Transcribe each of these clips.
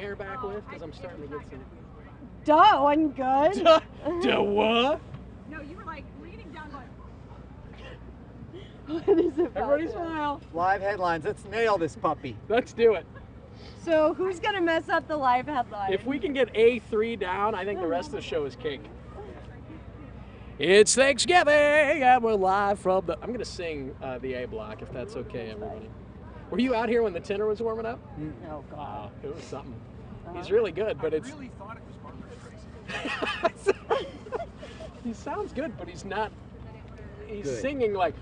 hair back with? Because I'm starting to get some. Duh, wasn't good. Duh what? No, you were like leaning down going. What is it? Everybody smile. Live headlines. Let's nail this puppy. Let's do it. So who's gonna mess up the live headline? If we can get A3 down, I think the rest of the show is cake. It's Thanksgiving, and we're live from the. I'm gonna sing the A block if that's okay, everybody. Were you out here when the tenor was warming up? Oh God. It was something. He's really good, but it's. I really thought it was Barbara Streisand. He sounds good, but he's not. He's Good. singing like.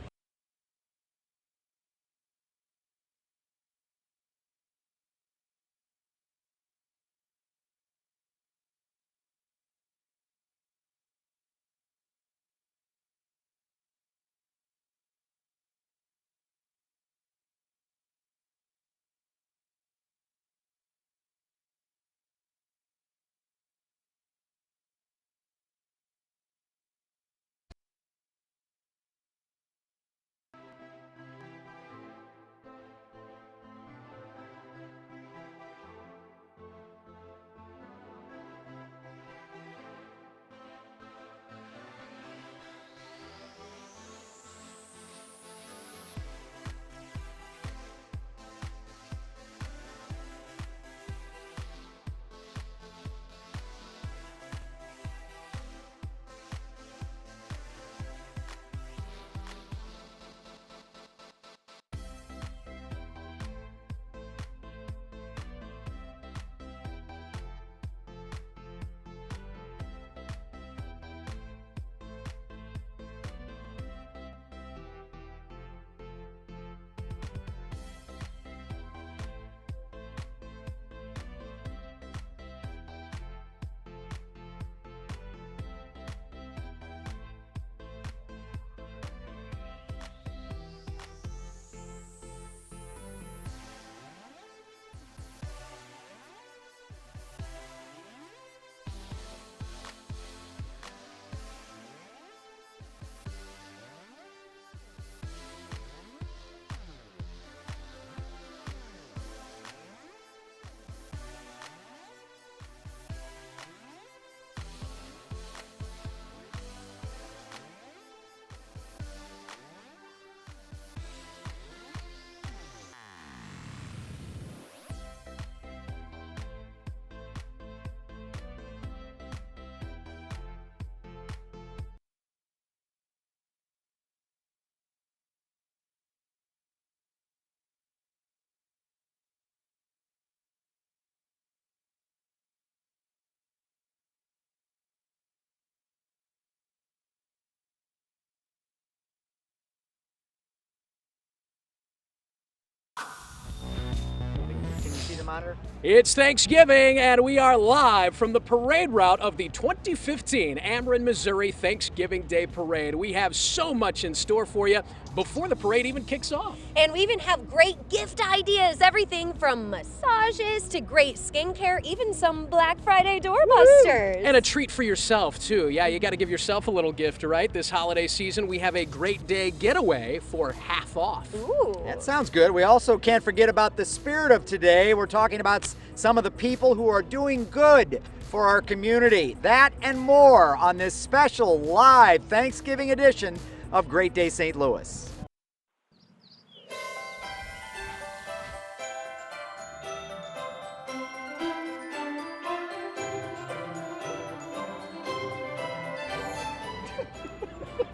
Can you see the monitor? It's Thanksgiving, and we are live from the parade route of the 2015 Ameren, Missouri Thanksgiving Day Parade. We have so much in store for you before the parade even kicks off. And we even have great gift ideas, everything from massages to great skincare, even some Black Friday doorbusters. And a treat for yourself, too. Yeah, you got to give yourself a little gift, right? This holiday season, we have a great day getaway for half off. Ooh. That sounds good. We also can't forget about the spirit of today. We're talking about some of the people who are doing good for our community. That and more on this special live Thanksgiving edition of Great Day St. Louis.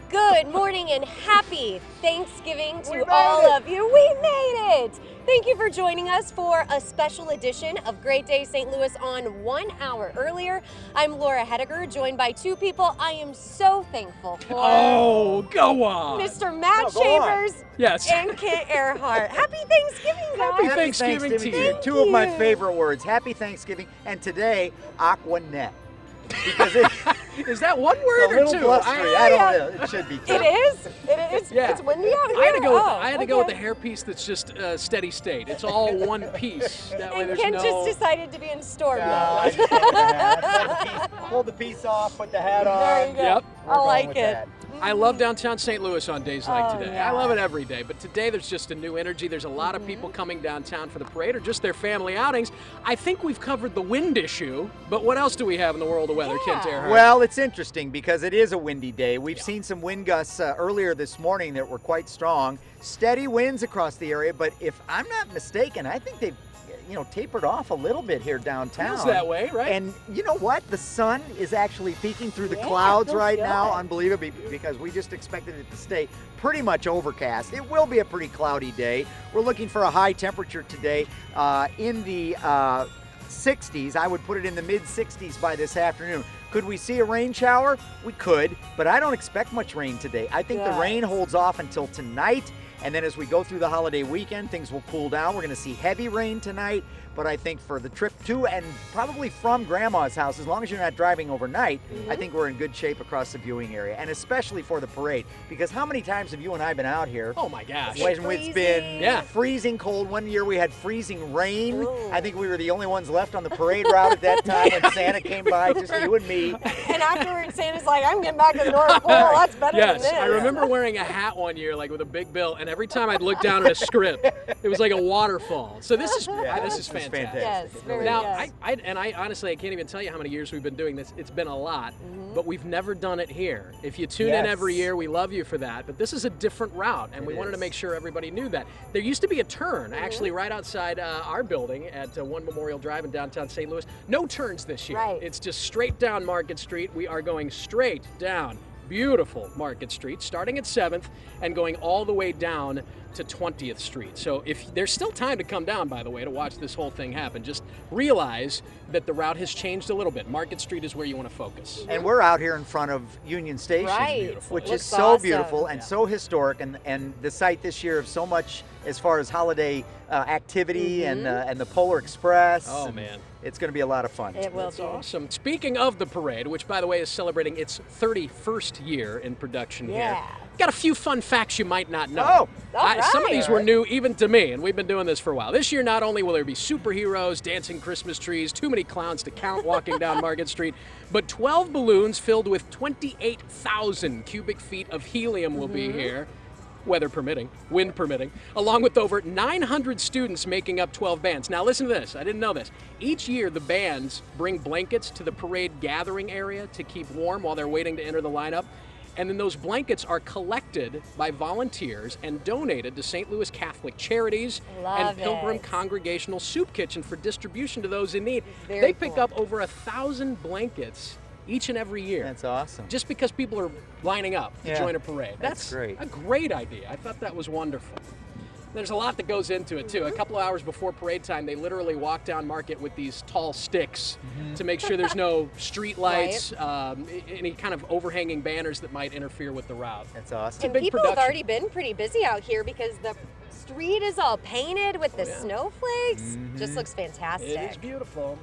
Good morning and happy Thanksgiving to all of you. We made it! Thank you for joining us for a special edition of Great Day St. Louis on 1 hour earlier. I'm Laura Hediger, joined by two people I am so thankful for. Oh, go on. Mr. Matt No, go on. Shavers Yes. and Kit Earhart. Happy Thanksgiving, guys. Happy Thanksgiving to you. Two of my you. favorite words. Happy Thanksgiving. And today, Aquanet. Because it's Is that one a word or little two? blustery. I don't know. It should be two. It is. It is. Yeah. It's windy out here. I had to go. With, Oh, I had to go with the okay. hairpiece that's just steady state. It's all one piece. That way, And there's Ken no. just decided to be in storm No, mode. I just pulled the piece off, put the hat on. There you go. Yep. We're I going like with it. that. I love downtown St. Louis on days like Oh, today. yeah. I love it every day, but today there's just a new energy. There's a lot of people coming downtown for the parade or just their family outings. I think we've covered the wind issue, but what else do we have in the world of weather, Kent Earhart? Well, it's interesting because it is a windy day. We've seen some wind gusts earlier this morning that were quite strong. Steady winds across the area, but if I'm not mistaken, I think they've tapered off a little bit here downtown. Feels that way, right? And you know what? The sun is actually peeking through the Yeah, clouds feels right good. now. Unbelievable, because we just expected it to stay pretty much overcast. It will be a pretty cloudy day. We're looking for a high temperature today in the 60s. I would put it in the mid 60s by this afternoon. Could we see a rain shower? We could, but I don't expect much rain today. I think the rain holds off until tonight, and then as we go through the holiday weekend, things will cool down. We're going to see heavy rain tonight, but I think for the trip to and probably from Grandma's house, as long as you're not driving overnight, I think we're in good shape across the viewing area, and especially for the parade, because how many times have you and I been out here? Oh my gosh. When it's been freezing. freezing cold. One year we had freezing rain. I think we were the only ones left on the parade route at that time when Santa came by, just you and me. And afterwards, Santa's like, I'm getting back to the North Pole. That's better than Yes, this. I remember wearing a hat one year, like with a big bill, and every time I'd look down at a script, it was like a waterfall. So this is this is fantastic. Yes, very Now, good. I honestly, I can't even tell you how many years we've been doing this. It's been a lot, but we've never done it here. If you tune in every year, we love you for that. But this is a different route, and we wanted to make sure everybody knew that. There used to be a turn, actually, right outside our building at 1 Memorial Drive in downtown St. Louis. No turns this year. Right. It's just straight down Market Street. We are going straight down beautiful Market Street, starting at 7th and going all the way down to 20th Street. So if there's still time to come down, by the way, to watch this whole thing happen, just realize that the route has changed a little bit. Market Street is where you want to focus. And we're out here in front of Union Station, Right. which is Looks so awesome. beautiful and so historic, and the site this year of so much as far as holiday activity and the Polar Express. Oh, and man. It's going to be a lot of fun. It will That's be. awesome. Speaking of the parade, which, by the way, is celebrating its 31st year in production here, Yeah. got a few fun facts you might not know. Oh, all Some of right. these were new even to me, and we've been doing this for a while. This year, not only will there be superheroes, dancing Christmas trees, too many clowns to count walking down Market Street, but 12 balloons filled with 28,000 cubic feet of helium will be here. Weather permitting, wind permitting, along with over 900 students making up 12 bands. Now listen to this, I didn't know this. Each year the bands bring blankets to the parade gathering area to keep warm while they're waiting to enter the lineup. And then those blankets are collected by volunteers and donated to St. Louis Catholic Charities Love and Pilgrim it. Congregational Soup Kitchen for distribution to those in need. Very They pick cool. up over 1,000 blankets each and every year. That's awesome. Just because people are lining up to Yeah, join a parade. that's great. A great idea. I thought that was wonderful. There's a lot that goes into it too. A couple of hours before parade time, they literally walk down Market with these tall sticks to make sure there's no street lights, any kind of overhanging banners that might interfere with the route. That's awesome. And big people have production. already been pretty busy out here because the street is all painted with the snowflakes. Just looks fantastic. It is beautiful.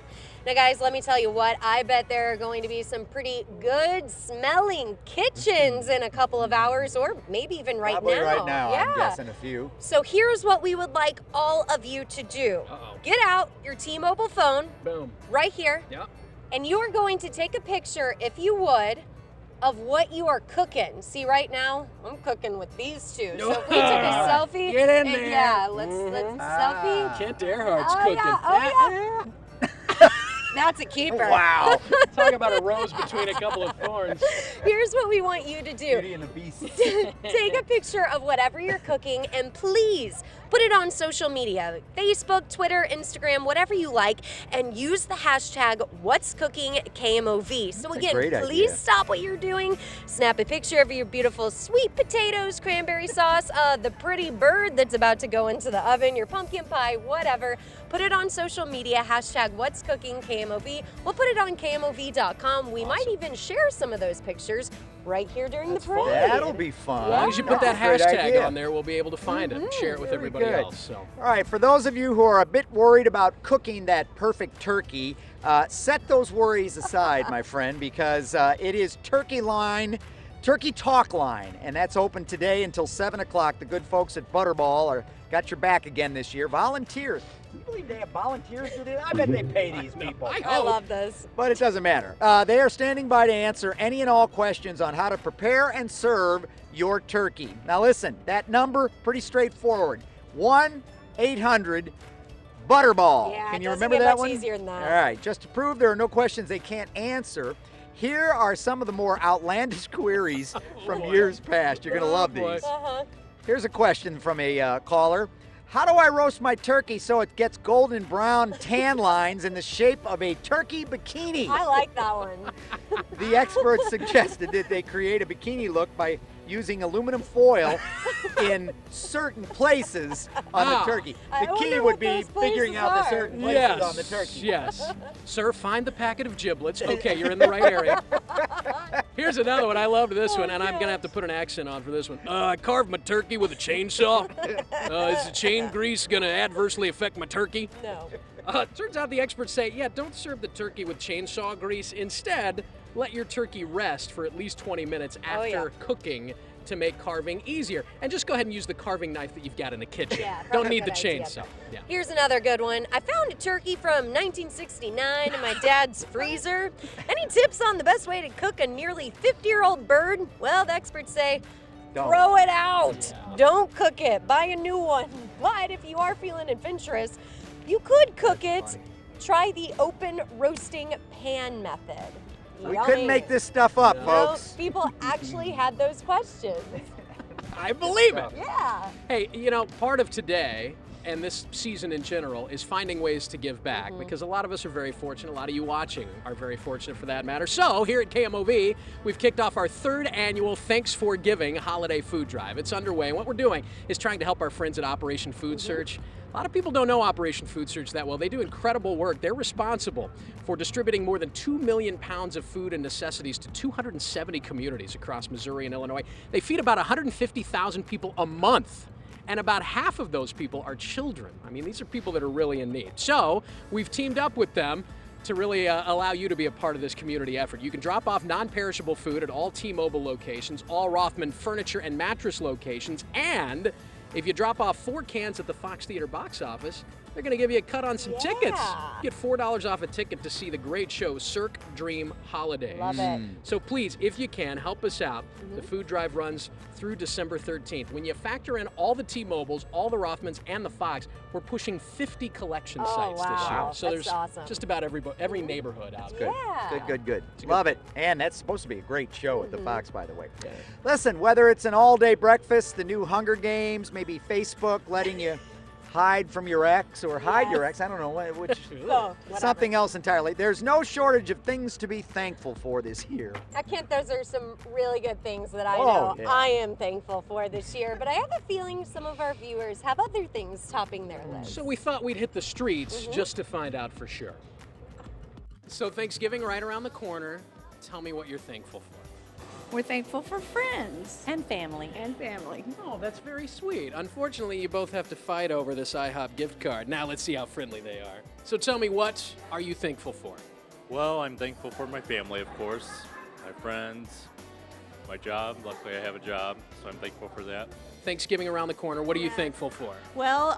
Now, guys, let me tell you what, I bet there are going to be some pretty good smelling kitchens in a couple of hours, or maybe even right Probably now. right now, Yeah. I'm guessing a few. So here's what we would like all of you to do. Uh-oh. Get out your T-Mobile phone Boom. right here, Yep. and you are going to take a picture, if you would, of what you are cooking. See, right now, I'm cooking with these two. So if we took a selfie, Get in and there. yeah, let's selfie. Kent Earhart's Oh, cooking. yeah. Oh, yeah. That's a keeper. Wow. Talk about a rose between a couple of thorns. Here's what we want you to do. Beauty and the Beast. Take a picture of whatever you're cooking and please put it on social media, Facebook, Twitter, Instagram, whatever you like, and use the hashtag What's Cooking KMOV. So That's a again, great please idea. stop what you're doing, snap a picture of your beautiful sweet potatoes, cranberry sauce, the pretty bird that's about to go into the oven, your pumpkin pie, whatever. Put it on social media, hashtag What's Cooking KMOV. We'll put it on KMOV.com. We might even share some of those pictures right here during the parade. That'll be fun. As long as you put that That's a great hashtag idea. on there, we'll be able to find it and share it with Very everybody good. else. So. All right, for those of you who are a bit worried about cooking that perfect turkey, set those worries aside, my friend, because it is Turkey Talk Line, and that's open today until 7 o'clock. The good folks at Butterball got your back again this year. Volunteers Can you believe they have volunteers to do that? I bet they pay these people. I love this. But it doesn't matter. They are standing by to answer any and all questions on how to prepare and serve your turkey. Now listen, that number, pretty straightforward. 1-800-BUTTERBALL. Yeah, Can it you doesn't remember get that much one? easier than that. All right, just to prove there are no questions they can't answer, here are some of the more outlandish queries from years past. You're going to love boy. these. Uh-huh. Here's a question from a caller. How do I roast my turkey so it gets golden brown tan lines in the shape of a turkey bikini? I like that one. The experts suggested that they create a bikini look by using aluminum foil in certain places on the turkey. I The key wonder would what be those figuring places out the are. certain places Yes, on the turkey. yes. Sir, find the packet of giblets. Okay, you're in the right area. Here's another one. I loved this one, and I'm going to have to put an accent on for this one. I carved my turkey with a chainsaw. Is the chain grease going to adversely affect my turkey? No. Turns out the experts say, yeah, don't serve the turkey with chainsaw grease. Instead, let your turkey rest for at least 20 minutes after cooking to make carving easier. And just go ahead and use the carving knife that you've got in the kitchen. Yeah, Don't probably need a the good idea. chainsaw. Yeah. Here's another good one. I found a turkey from 1969 in my dad's freezer. Any tips on the best way to cook a nearly 50-year-old bird? Well, the experts say, Don't. throw it out. Don't cook it. Buy a new one. But if you are feeling adventurous, you could cook it. Try the open roasting pan method. We Yummy. couldn't make this stuff up, No, folks. people actually had those questions. I believe it. Yeah. Hey, you know, part of today and this season in general is finding ways to give back because a lot of us are very fortunate. A lot of you watching are very fortunate for that matter. So here at KMOV, we've kicked off our 3rd annual Thanks for Giving holiday food drive. It's underway, and what we're doing is trying to help our friends at Operation Food Search. A lot of people don't know Operation Food Search that well. They do incredible work. They're responsible for distributing more than 2 million pounds of food and necessities to 270 communities across Missouri and Illinois. They feed about 150,000 people a month. And about half of those people are children. I mean, these are people that are really in need. So we've teamed up with them to really allow you to be a part of this community effort. You can drop off non-perishable food at all T-Mobile locations, all Rothman furniture and mattress locations, and if you drop off 4 cans at the Fox Theater box office, they're going to give you a cut on some tickets. You get $4 off a ticket to see the great show Cirque Dream Holidays. Love it. So please, if you can, help us out. The food drive runs through December 13th. When you factor in all the T-Mobiles, all the Rothmans, and the Fox, we're pushing 50 collection sites this year. wow. So That's there's awesome. just about every neighborhood out there. Yeah. Good. Love it. And that's supposed to be a great show at the Fox, by the way. Listen, whether it's an all-day breakfast, the new Hunger Games, maybe Facebook letting you hide from your ex or hide your ex, I don't know, which Oh, whatever. something else entirely. There's no shortage of things to be thankful for this year. Kent, those are some really good things that I Oh, know yeah. I am thankful for this year, but I have a feeling some of our viewers have other things topping their list. So we thought we'd hit the streets just to find out for sure. So Thanksgiving right around the corner. Tell me what you're thankful for. We're thankful for friends And family. and family. Oh, that's very sweet. Unfortunately, you both have to fight over this IHOP gift card. Now let's see how friendly they are. So tell me, what are you thankful for? Well, I'm thankful for my family, of course, my friends, my job. Luckily, I have a job, so I'm thankful for that. Thanksgiving around the corner. What are you thankful for? Well,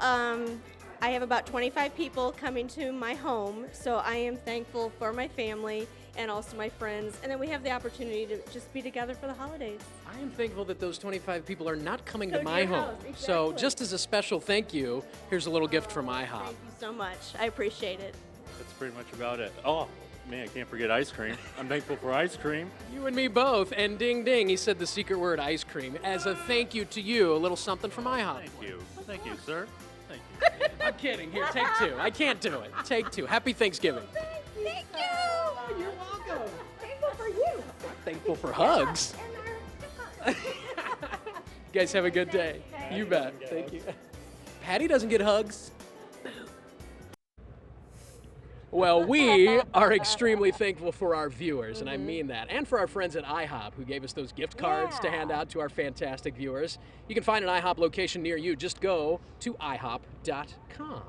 I have about 25 people coming to my home, so I am thankful for my family and also my friends. And then we have the opportunity to just be together for the holidays. I am thankful that those 25 people are not coming to Come to my your home. house, So exactly. just as a special thank you, here's a little gift from IHOP. Thank you so much. I appreciate it. That's pretty much about it. Oh, man, I can't forget ice cream. I'm thankful for ice cream. You and me both. And ding ding, he said the secret word ice cream. As a thank you to you, a little something from IHOP. Thank you. Thank you, sir. Thank you. I'm kidding. Here, take 2. I can't do it. Take 2. Happy Thanksgiving. Thank you. You're welcome. Thankful for you. Thankful for hugs. You guys have a good day. You bet. Thank you. Patty doesn't get hugs. Well, we are extremely thankful for our viewers, and I mean that, and for our friends at IHOP who gave us those gift cards to hand out to our fantastic viewers. You can find an IHOP location near you. Just go to IHOP.com.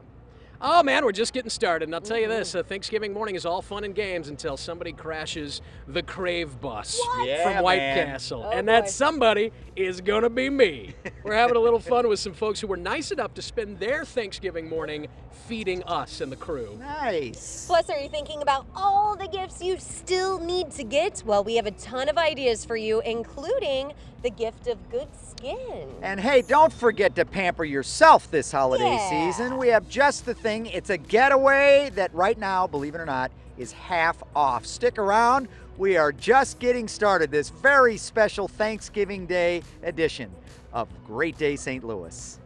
Oh man, we're just getting started, and I'll tell you this, Thanksgiving morning is all fun and games until somebody crashes the Crave bus Yeah, from White man. Castle. Oh, and that boy. somebody is gonna be me. We're having a little fun with some folks who were nice enough to spend their Thanksgiving morning feeding us and the crew. Nice. Plus, are you thinking about all the gifts you still need to get? Well, we have a ton of ideas for you, including the gift of good skin. And hey, don't forget to pamper yourself this holiday Yeah. season. We have just the thing. It's a getaway that right now, believe it or not, is half off. Stick around. We are just getting started this very special Thanksgiving Day edition of Great Day St. Louis.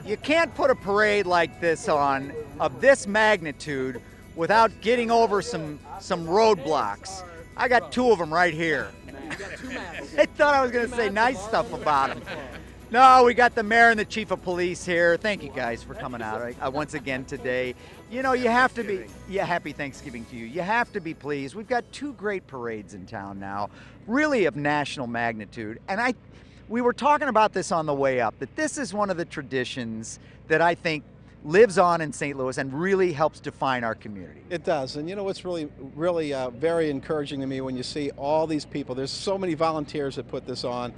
You can't put a parade like this on, of this magnitude, without getting over some roadblocks. I got two of them right here. I thought I was going to say nice stuff about them. No, we got the mayor and the chief of police here. Thank you guys for coming out once again today. You know, you have to be, happy Thanksgiving to you. You have to be pleased. We've got two great parades in town now, really of national magnitude. And we were talking about this on the way up, that this is one of the traditions that I think lives on in St. Louis and really helps define our community. It does, and you know what's really very encouraging to me when you see all these people. There's so many volunteers that put this on.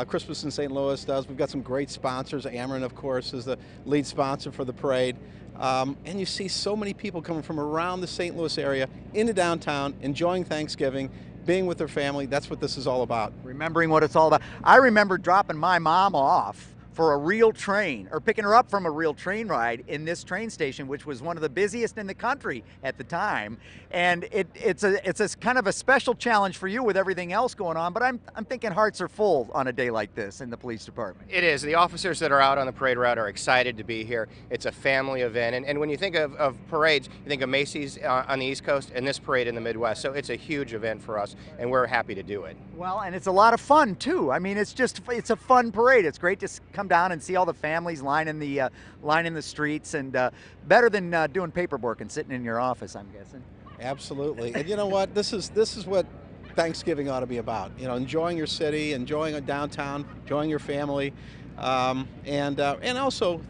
Christmas in St. Louis does. We've got some great sponsors. Ameren, of course, is the lead sponsor for the parade. And you see so many people coming from around the St. Louis area into downtown, enjoying Thanksgiving, being with their family. That's what this is all about. Remembering what it's all about. I remember dropping my mom off for a real train, or picking her up from a real train ride in this train station, which was one of the busiest in the country at the time. And it's a kind of a special challenge for you with everything else going on, but I'm thinking hearts are full on a day like this in the police department. It is. The officers that are out on the parade route are excited to be here. It's a family event. And when you think of parades, you think of Macy's on the East Coast and this parade in the Midwest. So it's a huge event for us, and we're happy to do it. Well, and it's a lot of fun, too. I mean, it's a fun parade. It's great to come down and see all the families lining the streets, and better than doing paperwork and sitting in your office, I'm guessing. Absolutely. And you know what? This is what Thanksgiving ought to be about. You know, enjoying your city, enjoying a downtown, enjoying your family, and also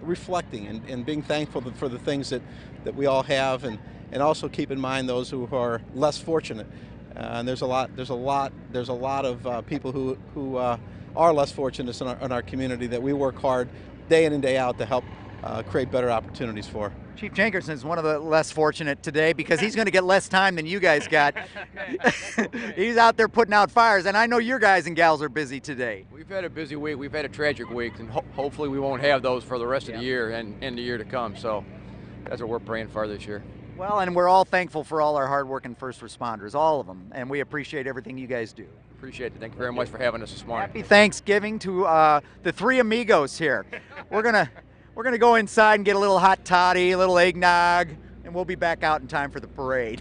reflecting and being thankful for the things that we all have, and also keep in mind those who are less fortunate. And there's a lot of people who are less fortunate in our community that we work hard day in and day out to help create better opportunities for. Chief Jenkinson is one of the less fortunate today because he's going to get less time than you guys got. He's out there putting out fires, and I know your guys and gals are busy today. We've had a busy week. We've had a tragic week, and hopefully we won't have those for the rest of the year and the year to come. So that's what we're praying for this year. Well, and we're all thankful for all our hardworking first responders, all of them, and we appreciate everything you guys do. Appreciate it. Thank you very much for having us this morning. Happy Thanksgiving to the three amigos here. We're gonna go inside and get a little hot toddy, a little eggnog, and we'll be back out in time for the parade.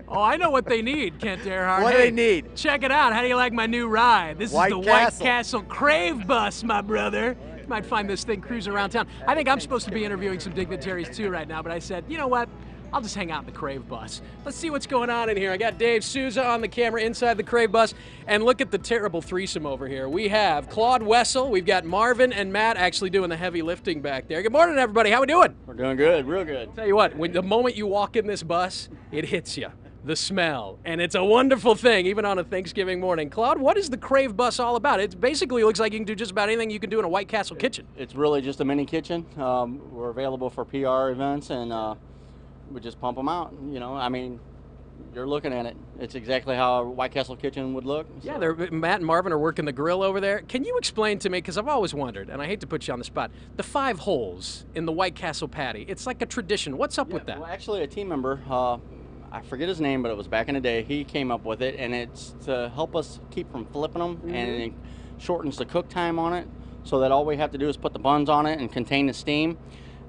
Oh, I know what they need, Kent Earhart. What do they need? Check it out. How do you like my new ride? This is the White Castle Crave Bus, my brother. You might find this thing cruising around town. I think I'm supposed to be interviewing some dignitaries too right now, but I said, you know what? I'll just hang out in the Crave Bus. Let's see what's going on in here. I got Dave Souza on the camera inside the Crave Bus, and look at the terrible threesome over here. We have Claude Wessel, we've got Marvin and Matt actually doing the heavy lifting back there. Good morning, everybody. How we doing? We're doing good, real good. Tell you what, the moment you walk in this bus, it hits you. The smell, and it's a wonderful thing, even on a Thanksgiving morning. Claude, what is the Crave Bus all about? It basically looks like you can do just about anything you can do in a White Castle kitchen. It's really just a mini kitchen. We're available for PR events, and we just pump them out. You know, I mean, you're looking at it. It's exactly how a White Castle kitchen would look. So. Yeah, Matt and Marvin are working the grill over there. Can you explain to me, because I've always wondered, and I hate to put you on the spot, the 5 holes in the White Castle patty. It's like a tradition. What's up with that? Well, actually, a team member, I forget his name, but it was back in the day, he came up with it, and it's to help us keep from flipping them, and it shortens the cook time on it, so that all we have to do is put the buns on it and contain the steam.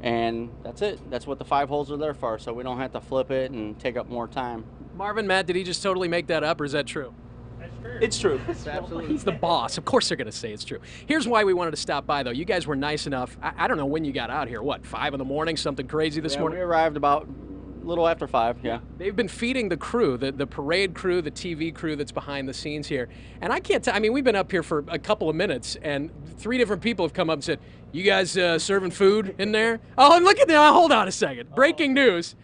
And that's it. That's what the 5 holes are there for, so we don't have to flip it and take up more time. Marvin, Matt, did he just totally make that up, or is that true? That's true. It's true. It's absolutely He's the boss. Of course they're going to say it's true. Here's why we wanted to stop by, though. You guys were nice enough. I don't know when you got out here. What, 5 in the morning? Something crazy this morning? We arrived about a little after 5, yeah. They've been feeding the crew, the parade crew, the TV crew that's behind the scenes here. And I can't tell, I mean, we've been up here for a couple of minutes, and 3 different people have come up and said, you guys serving food in there? Oh, and look at that. Hold on a second. Breaking news.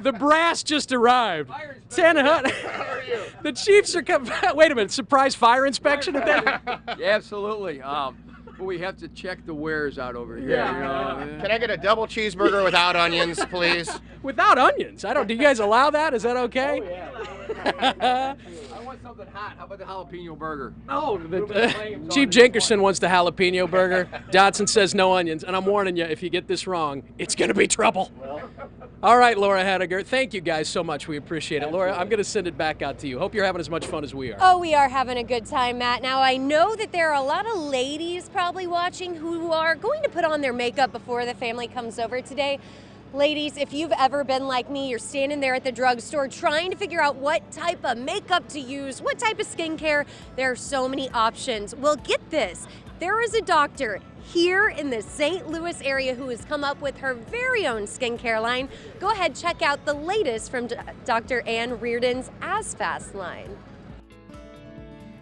The brass just arrived. 10 The Chiefs are coming. Wait a minute. Surprise fire inspection at that? Yeah, absolutely. But we have to check the wares out over here. Yeah. You know? Can I get a double cheeseburger without onions, please? Without onions? Do you guys allow that? Is that okay? Oh, yeah. I want something hot. How about the jalapeno burger? Oh, Chief Jenkinson wants the jalapeno burger. Dotson says no onions. And I'm warning you, if you get this wrong, it's going to be trouble. All right, Laura Hediger, thank you guys so much. We appreciate it. Laura, I'm going to send it back out to you. Hope you're having as much fun as we are. Oh, we are having a good time, Matt. Now, I know that there are a lot of ladies probably watching who are going to put on their makeup before the family comes over today. Ladies, if you've ever been like me, you're standing there at the drugstore trying to figure out what type of makeup to use, what type of skincare. There are so many options. Well, get this. There is a doctor here in the St. Louis area who has come up with her very own skincare line. Go ahead, check out the latest from Dr. Ann Reardon's As Fast line.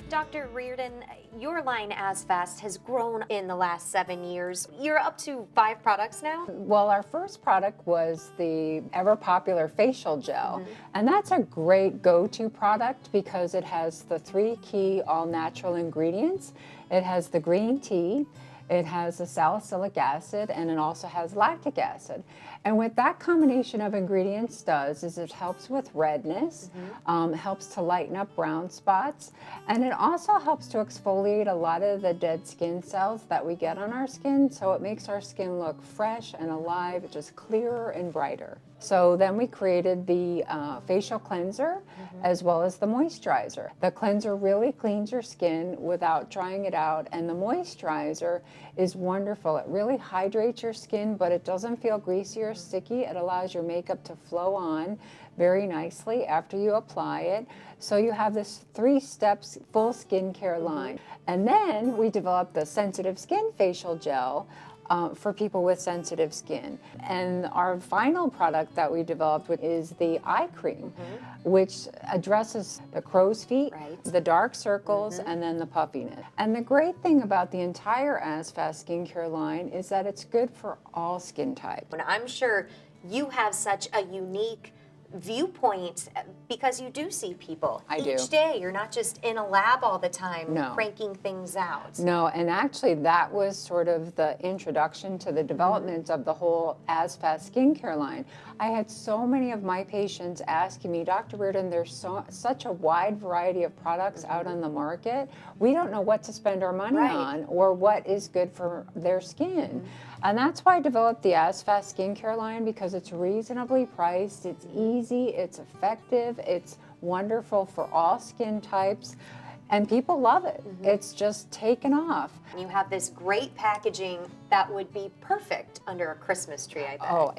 Dr. Reardon, your line As Fast has grown in the last 7 years. You're up to 5 products now? Well, our first product was the ever popular facial gel, and that's a great go-to product because it has the 3 key all-natural ingredients. It has the green tea, It has the salicylic acid, and it also has lactic acid. And what that combination of ingredients does is it helps with redness, helps to lighten up brown spots, and it also helps to exfoliate a lot of the dead skin cells that we get on our skin, so it makes our skin look fresh and alive, just clearer and brighter. So then we created the facial cleanser as well as the moisturizer. The cleanser really cleans your skin without drying it out, and the moisturizer is wonderful. It really hydrates your skin, but it doesn't feel greasy or sticky. It allows your makeup to flow on very nicely after you apply it. So you have this 3 steps full skincare line. And then we developed the sensitive skin facial gel for people with sensitive skin. And our final product that we developed is the eye cream, which addresses the crow's feet, the dark circles, and then the puffiness. And the great thing about the entire As Fast skincare line is that it's good for all skin types. And I'm sure you have such a unique viewpoint because you do see people each day. You're not just in a lab all the time cranking things out. No, and actually that was sort of the introduction to the development of the whole As Fast skincare line. I had so many of my patients asking me, Dr. Reardon, there's such a wide variety of products out on the market. We don't know what to spend our money on or what is good for their skin. And that's why I developed the As Fast skincare line, because it's reasonably priced, it's easy, it's effective, it's wonderful for all skin types, and people love it. It's just taken off. You have this great packaging that would be perfect under a Christmas tree, I bet. Oh,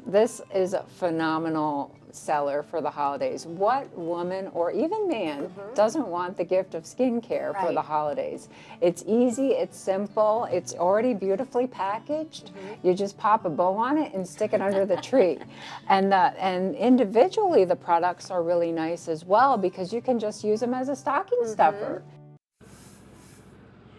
this is a phenomenal seller for the holidays. What woman or even man doesn't want the gift of skincare for the holidays? It's easy, it's simple, it's already beautifully packaged. You just pop a bow on it and stick it under the tree. And individually the products are really nice as well, because you can just use them as a stocking stuffer.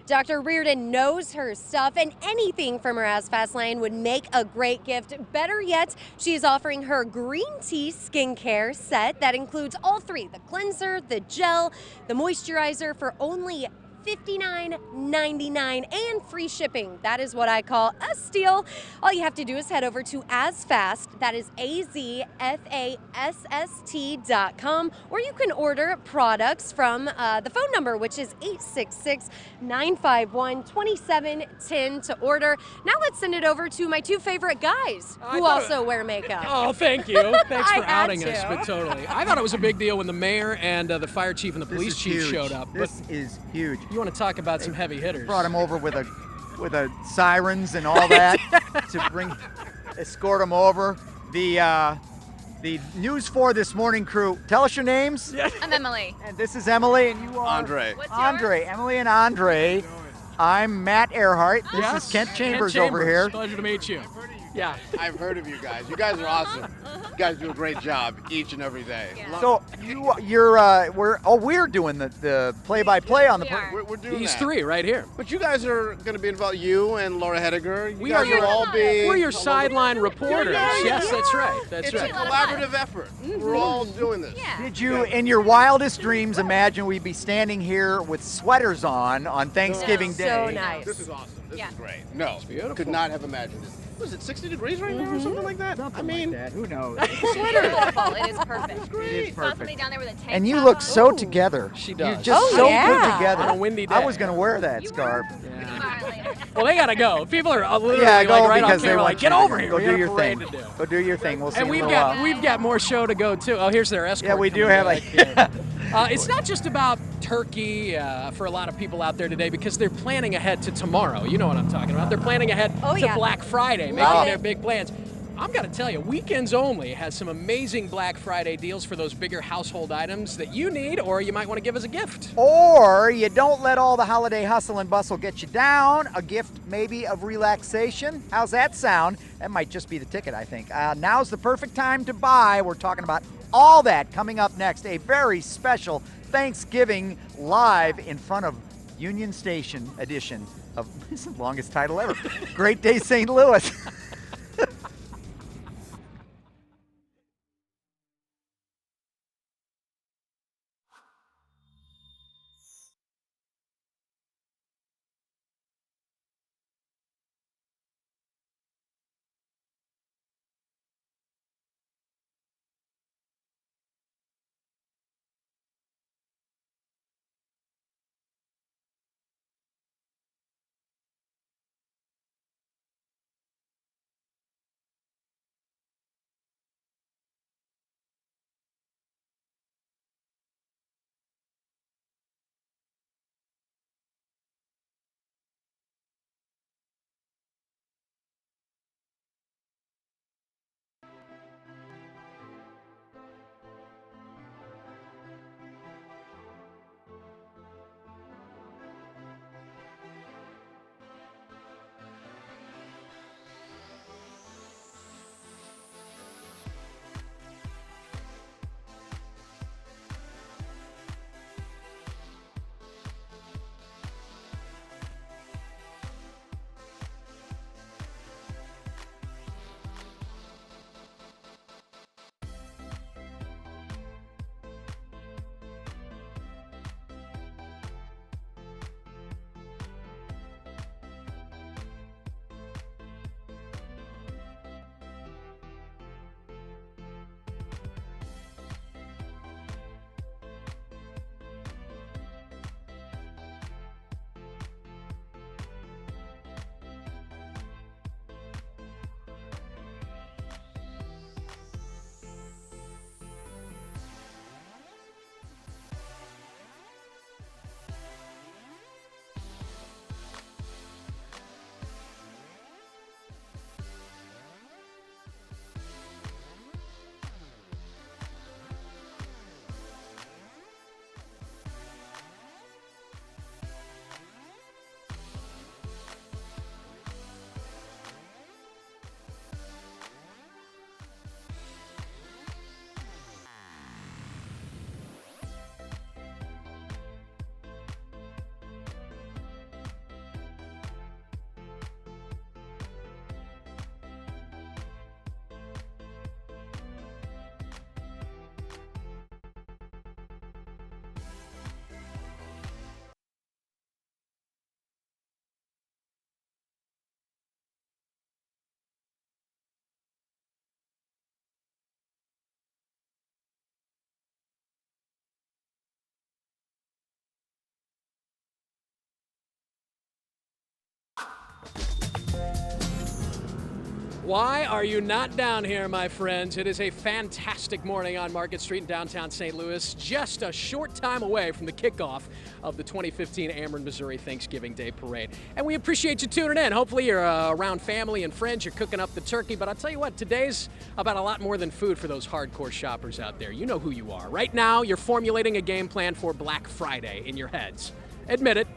Dr. Reardon knows her stuff, and anything from her As Fast line would make a great gift. Better yet, she's offering her green tea skincare set that includes all 3, the cleanser, the gel, the moisturizer, for only $59.99 and free shipping. That is what I call a steal. All you have to do is head over to AzFast, that is AZFASST.com, or you can order products from the phone number, which is 866-951-2710 to order. Now let's send it over to my 2 favorite guys who also wear makeup. Oh, thank you. Thanks for outing us, but totally. I thought it was a big deal when the mayor and the fire chief and the police chief showed up. This is huge. You want to talk about some heavy hitters? Brought him over with a sirens and all that to escort him over. The News 4 This Morning crew. Tell us your names. I'm Emily. And this is Emily, and you are Andre. What's Andre. yours? Emily and Andre. I'm Matt Earhart. This is Kent Chambers over here. Pleasure to meet you. Yeah. I've heard of you guys. You guys are awesome. You guys do a great job each and every day. So we're doing the play-by-play on the. We're doing These that. 3 right here. But you guys are going to be involved. You and Laura Hediger. We are we're your sideline reporters. Yes, that's right. That's it's right. a collaborative effort. We're all doing this. Did you, in your wildest dreams, imagine we'd be standing here with sweaters on Thanksgiving Day? So nice. This is awesome. This is great. No, could not have imagined it. Was it 60 degrees right now or something like that? Something like that. Who knows? It's beautiful. It is perfect. It is perfect. Somebody down there with a tank And you top look on. so together. She does. You're just so good together. On a windy day. I was going to wear that scarf. Well, they gotta go. People are literally Yeah, go right because on they camera, want like, get you to over here. Go We do got a your parade thing. to do. Go do your thing. We'll see And you in we've a little while. got more show to go too. Oh, here's their escort. Yeah, we do coming have back a. in. It's not just about turkey for a lot of people out there today, because they're planning ahead to tomorrow. You know what I'm talking about. They're planning ahead to Black Friday, making their big plans. I'm going to tell you, Weekends Only has some amazing Black Friday deals for those bigger household items that you need, or you might want to give as a gift. Or you don't let all the holiday hustle and bustle get you down. A gift maybe of relaxation. How's that sound? That might just be the ticket, I think. Now's the perfect time to buy. We're talking about all that coming up next. A very special Thanksgiving live in front of Union Station edition of, this is the longest title ever, Great Day St. Louis. Why are you not down here, my friends? It is a fantastic morning on Market Street in downtown St. Louis, just a short time away from the kickoff of the 2015 Ameren, Missouri Thanksgiving Day Parade. And we appreciate you tuning in. Hopefully you're around family and friends, you're cooking up the turkey, but I'll tell you what, today's about a lot more than food for those hardcore shoppers out there. You know who you are. Right now, you're formulating a game plan for Black Friday in your heads. Admit it.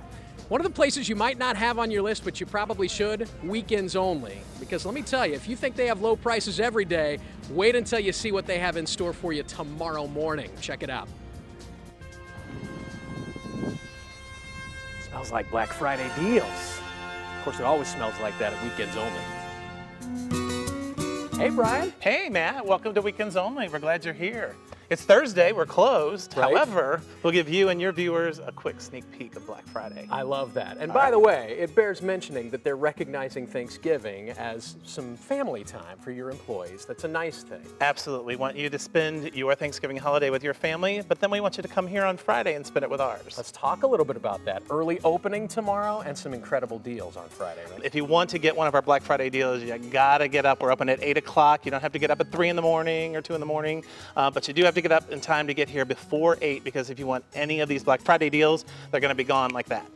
One of the places you might not have on your list, but you probably should, weekends only. Because let me tell you, if you think they have low prices every day, wait until you see what they have in store for you tomorrow morning. Check it out. Smells like Black Friday deals. Of course, it always smells like that at weekends only. Hey, Brian. Hey, Matt. Welcome to Weekends Only. We're glad you're here. It's Thursday. We're closed. Right. However, we'll give you and your viewers a quick sneak peek of Black Friday. I love that. And by the way, it bears mentioning that they're recognizing Thanksgiving as some family time for your employees. That's a nice thing. Absolutely. We want you to spend your Thanksgiving holiday with your family, but then we want you to come here on Friday and spend it with ours. Let's talk a little bit about that. Early opening tomorrow and some incredible deals on Friday. Right? If you want to get one of our Black Friday deals, you gotta get up. We're open at 8 o'clock. You don't have to get up at 3 in the morning or 2 in the morning, but you do have to get up in time to get here before 8, because if you want any of these Black Friday deals, they're gonna be gone like that.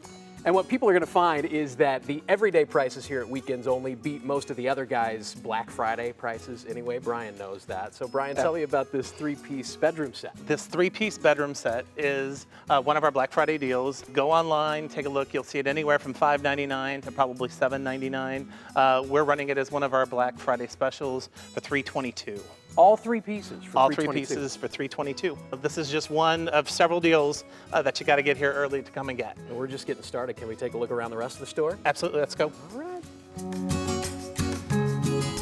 And what people are going to find is that the everyday prices here at Weekends Only beat most of the other guys' Black Friday prices anyway. Brian knows that. So Brian, tell me about this 3-piece bedroom set. This 3-piece bedroom set is one of our Black Friday deals. Go online, take a look. You'll see it anywhere from $5.99 to probably $7.99. We're running it as one of our Black Friday specials for $3.22. All 3 pieces for All $3.22. 3 pieces for $3.22. This is just one of several deals that you got to get here early to come and get. And we're just getting started. Can we take a look around the rest of the store? Absolutely, let's go. All right.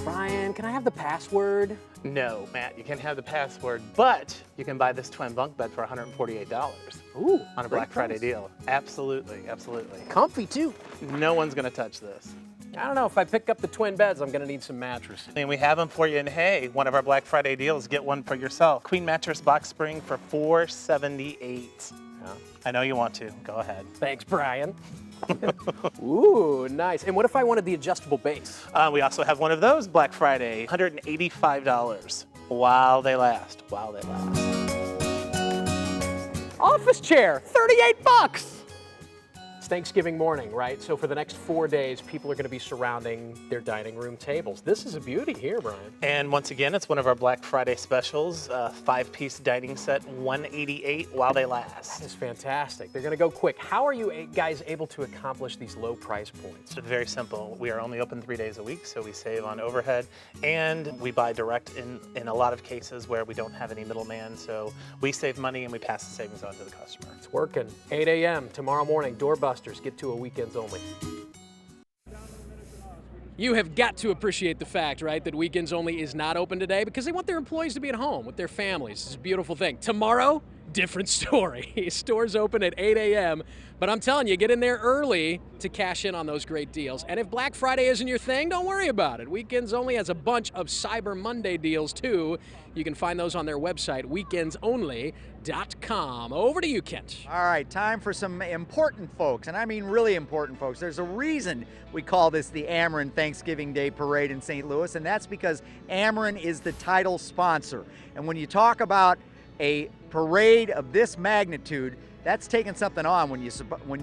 Brian, can I have the password? No, Matt, you can't have the password, but you can buy this twin bunk bed for $148. Ooh, on a Black Friday deal. Absolutely, absolutely. Comfy too. No one's gonna touch this. I don't know, if I pick up the twin beds, I'm gonna need some mattresses. And we have them for you, and hey, one of our Black Friday deals, get one for yourself. Queen mattress box spring for $478. Yeah. I know you want to, go ahead. Thanks, Brian. Ooh, nice. And what if I wanted the adjustable base? We also have one of those Black Friday, $185 while they last, Office chair, $38. It's Thanksgiving morning, right? So for the next 4 days, people are going to be surrounding their dining room tables. This is a beauty here, Brian. And once again, it's one of our Black Friday specials, 5-piece dining set, $188 while they last. That is fantastic. They're going to go quick. How are you guys able to accomplish these low price points? It's very simple. We are only open 3 days a week, so we save on overhead, and we buy direct in a lot of cases where we don't have any middleman, so we save money and we pass the savings on to the customer. It's working. 8 a.m. tomorrow morning, doorbusters. Get to a Weekends Only. You have got to appreciate the fact, right, that Weekends Only is not open today because they want their employees to be at home with their families. It's a beautiful thing. Tomorrow, different story. Stores open at 8 a.m., but I'm telling you, get in there early to cash in on those great deals. And if Black Friday isn't your thing, don't worry about it. Weekends Only has a bunch of Cyber Monday deals, too. You can find those on their website, weekendsonly.com. Over to you, Kent. All right, time for some important folks, and I mean really important folks. There's a reason we call this the Ameren Thanksgiving Day Parade in St. Louis, and that's because Ameren is the title sponsor. And when you talk about a parade of this magnitude, that's taking something on when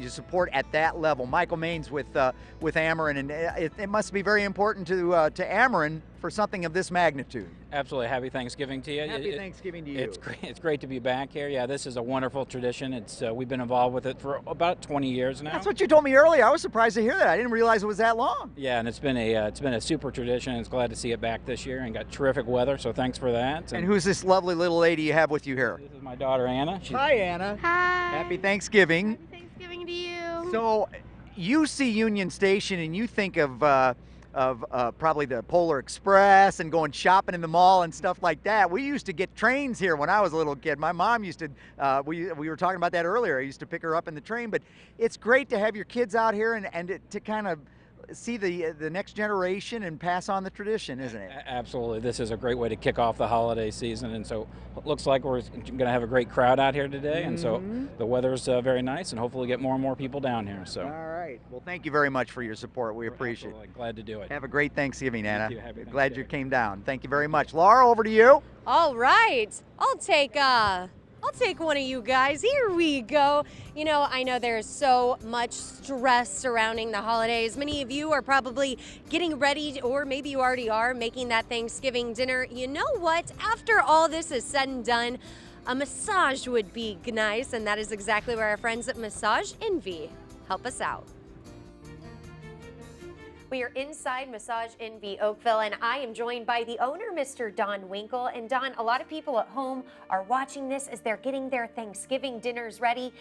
you support at that level. Michael Main's with Ameren, and it must be very important to Ameren for something of this magnitude. Absolutely. Happy Thanksgiving to you. Happy Thanksgiving to you. It's great to be back here. Yeah, this is a wonderful tradition. It's we've been involved with it for about 20 years now. That's what you told me earlier. I was surprised to hear that. I didn't realize it was that long. Yeah, and it's been a super tradition. It's glad to see it back this year, and got terrific weather. So thanks for that. And who's this lovely little lady you have with you here? This is my daughter Anna. Hi, Anna. Hi. Happy Thanksgiving. Happy Thanksgiving to you. So, you see Union Station and you think of probably the Polar Express and going shopping in the mall and stuff like that. We used to get trains here when I was a little kid. My mom used to, we were talking about that earlier. I used to pick her up in the train, but it's great to have your kids out here and to kind of see the next generation and pass on the tradition, isn't it? Absolutely. This is a great way to kick off the holiday season. And so it looks like we're going to have a great crowd out here today. And so the weather's very nice, and hopefully get more and more people down here. So. All right. Well, thank you very much for your support. We appreciate it. Glad to do it. Have a great Thanksgiving, Anna. Thank you. Happy Glad you came down. Thank you very much. Laura, over to you. All right, I'll take one of you guys. Here we go. You know, I know there's so much stress surrounding the holidays. Many of you are probably getting ready, or maybe you already are, making that Thanksgiving dinner. You know what? After all this is said and done, a massage would be nice, and that is exactly where our friends at Massage Envy help us out. We are inside Massage Envy Oakville, and I am joined by the owner, Mr. Don Winkle. And Don, a lot of people at home are watching this as they're getting their Thanksgiving dinners ready.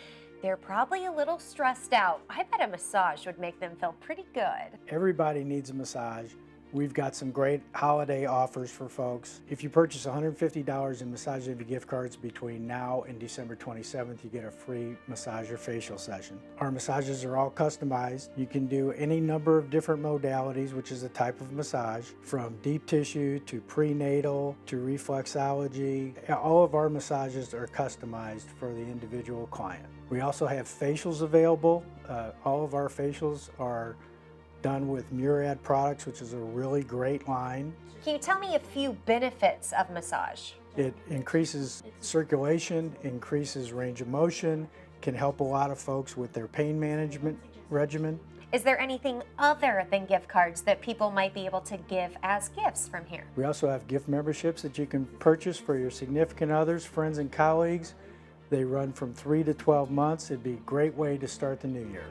They're probably a little stressed out. I bet a massage would make them feel pretty good. Everybody needs a massage. We've got some great holiday offers for folks. If you purchase $150 in Massage Envy gift cards between now and December 27th, you get a free massage or facial session. Our massages are all customized. You can do any number of different modalities, which is a type of massage, from deep tissue to prenatal to reflexology. All of our massages are customized for the individual client. We also have facials available. All of our facials are done with Murad products, which is a really great line. Can you tell me a few benefits of massage? It increases circulation, increases range of motion, can help a lot of folks with their pain management regimen. Is there anything other than gift cards that people might be able to give as gifts from here? We also have gift memberships that you can purchase for your significant others, friends, and colleagues. They run from 3 to 12 months. It'd be a great way to start the new year.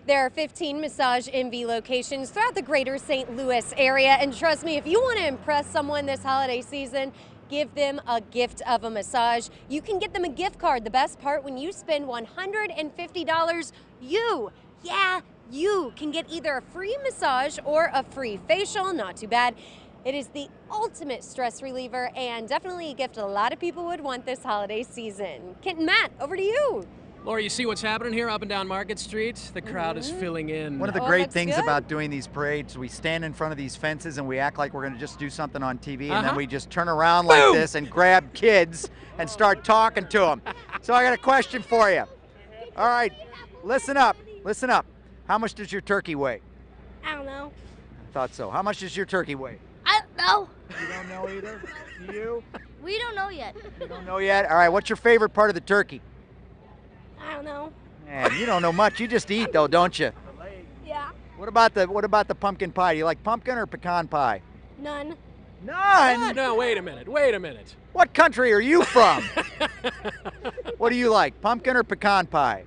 There are 15 Massage Envy locations throughout the greater St. Louis area. And trust me, if you want to impress someone this holiday season, give them a gift of a massage. You can get them a gift card. The best part, when you spend $150, you can get either a free massage or a free facial. Not too bad. It is the ultimate stress reliever and definitely a gift a lot of people would want this holiday season. Kent and Matt, over to you. Laura, you see what's happening here up and down Market Street? The crowd is filling in. One of the great things about doing these parades, we stand in front of these fences and we act like we're going to just do something on TV, and then we just turn around like this and grab kids and start talking to them. So I got a question for you. All right, listen up, listen up. How much does your turkey weigh? I don't know. I thought so. How much does your turkey weigh? I don't know. You don't know either? Do you? We don't know yet. You don't know yet? All right, what's your favorite part of the turkey? I don't know. Man, you don't know much. You just eat though, don't you? Yeah. What about the pumpkin pie? Do you like pumpkin or pecan pie? None. None? No, wait a minute. Wait a minute. What country are you from? What do you like, pumpkin or pecan pie?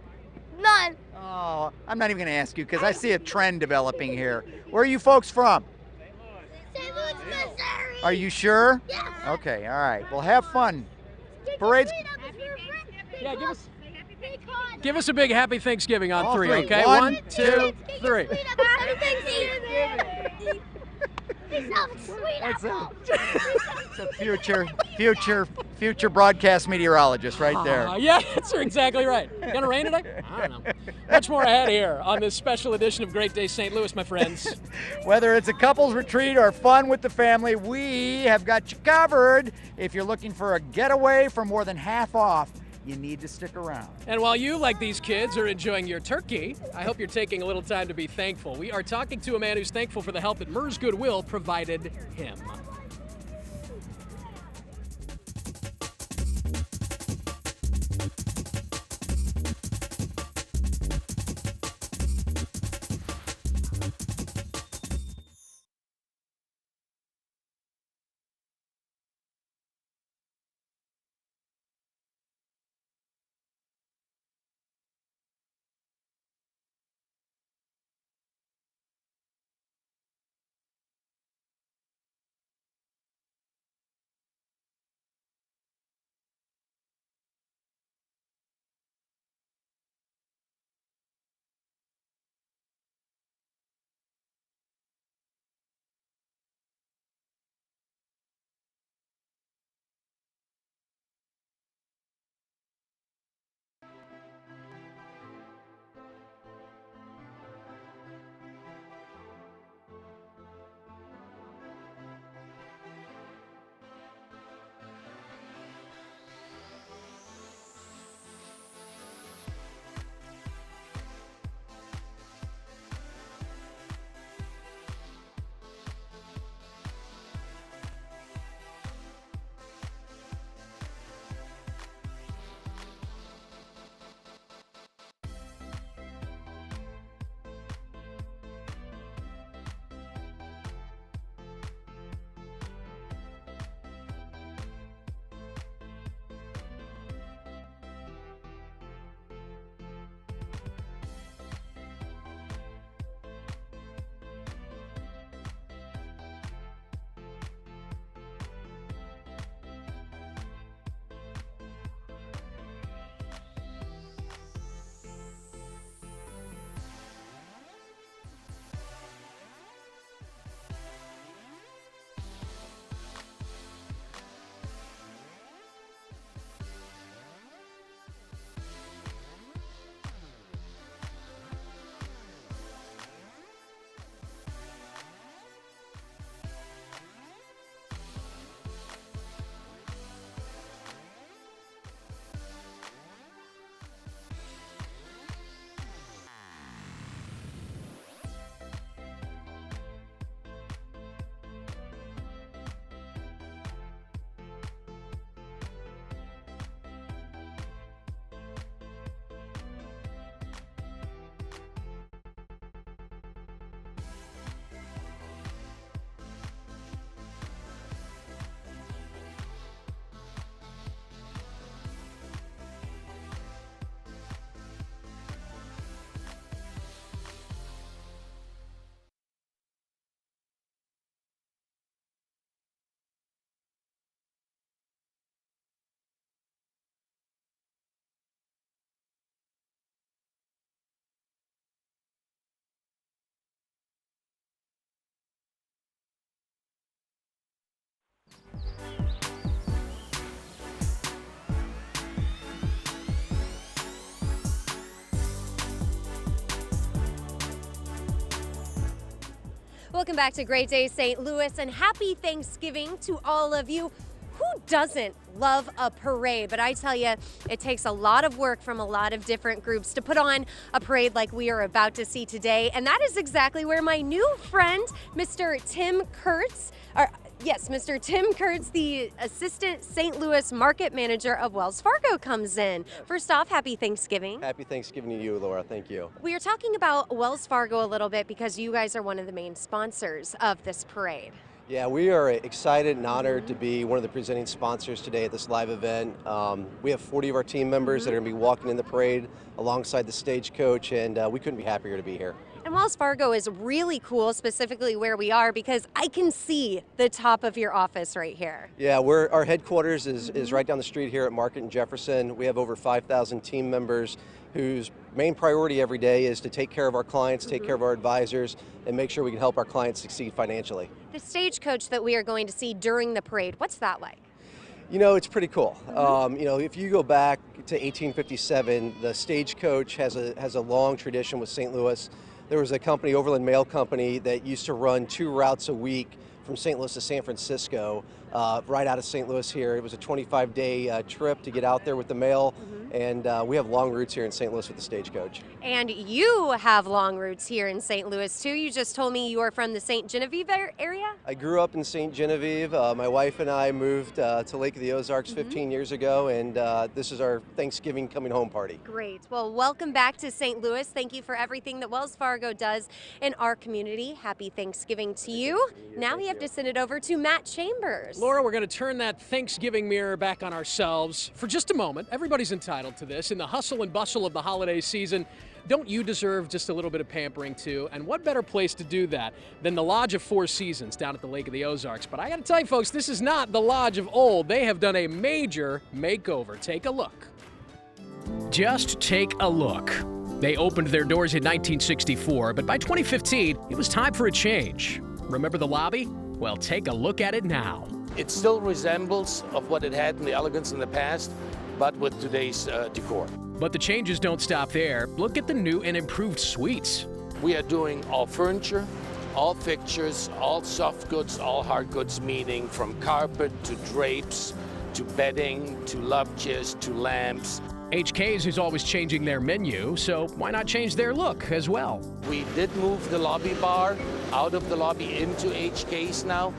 None. Oh, I'm not even going to ask you because I see a trend developing here. Where are you folks from? St. Louis, Missouri. Are you sure? Yeah. Okay, all right. Well, have fun. Parades. Yeah, give us a big happy Thanksgiving on All three, three. okay? 1, 2, 3. That's it's a future broadcast meteorologist right there. Yeah, that's exactly right. Gonna rain today? I don't know. Much more ahead here on this special edition of Great Day St. Louis, my friends. Whether it's a couples retreat or fun with the family, we have got you covered. If you're looking for a getaway for more than half off, you need to stick around. And while you, like these kids, are enjoying your turkey, I hope you're taking a little time to be thankful. We are talking to a man who's thankful for the help that MERS Goodwill provided him. Welcome back to Great Day St. Louis, and happy Thanksgiving to all of you. Who doesn't love a parade? But I tell you, it takes a lot of work from a lot of different groups to put on a parade like we are about to see today. And that is exactly where my new friend, Mr. Tim Kurtz, Mr. Tim Kurtz, the Assistant St. Louis Market Manager of Wells Fargo, comes in. First off, happy Thanksgiving. Happy Thanksgiving to you, Laura. Thank you. We are talking about Wells Fargo a little bit because you guys are one of the main sponsors of this parade. Yeah, we are excited and honored to be one of the presenting sponsors today at this live event. We have 40 of our team members that are going to be walking in the parade alongside the stagecoach, and we couldn't be happier to be here. And Wells Fargo is really cool, specifically where we are, because I can see the top of your office right here. Yeah, our headquarters is right down the street here at Market and Jefferson. We have over 5,000 team members whose main priority every day is to take care of our clients, take care of our advisors, and make sure we can help our clients succeed financially. The stagecoach that we are going to see during the parade, what's that like? You know, it's pretty cool. You know, if you go back to 1857, the stagecoach has a long tradition with St. Louis. There was a company, Overland Mail Company, that used to run 2 routes a week from St. Louis to San Francisco, right out of St. Louis here. It was a 25-day trip to get out there with the mail, and we have long routes here in St. Louis with the stagecoach. And you have long routes here in St. Louis, too. You just told me you are from the St. Genevieve area? I grew up in St. Genevieve. My wife and I moved to Lake of the Ozarks 15 years ago, and this is our Thanksgiving coming home party. Great. Well, welcome back to St. Louis. Thank you for everything that Wells Fargo does in our community. Happy Thanksgiving to you. Now we have to send it over to Matt Chambers. Laura, we're going to turn that Thanksgiving mirror back on ourselves for just a moment. Everybody's entitled to this. In the hustle and bustle of the holiday season, don't you deserve just a little bit of pampering too? And what better place to do that than the Lodge of Four Seasons down at the Lake of the Ozarks? But I got to tell you, folks, this is not the Lodge of old. They have done a major makeover. Take a look. Just take a look. They opened their doors in 1964, but by 2015, it was time for a change. Remember the lobby? Well, take a look at it now. It still resembles of what it had in the elegance in the past, but with today's decor. But the changes don't stop there. Look at the new and improved suites. We are doing all furniture, all fixtures, all soft goods, all hard goods, meaning from carpet to drapes, to bedding, to love chairs, to lamps. HK's is always changing their menu, so why not change their look as well? We did move the lobby bar out of the lobby into HK's now,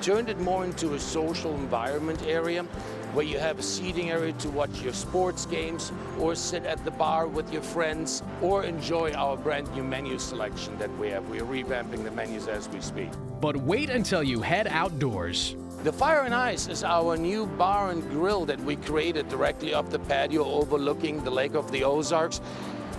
turned it more into a social environment area where you have a seating area to watch your sports games or sit at the bar with your friends or enjoy our brand new menu selection that we have. We are revamping the menus as we speak. But wait until you head outdoors. The Fire and Ice is our new bar and grill that we created directly off the patio overlooking the Lake of the Ozarks.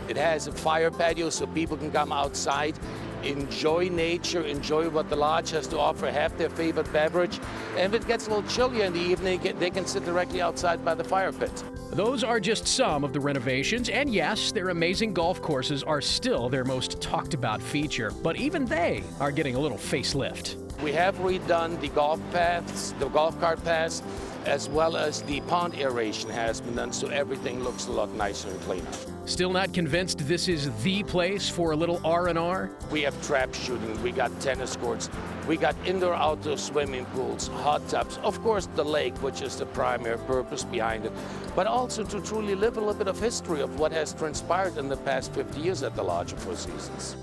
It has a fire patio so people can come outside, enjoy nature, enjoy what the lodge has to offer, have their favorite beverage. And if it gets a little chillier in the evening, they can sit directly outside by the fire pit. Those are just some of the renovations, and yes, their amazing golf courses are still their most talked about feature, but even they are getting a little facelift. We have redone the golf paths, the golf cart paths, as well as the pond aeration has been done, so everything looks a lot nicer and cleaner. Still not convinced this is the place for a little R&R? We have trap shooting, we got tennis courts, we got indoor-outdoor swimming pools, hot tubs, of course the lake, which is the primary purpose behind it, but also to truly live a little bit of history of what has transpired in the past 50 years at the Lodge of Four Seasons.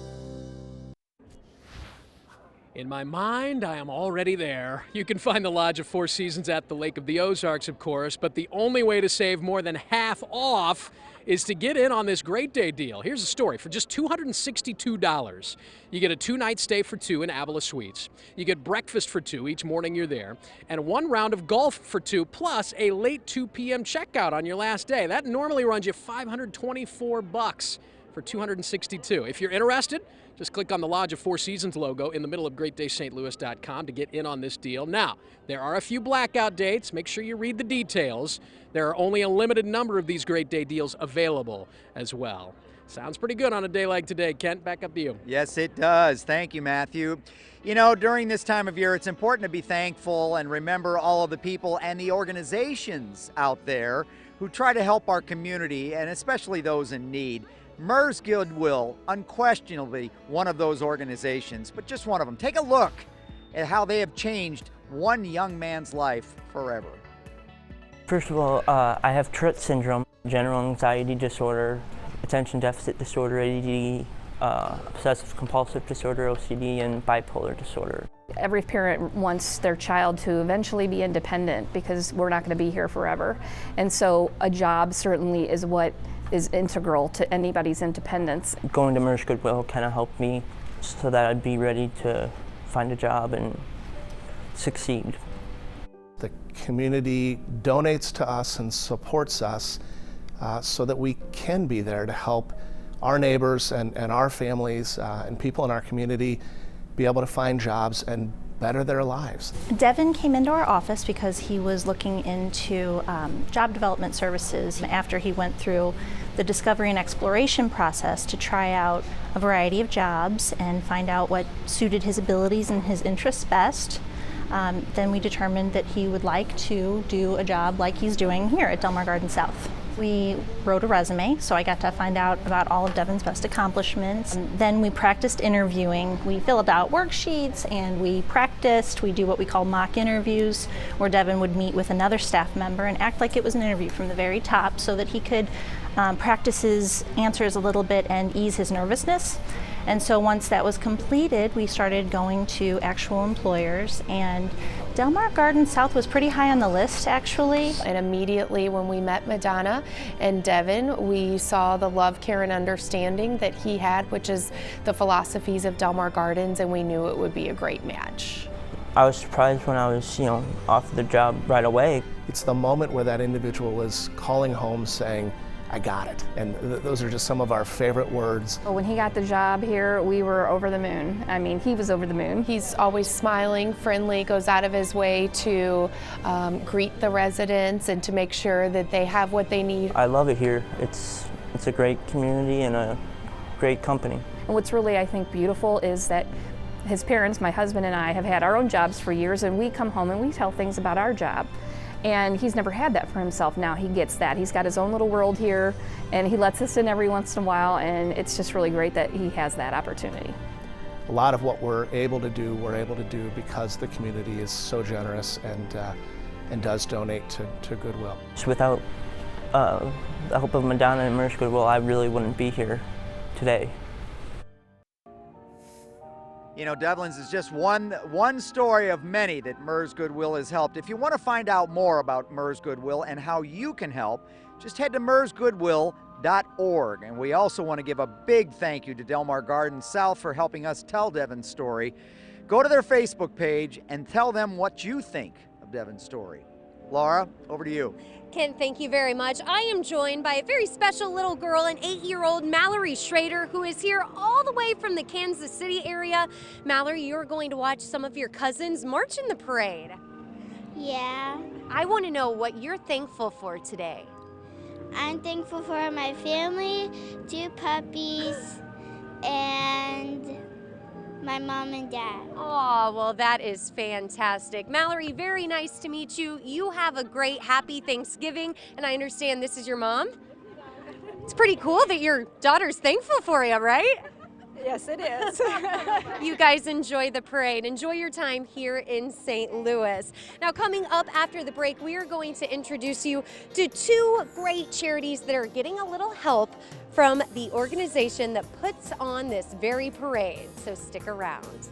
In my mind, I am already there. You can find the Lodge of Four Seasons at the Lake of the Ozarks, of course, but the only way to save more than half off is to get in on this great day deal. Here's a story. For just $262, you get a 2-night stay for 2 in Avila Suites. You get breakfast for 2 each morning you're there, and 1 round of golf for 2, plus a late 2 p.m. checkout on your last day. That normally runs you $524 for $262. If you're interested, just click on the Lodge of Four Seasons logo in the middle of GreatDaySt.Louis.com to get in on this deal. Now, there are a few blackout dates. Make sure you read the details. There are only a limited number of these Great Day deals available as well. Sounds pretty good on a day like today. Kent, back up to you. Yes, it does. Thank you, Matthew. You know, during this time of year, it's important to be thankful and remember all of the people and the organizations out there who try to help our community, and especially those in need. MERS Goodwill, unquestionably one of those organizations, but just one of them. Take a look at how they have changed one young man's life forever. First of all, I have Tourette syndrome, general anxiety disorder, attention deficit disorder, ADD, obsessive compulsive disorder, OCD, and bipolar disorder. Every parent wants their child to eventually be independent because we're not going to be here forever. And so a job certainly is what is integral to anybody's independence. Going to MERS Goodwill kind of helped me so that I'd be ready to find a job and succeed. The community donates to us and supports us so that we can be there to help our neighbors and our families and people in our community be able to find jobs and better their lives. Devin came into our office because he was looking into job development services after he went through the discovery and exploration process to try out a variety of jobs and find out what suited his abilities and his interests best. Then we determined that he would like to do a job like he's doing here at Del Mar Garden South. We wrote a resume, so I got to find out about all of Devin's best accomplishments. And then we practiced interviewing. We filled out worksheets and we practiced. We do what we call mock interviews, where Devin would meet with another staff member and act like it was an interview from the very top so that he could practice his answers a little bit and ease his nervousness. And so once that was completed, we started going to actual employers, and Del Mar Garden South was pretty high on the list, actually. And immediately when we met Madonna and Devin, we saw the love, care, and understanding that he had, which is the philosophies of Del Mar Gardens, and we knew it would be a great match. I was surprised when I was, offered the job right away. It's the moment where that individual is calling home saying, I got it. And those are just some of our favorite words. When he got the job here, we were over the moon. I mean, he was over the moon. He's always smiling, friendly, goes out of his way to greet the residents and to make sure that they have what they need. I love it here. It's a great community and a great company. And what's really, I think, beautiful is that his parents, my husband and I, have had our own jobs for years, and we come home and we tell things about our job. And he's never had that for himself. Now he gets that. He's got his own little world here, and he lets us in every once in a while, and it's just really great that he has that opportunity. A lot of what we're able to do because the community is so generous and does donate to Goodwill. Without the help of Madonna and MERS Goodwill, I really wouldn't be here today. You know, Devlin's is just one story of many that MERS Goodwill has helped. If you want to find out more about MERS Goodwill and how you can help, just head to mersgoodwill.org. And we also want to give a big thank you to Del Mar Garden South for helping us tell Devin's story. Go to their Facebook page and tell them what you think of Devin's story. Laura, over to you. Ken, thank you very much. I am joined by a very special little girl, an 8-year-old Mallory Schrader, who is here all the way from the Kansas City area. Mallory, you're going to watch some of your cousins march in the parade. Yeah. I want to know what you're thankful for today. I'm thankful for my family, 2 puppies, and my mom and dad. Oh, well, that is fantastic. Mallory, very nice to meet you. You have a great, happy Thanksgiving, and I understand this is your mom? It's pretty cool that your daughter's thankful for you, right? Yes, it is. You guys enjoy the parade. Enjoy your time here in St. Louis. Now, coming up after the break, we are going to introduce you to 2 great charities that are getting a little help from the organization that puts on this very parade. So stick around.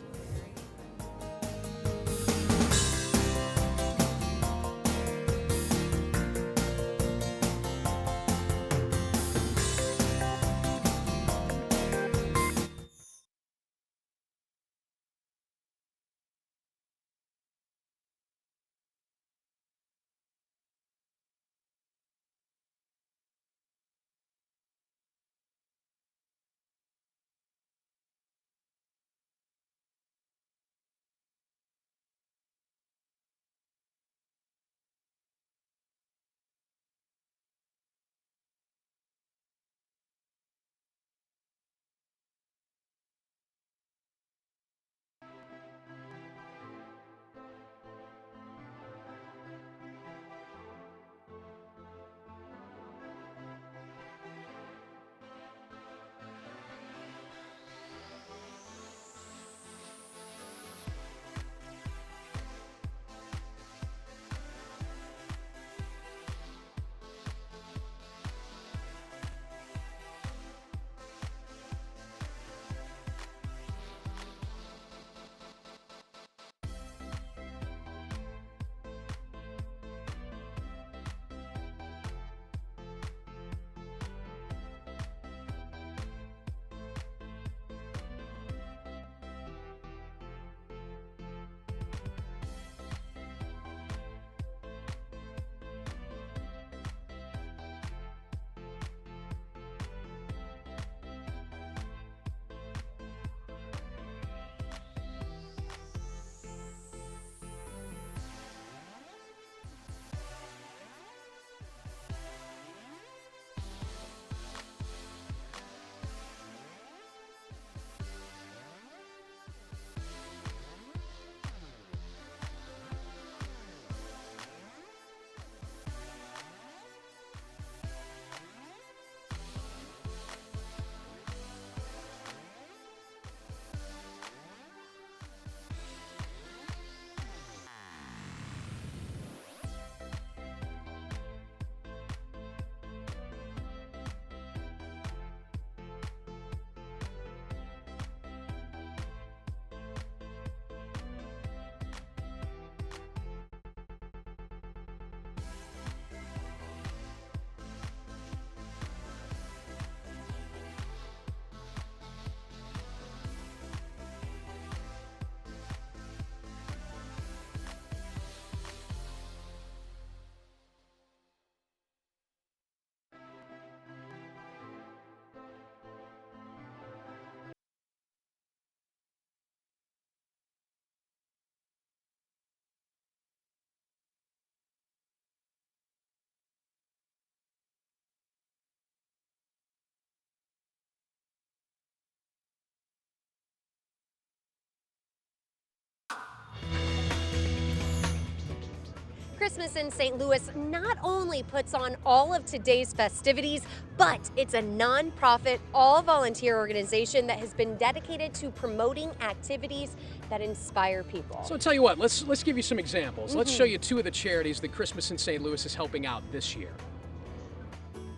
Christmas in St. Louis not only puts on all of today's festivities, but it's a nonprofit, all-volunteer organization that has been dedicated to promoting activities that inspire people. So I'll tell you what, let's give you some examples. Let's show you two of the charities that Christmas in St. Louis is helping out this year.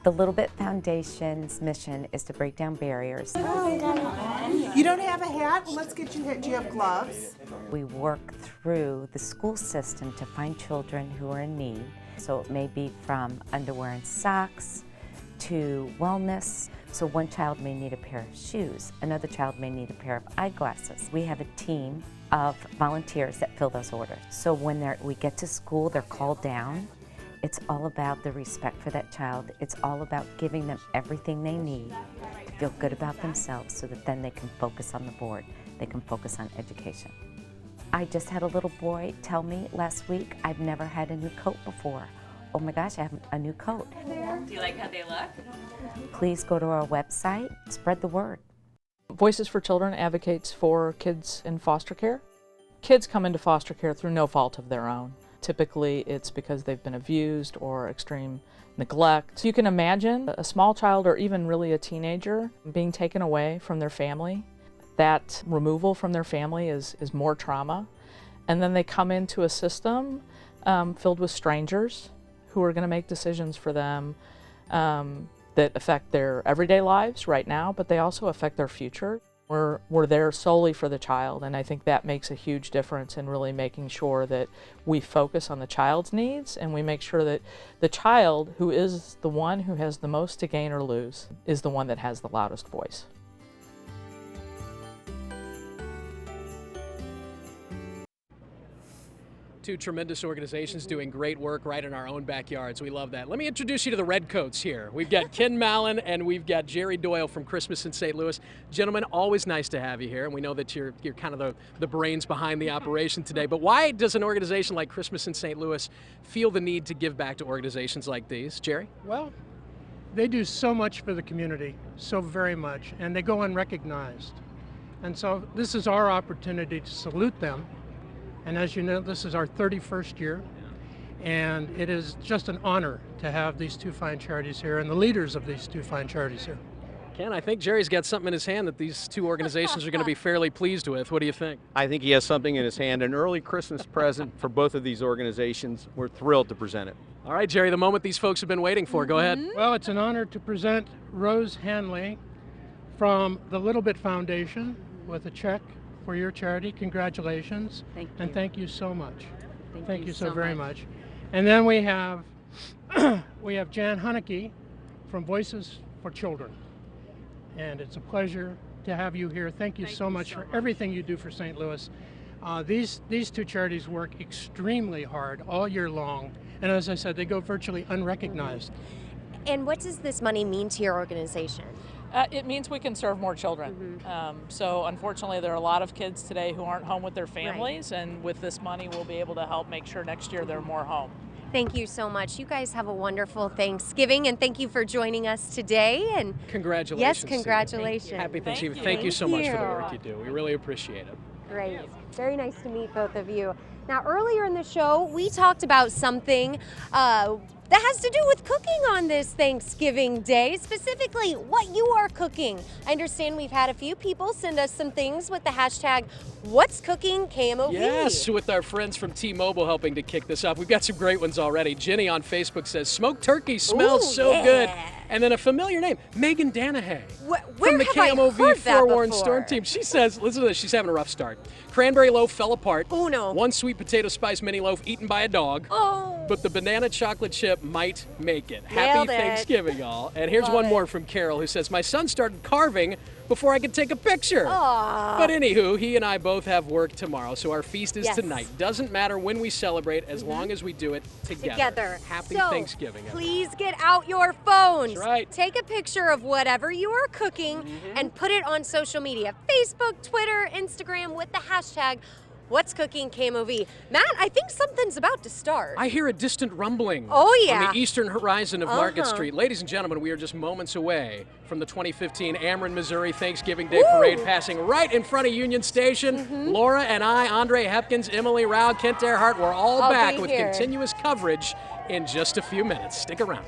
The Little Bit Foundation's mission is to break down barriers. You don't have a hat? Well, let's get you a hat. Do you have gloves? We work through the school system to find children who are in need. So it may be from underwear and socks to wellness. So one child may need a pair of shoes. Another child may need a pair of eyeglasses. We have a team of volunteers that fill those orders. So when we get to school, they're called down. It's all about the respect for that child. It's all about giving them everything they need to feel good about themselves so that then they can focus on the board. They can focus on education. I just had a little boy tell me last week, I've never had a new coat before. Oh my gosh, I have a new coat. Do you like how they look? Please go to our website, spread the word. Voices for Children advocates for kids in foster care. Kids come into foster care through no fault of their own. Typically, it's because they've been abused or extreme neglect. So you can imagine a small child or even really a teenager being taken away from their family. That removal from their family is more trauma. And then they come into a system filled with strangers who are going to make decisions for them that affect their everyday lives right now, but they also affect their future. We're there solely for the child, and I think that makes a huge difference in really making sure that we focus on the child's needs and we make sure that the child, who is the one who has the most to gain or lose, is the one that has the loudest voice. Two tremendous organizations doing great work right in our own backyards. We love that. Let me introduce you to the Redcoats here. We've got Ken Mallon and we've got Jerry Doyle from Christmas in St. Louis. Gentlemen, always nice to have you here. And we know that you're kind of the brains behind the operation today. But why does an organization like Christmas in St. Louis feel the need to give back to organizations like these? Jerry? Well, they do so much for the community, so very much, and they go unrecognized. And so this is our opportunity to salute them. And as you know, this is our 31st year, and it is just an honor to have these two fine charities here and the leaders of these two fine charities here. Ken, I think Jerry's got something in his hand that these two organizations are going to be fairly pleased with. What do you think? I think he has something in his hand, an early Christmas present for both of these organizations. We're thrilled to present it. All right, Jerry, the moment these folks have been waiting for. Go ahead. Well, it's an honor to present Rose Hanley from the Little Bit Foundation with a check for your charity. Congratulations. Thank you. And thank you so much. Thank you so so very much. much. And then we have Jan Hunnicky from Voices for Children. And it's a pleasure to have you here. Thank you so much for everything you do for St. Louis. These two charities work extremely hard all year long. And as I said, they go virtually unrecognized. And what does this money mean to your organization? It means we can serve more children. So unfortunately, there are a lot of kids today who aren't home with their families, and with this money, we'll be able to help make sure next year they're more home. Thank you so much. You guys have a wonderful Thanksgiving, and thank you for joining us today. And congratulations. Yes, congratulations. Happy Thanksgiving. Thank you so much for the work you do. We really appreciate it. Great. Very nice to meet both of you. Now, earlier in the show, we talked about something that has to do with cooking on this Thanksgiving Day, specifically what you are cooking. I understand we've had a few people send us some things with the hashtag What's Cooking KMOV. Yes, with our friends from T-Mobile helping to kick this off. We've got some great ones already. Jenny on Facebook says, smoked turkey smells so good. And then a familiar name, Megan Danahay. From the KMOV Forewarned Storm Team. She says, listen to this, she's having a rough start. Cranberry loaf fell apart. Oh no. One sweet potato spice mini loaf eaten by a dog. Oh. But the banana chocolate chip might make it. Nailed Happy it. Thanksgiving, y'all. And here's Love one it. more from Carol who says, my son started carving before I could take a picture. Aww. But anywho, he and I both have work tomorrow, so our feast is Yes. tonight. Doesn't matter when we celebrate, as long as we do it together. Happy So, Thanksgiving, everyone. Please get out your phones. That's right. Take a picture of whatever you are cooking and put it on social media. Facebook, Twitter, Instagram with the hashtag What's cooking, KMOV? Matt, I think something's about to start. I hear a distant rumbling Oh, yeah. on the eastern horizon of Market Street. Ladies and gentlemen, we are just moments away from the 2015 Ameren, Missouri Thanksgiving Day Parade passing right in front of Union Station. Laura and I, Andre Hepkins, Emily Rao, Kent Earhart, we're all back with continuous coverage in just a few minutes. Stick around.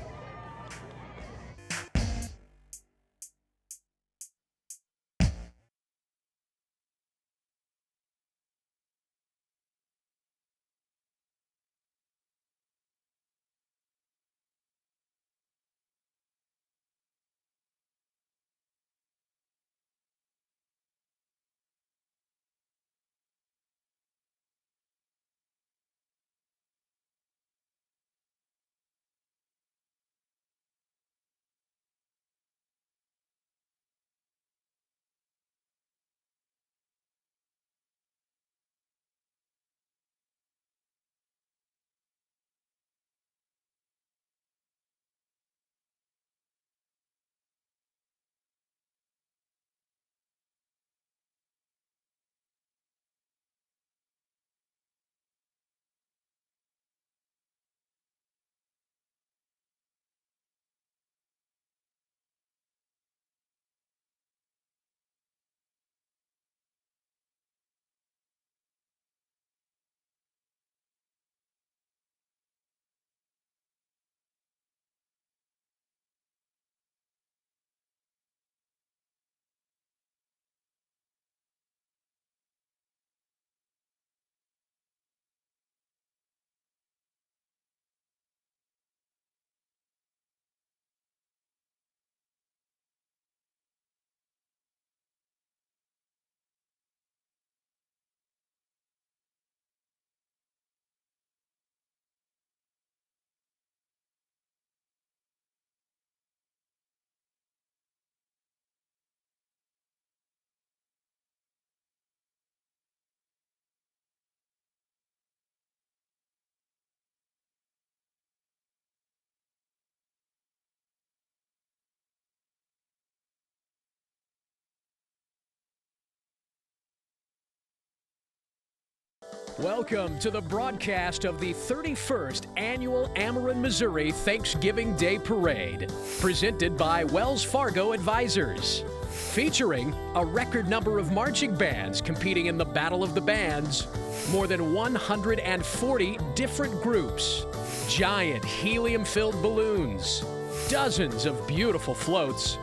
Welcome to the broadcast of the 31st Annual Ameren, Missouri Thanksgiving Day Parade, presented by Wells Fargo Advisors. Featuring a record number of marching bands competing in the Battle of the Bands, more than 140 different groups, giant helium-filled balloons, dozens of beautiful floats,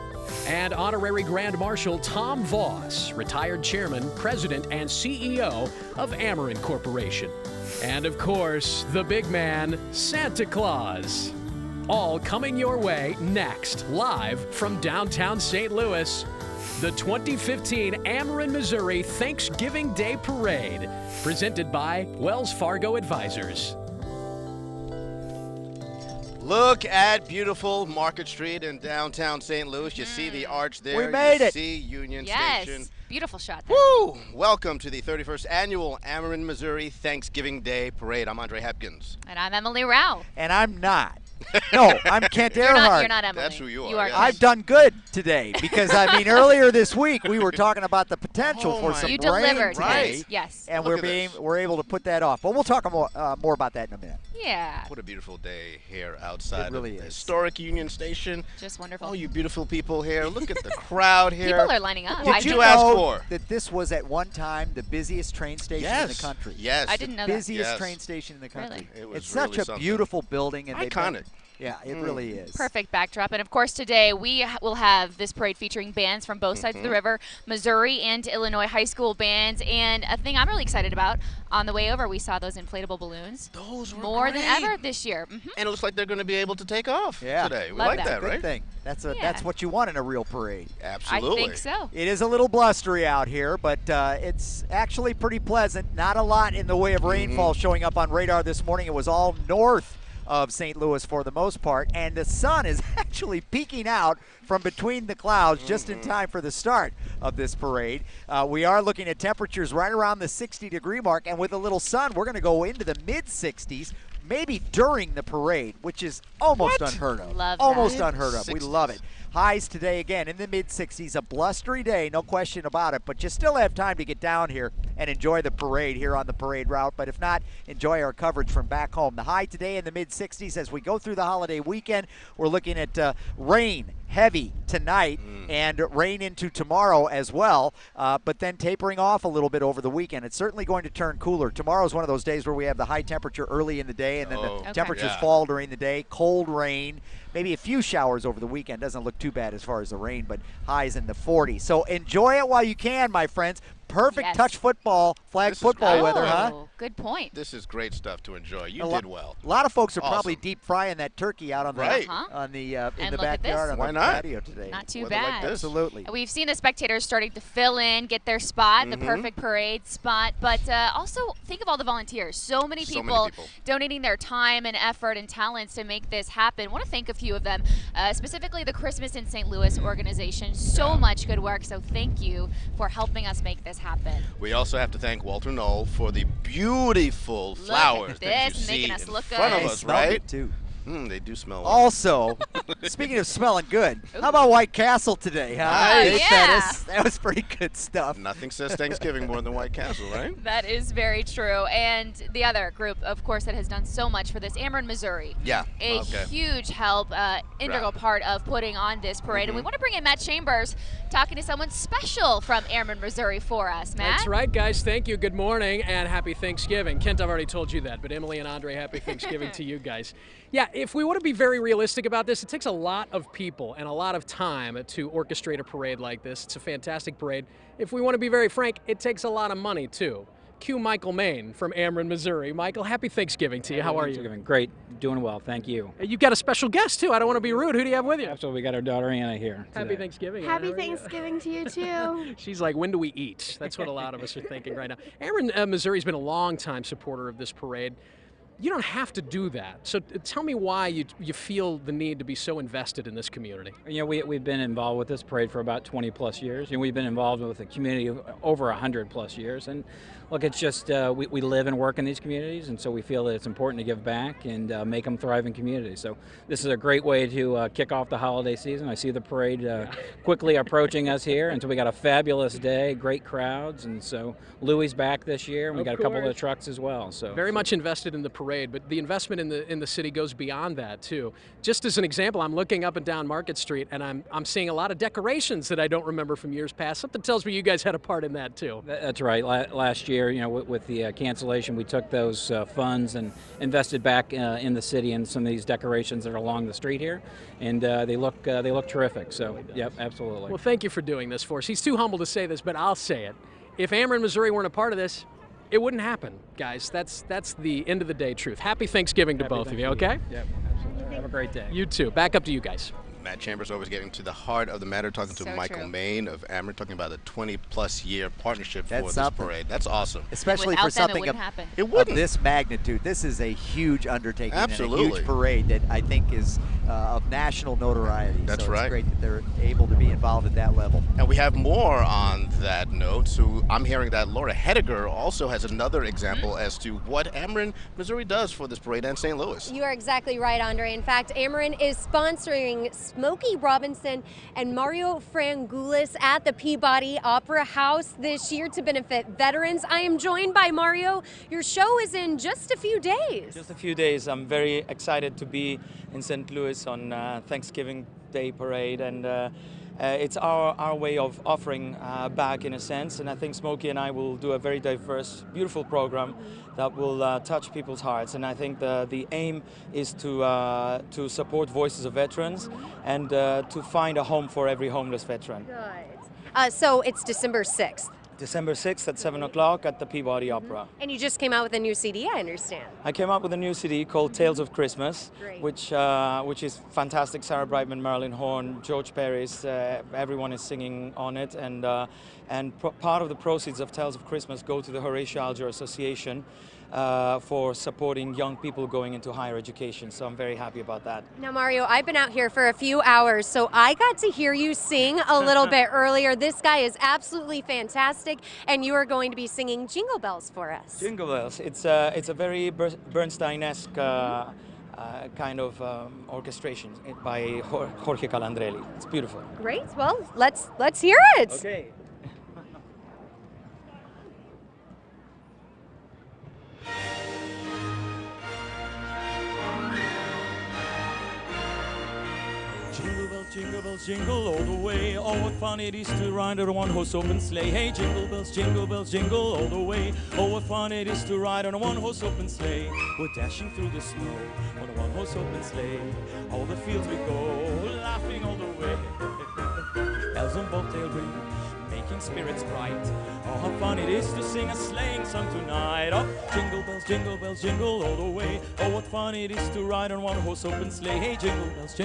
and Honorary Grand Marshal Tom Voss, retired chairman, president, and CEO of Ameren Corporation. And of course, the big man, Santa Claus. All coming your way next, live from downtown St. Louis. The 2015 Ameren, Missouri Thanksgiving Day Parade, presented by Wells Fargo Advisors. Look at beautiful Market Street in downtown St. Louis. You see the arch there. We made it. See Union Yes. Station. Beautiful shot there. Woo! Welcome to the 31st Annual Ameren, Missouri Thanksgiving Day Parade. I'm Andre Hepkins. And I'm Emily Rao. And I'm not. No, I'm Kent Earhart. You're not Emily. That's who you are. You are yes. I've done good today because, I mean, earlier this week we were talking about the potential for some You rain delivered. today. Yes. And Look we're able to put that off. But we'll talk more about that in a minute. Yeah. What a beautiful day here outside It really of the is. historic Union Station. Just wonderful. Oh, you beautiful people here. Look at the crowd here. People are lining up. What did you ask for? That this was at one time the busiest train station in the country? Yes. I didn't know that. Busiest train station in the country. Really? It was It's such really a something. beautiful building. And Iconic. Yeah, it really is. Perfect backdrop. And of course, today we will have this parade featuring bands from both sides of the river, Missouri and Illinois high school bands. And a thing I'm really excited about, on the way over, we saw those inflatable balloons. Those were more than great. ever this year. And it looks like they're going to be able to take off today. We Love like that. that, right? Good thing. That's Yeah. that's what you want in a real parade. Absolutely. I think so. It is a little blustery out here, but it's actually pretty pleasant. Not a lot in the way of rainfall showing up on radar this morning. It was all north of St. Louis for the most part, and the sun is actually peeking out from between the clouds just in time for the start of this parade. We are looking at temperatures right around the 60-degree mark, and with a little sun, we're going to go into the mid-60s, maybe during the parade, which is almost unheard of. Love that. Almost unheard of. We love it. Highs today, again, in the mid-60s. A blustery day, no question about it, but you still have time to get down here and enjoy the parade here on the parade route. But if not, enjoy our coverage from back home. The high today in the mid-60s as we go through the holiday weekend. We're looking at rain, heavy tonight, and rain into tomorrow as well, but then tapering off a little bit over the weekend. It's certainly going to turn cooler. Tomorrow's one of those days where we have the high temperature early in the day, and then the temperatures fall during the day. Cold rain, maybe a few showers over the weekend. Doesn't look too bad as far as the rain, but highs in the 40s. So enjoy it while you can, my friends. Perfect touch football, flag football weather, huh? Good point. This is great stuff to enjoy. You did well. A lot of folks are probably deep frying that turkey out on the in And the look at backyard this. on the patio today. Not too Weather like bad. this. Absolutely. We've seen the spectators starting to fill in, get their spot, the perfect parade spot, but also think of all the volunteers. So many people donating their time and effort and talents to make this happen. I want to thank a few of them, specifically the Christmas in St. Louis organization. So much good work, so thank you for helping us make this happen. We also have to thank Walter Knoll for the beautiful flowers that you see in front of us, right? Too. They do smell well. Also, speaking of smelling good, how about White Castle today, huh? Nice. That was pretty good stuff. Nothing says Thanksgiving more than White Castle, right? That is very true. And the other group, of course, that has done so much for this, Ameren, Missouri. Yeah. A huge help, integral part of putting on this parade. And we want to bring in Matt Chambers talking to someone special from Ameren, Missouri for us. Matt? That's right, guys. Thank you. Good morning and happy Thanksgiving. Kent, I've already told you that, but Emily and Andre, happy Thanksgiving to you guys. Yeah, if we want to be very realistic about this, it takes a lot of people and a lot of time to orchestrate a parade like this. It's a fantastic parade. If we want to be very frank, it takes a lot of money, too. Cue Michael Main from Ameren, Missouri. Michael, happy Thanksgiving to you. How are you? Great. Doing well. Thank you. You've got a special guest, too. I don't want to be rude. Who do you have with you? Absolutely. We got our daughter Anna here today. Happy Thanksgiving. Happy Anna. Thanksgiving to you, too. She's like, when do we eat? That's what a lot of us are thinking right now. Ameren, Missouri's been a long-time supporter of this parade. You don't have to do that. So tell me why you feel the need to be so invested in this community. You know, we've been involved with this parade for about 20 plus years, and we've been involved with the community over 100 plus years. And look, it's just we live and work in these communities, and so we feel that it's important to give back and make them thriving communities. So this is a great way to kick off the holiday season. I see the parade quickly approaching us here, and so we got a fabulous day, great crowds, and so Louie's back this year, and we got a couple of trucks as well. So very much invested in the parade, but the investment in the city goes beyond that too. Just as an example, I'm looking up and down Market Street, and I'm seeing a lot of decorations that I don't remember from years past. Something tells me you guys had a part in that too. That's right. Last year, you know, with the cancellation, we took those funds and invested back in the city in some of these decorations that are along the street here, and they look terrific. So, yep, absolutely. Well, thank you for doing this for us. He's too humble to say this, but I'll say it. If Ameren, Missouri weren't a part of this, it wouldn't happen, guys. That's the end of the day truth. Happy Thanksgiving to both of you, okay? Yep, absolutely. Have a great day. You too. Back up to you guys. Matt Chambers always getting to the heart of the matter, talking to Michael Main of Ameren, talking about a 20-plus year partnership for this parade. That's awesome. Especially for something of this magnitude. This is a huge undertaking and a huge parade that I think is of national notoriety. That's so right. It's great that they're able to be involved at that level. And we have more on that note. So I'm hearing that Laura Hediger also has another example as to what Ameren, Missouri does for this parade and St. Louis. You are exactly right, Andre. In fact, Ameren is sponsoring Smokey Robinson and Mario Frangoulis at the Peabody Opera House this year to benefit veterans. I am joined by Mario. Your show is in just a few days. Just a few days. I'm very excited to be in St. Louis on Thanksgiving Day Parade, and it's our way of offering back in a sense, and I think Smokey and I will do a very diverse, beautiful program that will touch people's hearts, and I think the aim is to support voices of veterans and to find a home for every homeless veteran. Good. So it's December 6th. December 6th at 7 o'clock at the Peabody Opera. And you just came out with a new CD, I understand. I came out with a new CD called Tales of Christmas, which is fantastic. Sarah Brightman, Marilyn Horne, George Paris, everyone is singing on it. And part of the proceeds of Tales of Christmas go to the Horatio Alger Association for supporting young people going into higher education. So I'm very happy about that. Now, Mario, I've been out here for a few hours, so I got to hear you sing a little bit earlier. This guy is absolutely fantastic, and you are going to be singing Jingle Bells for us. Jingle Bells. It's a very Bernstein-esque kind of orchestration by Jorge Calandrelli. It's beautiful. Great. Well, let's hear it. Okay. Jingle bells, jingle all the way. Oh, what fun it is to ride on a one-horse open sleigh. Hey, jingle bells, jingle all the way. Oh, what fun it is to ride on a one-horse open sleigh. We're dashing through the snow on a one-horse open sleigh. All the fields we go, laughing all the way. Bells on bobtail ring, making spirits bright. Oh, how fun it is to sing a sleighing song tonight. Oh, jingle bells, jingle all the way. Oh, what fun it is to ride on one-horse open sleigh. Hey, jingle bells,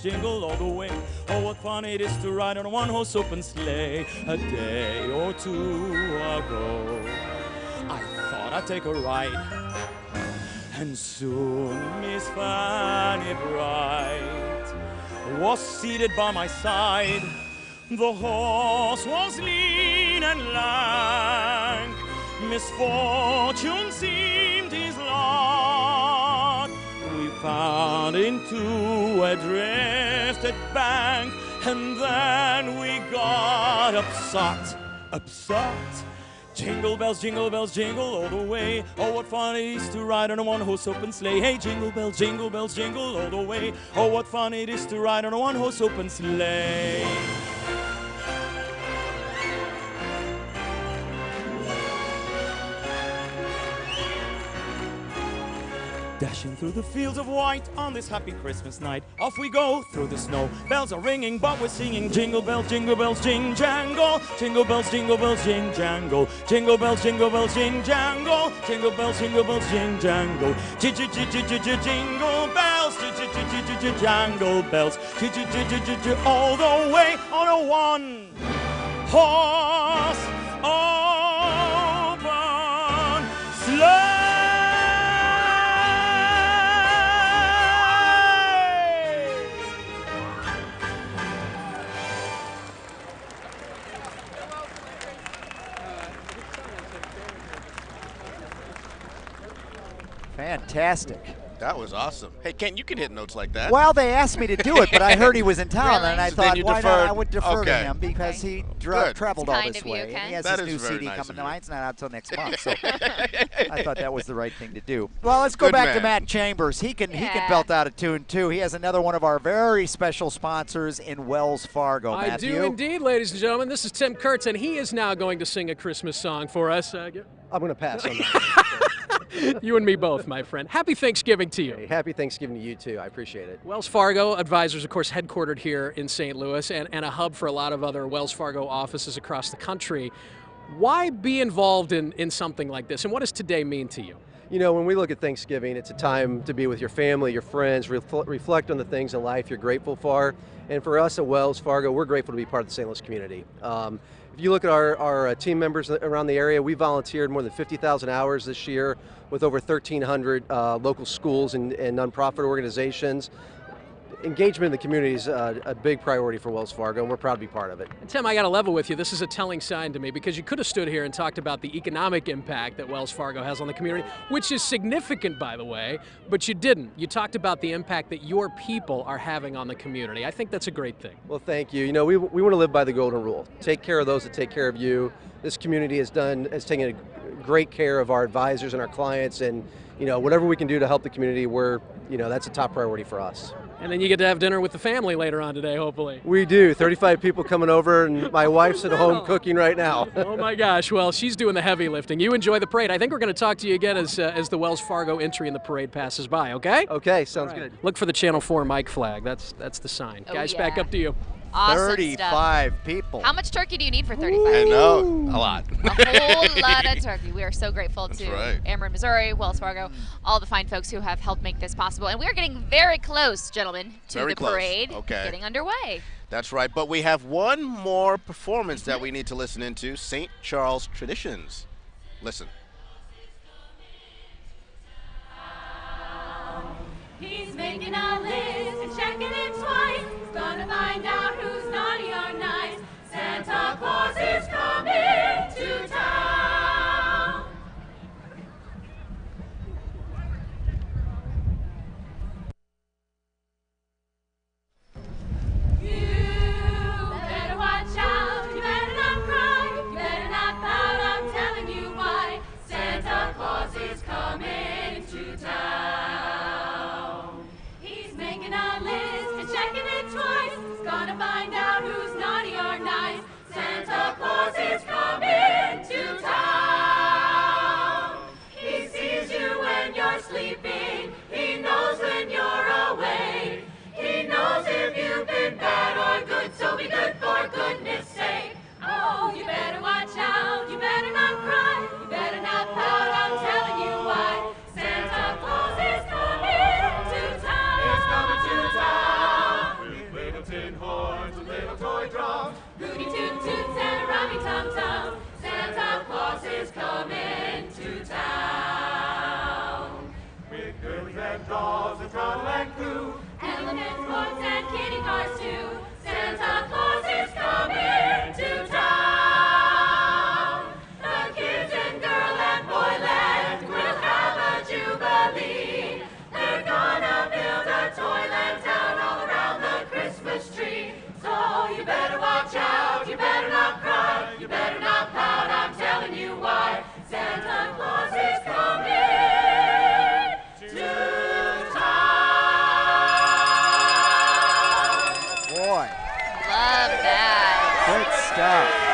jingle all the way. Oh, what fun it is to ride on a one-horse open sleigh. A day or two ago, I thought I'd take a ride, and soon Miss Fanny Bright was seated by my side. The horse was lean and lank, misfortune seemed his lot. We found into a drifted bank, and then we got upset. Jingle bells, jingle all the way. Oh, what fun it is to ride on a one-horse open sleigh. Hey, jingle bells, jingle all the way. Oh, what fun it is to ride on a one-horse open sleigh. Dashing through the fields of white on this happy Christmas night. Off we go through the snow. Bells are ringing, but we're singing jingle bells, jing jangle. Jingle bells, jing jangle. Jingle bells, jing jangle. Jingle bells, jing jangle. Jingle bells, jangle bells. All the way on a one-horse open sleigh. Fantastic. That was awesome. Hey, Ken, you can hit notes like that. Well, they asked me to do it, but I heard he was in town, Really? and I So then thought, you why not? deferred. I would defer to Okay. him because he Good. traveled It's all kind this of you, way. And Ken. he has That his new is very CD nice coming of to you. mind. It's not out until next month, so I thought that was the right thing to do. Well, let's go Good back to man. Matt Chambers. He can belt out a tune, too. He has another one of our very special sponsors in Wells Fargo, I Matthew. do indeed, ladies and gentlemen. This is Tim Kurtz, and he is now going to sing a Christmas song for us. I'm going to pass on that. You and me both, my friend. Happy Thanksgiving to you. Hey, happy Thanksgiving to you, too. I appreciate it. Wells Fargo Advisors, of course, headquartered here in St. Louis and a hub for a lot of other Wells Fargo offices across the country. Why be involved in something like this, and what does today mean to you? You know, when we look at Thanksgiving, it's a time to be with your family, your friends, reflect on the things in life you're grateful for. And for us at Wells Fargo, we're grateful to be part of the St. Louis community. If you look at our team members around the area, we volunteered more than 50,000 hours this year with over 1,300 local schools and nonprofit organizations. Engagement in the community is a big priority for Wells Fargo, and we're proud to be part of it. And Tim, I got to level with you. This is a telling sign to me because you could have stood here and talked about the economic impact that Wells Fargo has on the community, which is significant, by the way, but you didn't. You talked about the impact that your people are having on the community. I think that's a great thing. Well, thank you. You know, we want to live by the golden rule. Take care of those that take care of you. This community has taken great care of our advisors and our clients, and you know, whatever we can do to help the community, that's a top priority for us. And then you get to have dinner with the family later on today, hopefully. We do. 35 people coming over, and my wife's at home cooking right now. Oh my gosh, well, she's doing the heavy lifting. You enjoy the parade. I think we're going to talk to you again as the Wells Fargo entry in the parade passes by, okay? Okay, sounds good. Look for the Channel 4 mic flag. That's the sign. Oh, Guys, yeah. back up to you. Awesome 35 people. How much turkey do you need for 35? I know, a lot. A whole lot of turkey. We are so grateful to right. Ameren, Missouri, Wells Fargo, all the fine folks who have helped make this possible. And we are getting very close, gentlemen, to Very the close. parade Okay. getting underway. That's right, but we have one more performance that we need to listen into, St. Charles Traditions. Listen. He's making a list and checking it twice. He's gonna find out who's naughty or nice. Santa Claus is coming to town. You better watch out. You better not cry. You better not pout. I'm telling you why. Santa Claus is coming to town. He's making a list and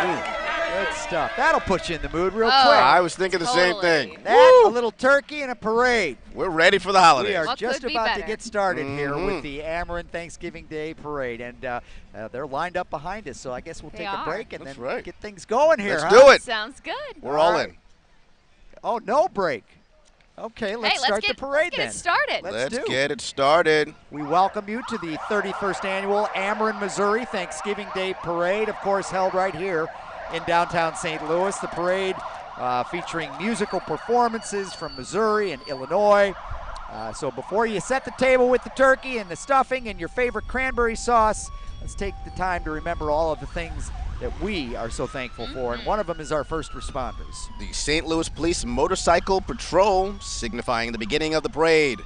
Good stuff. That'll put you in the mood real quick. I was thinking the same thing. That, a little turkey, and a parade. We're ready for the holidays. We are What just could be about to better? get started here with the Ameren Thanksgiving Day Parade. And they're lined up behind us, so I guess we'll They take are. a break and That's then right. get things going here. Let's huh? do it. Sounds good. We're all in. Oh, no break. Okay, let's start the parade Let's then. get it started. Let's do. get it started. We welcome you to the 31st annual Ameren, Missouri Thanksgiving Day Parade, of course, held right here in downtown St. Louis. The parade featuring musical performances from Missouri and Illinois. So before you set the table with the turkey and the stuffing and your favorite cranberry sauce, let's take the time to remember all of the things that we are so thankful for, and one of them is our first responders. The St. Louis Police Motorcycle Patrol, signifying the beginning of the parade.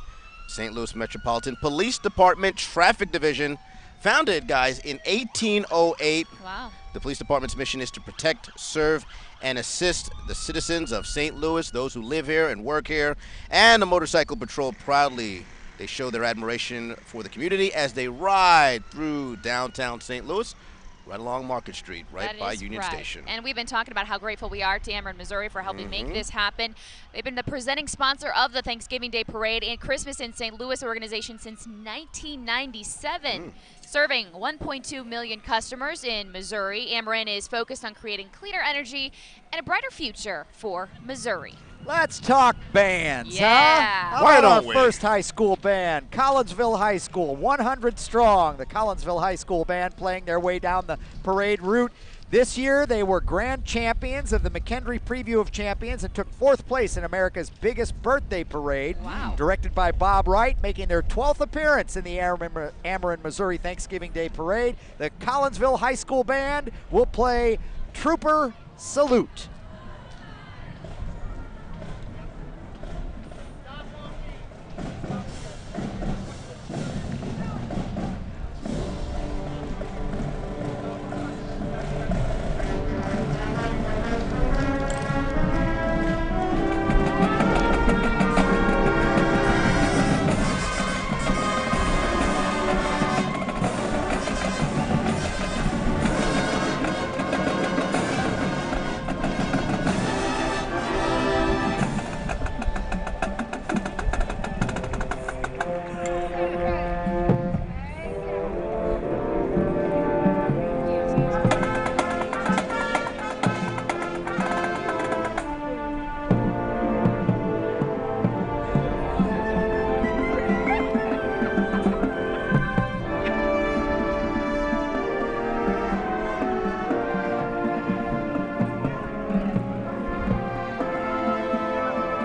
St. Louis Metropolitan Police Department Traffic Division, founded, guys, in 1808. Wow. The police department's mission is to protect, serve, and assist the citizens of St. Louis, those who live here and work here. And the Motorcycle Patrol proudly, they show their admiration for the community as they ride through downtown St. Louis, right along Market Street, right That by is Union right. Station. And we've been talking about how grateful we are to Ameren, Missouri for helping make this happen. They've been the presenting sponsor of the Thanksgiving Day Parade and Christmas in St. Louis organization since 1997. Serving 1.2 million customers in Missouri, Ameren is focused on creating cleaner energy and a brighter future for Missouri. Let's talk bands, Yeah. huh? How Why about don't our we? first high school band, Collinsville High School, 100 strong. The Collinsville High School band playing their way down the parade route. This year, they were grand champions of the McKendree Preview of Champions and took 4th place in America's biggest birthday parade. Wow. Directed by Bob Wright, making their 12th appearance in the Ameren, Missouri Thanksgiving Day Parade. The Collinsville High School band will play Trooper Salute.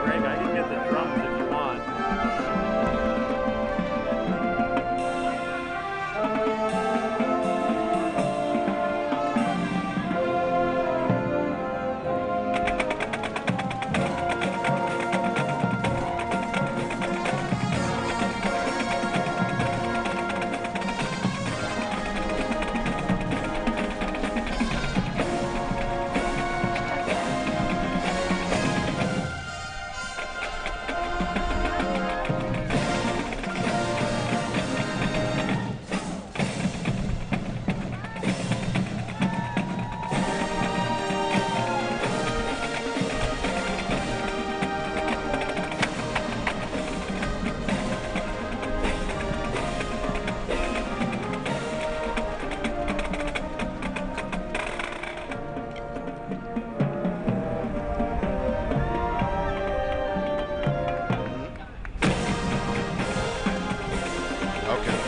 Greg, I can get the drums if you want. Okay.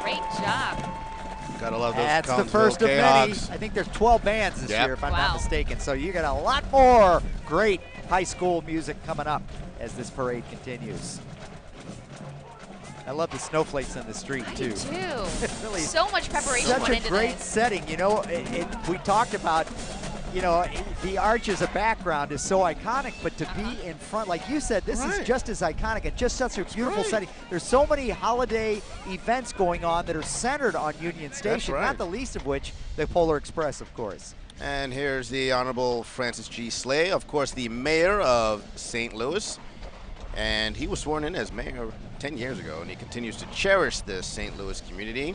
Great job. Gotta love those That's the Collinsville first of many. Jayhawks. I think there's 12 bands this Yep. year, if I'm Wow. not mistaken. So you got a lot more great high school music coming up as this parade continues. I love the snowflakes in the street, too. Too. Really So much preparation Such went a into great this. setting. You know, we talked about you know, the arch as a background is so iconic, but to be in front, like you said, this is just as iconic and just such a beautiful setting. There's so many holiday events going on that are centered on Union Station, not the least of which the Polar Express, of course. And here's the Honorable Francis G. Slay, of course, the mayor of St. Louis. And he was sworn in as mayor 10 years ago, and he continues to cherish the St. Louis community.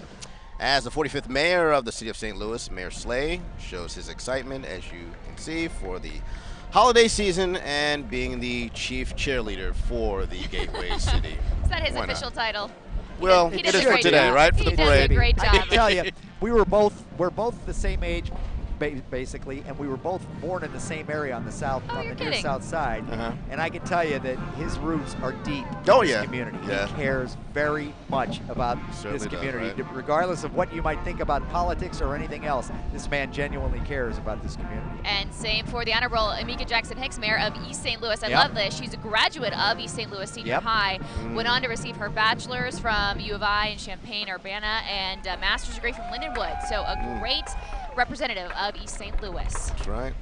As the 45th mayor of the city of St. Louis, Mayor Slay shows his excitement, as you can see, for the holiday season and being the chief cheerleader for the Gateway City. Is that his Why official not? title? Well, he it does is a for great today, job. right? For He the does parade. a great job. I can tell you, we're both the same age, basically, and we were both born in the same area on the near south side. And I can tell you that his roots are deep in this community. He cares very much about this community. Regardless of what you might think about politics or anything else, this man genuinely cares about this community. And same for the Honorable Amika Jackson Hicks, mayor of East St. Louis. I love this. She's a graduate of East St. Louis Senior High. Went on to receive her bachelor's from U of I in Champaign-Urbana and a master's degree from Lindenwood. So a great representative of East St. Louis. That's right.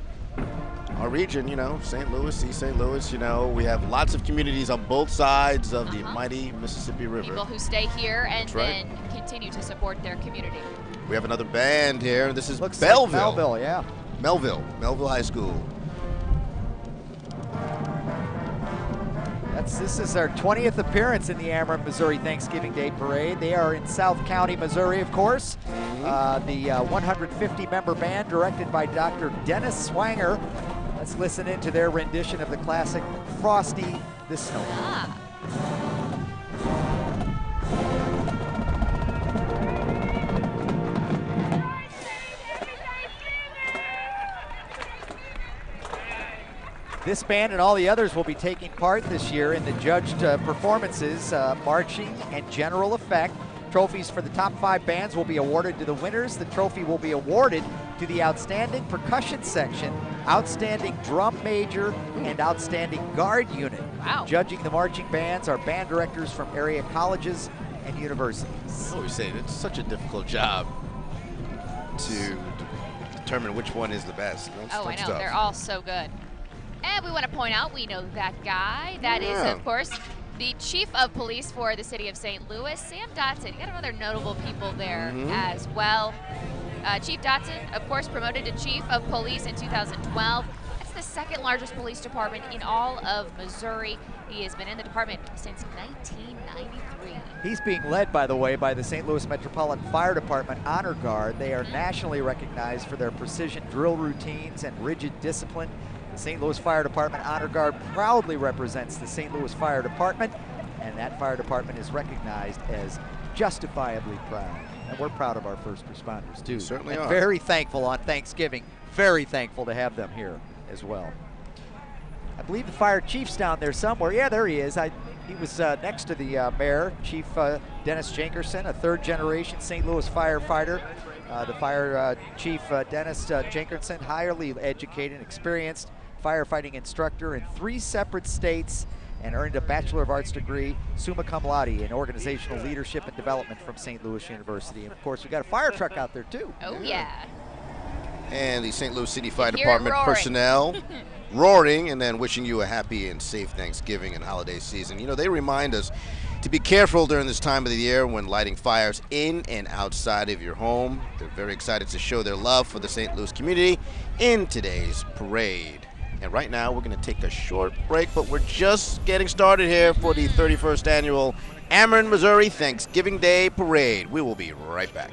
Our region, you know, St. Louis, East St. Louis, you know, we have lots of communities on both sides of the mighty Mississippi River. People who stay here and then continue to support their community. We have another band here. This is Looks Belleville. like Melville, yeah. Melville High School. This is our 20th appearance in the Ameren, Missouri Thanksgiving Day Parade. They are in South County, Missouri, of course. The 150-member band directed by Dr. Dennis Swanger. Let's listen into their rendition of the classic Frosty the Snowman. This band and all the others will be taking part this year in the judged performances, marching and general effect. Trophies for the top 5 bands will be awarded to the winners. The trophy will be awarded to the Outstanding Percussion Section, Outstanding Drum Major, and Outstanding Guard Unit. Wow. Judging the marching bands are band directors from area colleges and universities. I always say it's such a difficult job to determine which one is the best. Oh, I know. They're all so good. And we want to point out, we know that guy. That is, of course, the chief of police for the city of St. Louis, Sam Dotson. You got other notable people there as well. Chief Dotson, of course, promoted to chief of police in 2012. That's the second largest police department in all of Missouri. He has been in the department since 1993. He's being led, by the way, by the St. Louis Metropolitan Fire Department Honor Guard. They are nationally recognized for their precision drill routines and rigid discipline. The St. Louis Fire Department Honor Guard proudly represents the St. Louis Fire Department, and that fire department is recognized as justifiably proud. And we're proud of our first responders, too. Certainly and are. Very thankful on Thanksgiving. Very thankful to have them here as well. I believe the fire chief's down there somewhere. Yeah, there he is. He was next to the mayor, Chief Dennis Jenkerson, a third-generation St. Louis firefighter. The fire chief, Dennis Jenkerson, highly educated and experienced firefighting instructor in 3 separate states and earned a Bachelor of Arts degree, summa cum laude, in organizational leadership and development from St. Louis University. And of course, we got a fire truck out there too. Oh, yeah. And the St. Louis City Fire Hear it Department roaring. personnel roaring, and then wishing you a happy and safe Thanksgiving and holiday season. You know, they remind us to be careful during this time of the year when lighting fires in and outside of your home. They're very excited to show their love for the St. Louis community in today's parade. And right now, we're going to take a short break, but we're just getting started here for the 31st annual Ameren, Missouri Thanksgiving Day Parade. We will be right back.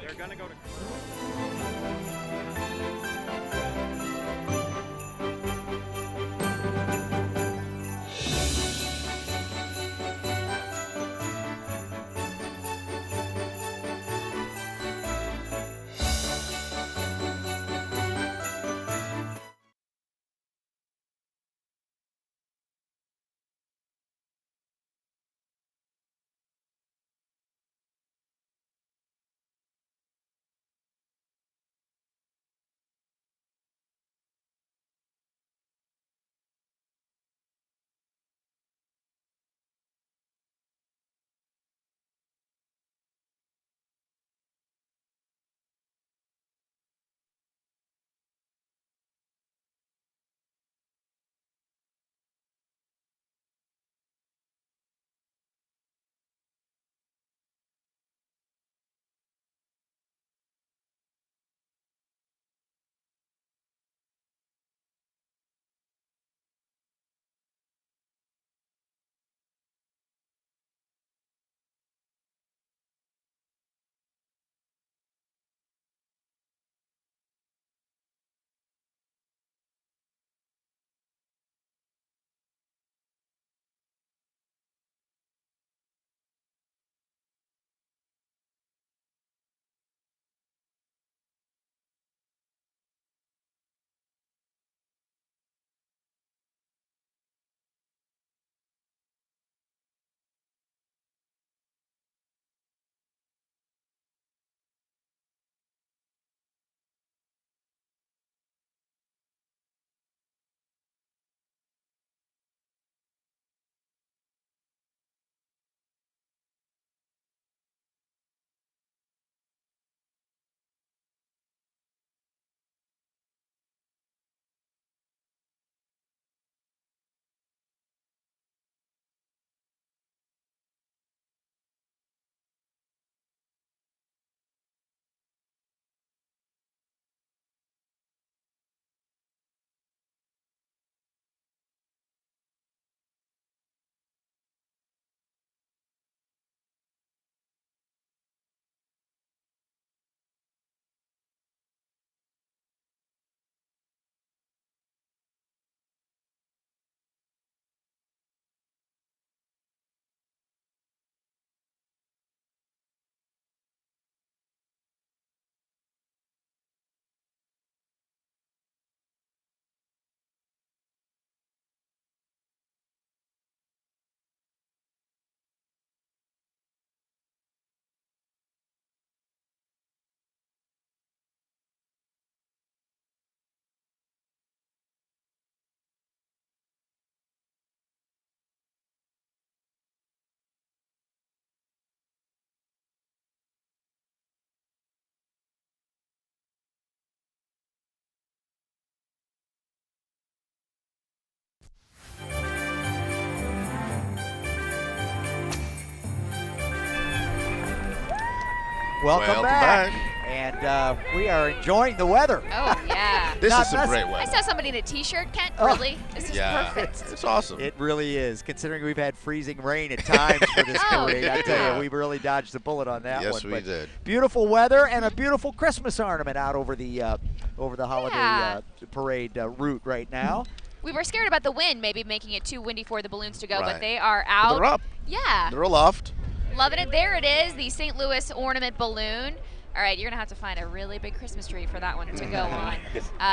Welcome back. And we are enjoying the weather. Oh, yeah. This Not is some best- great I weather. saw somebody in a t-shirt, Kent. Oh. Really? This is Yeah, perfect. it's awesome. It really is, considering we've had freezing rain at times for this Oh, parade. I tell yeah. you, we really dodged the bullet on that one. Yes, we But did. Beautiful weather and a beautiful Christmas ornament out over the holiday Yeah. parade route right now. We were scared about the wind, maybe making it too windy for the balloons to go, Right. but they are out. They're up. Yeah. They're aloft. Loving it. There it is, the St. Louis ornament balloon. All right, you're going to have to find a really big Christmas tree for that one to go on.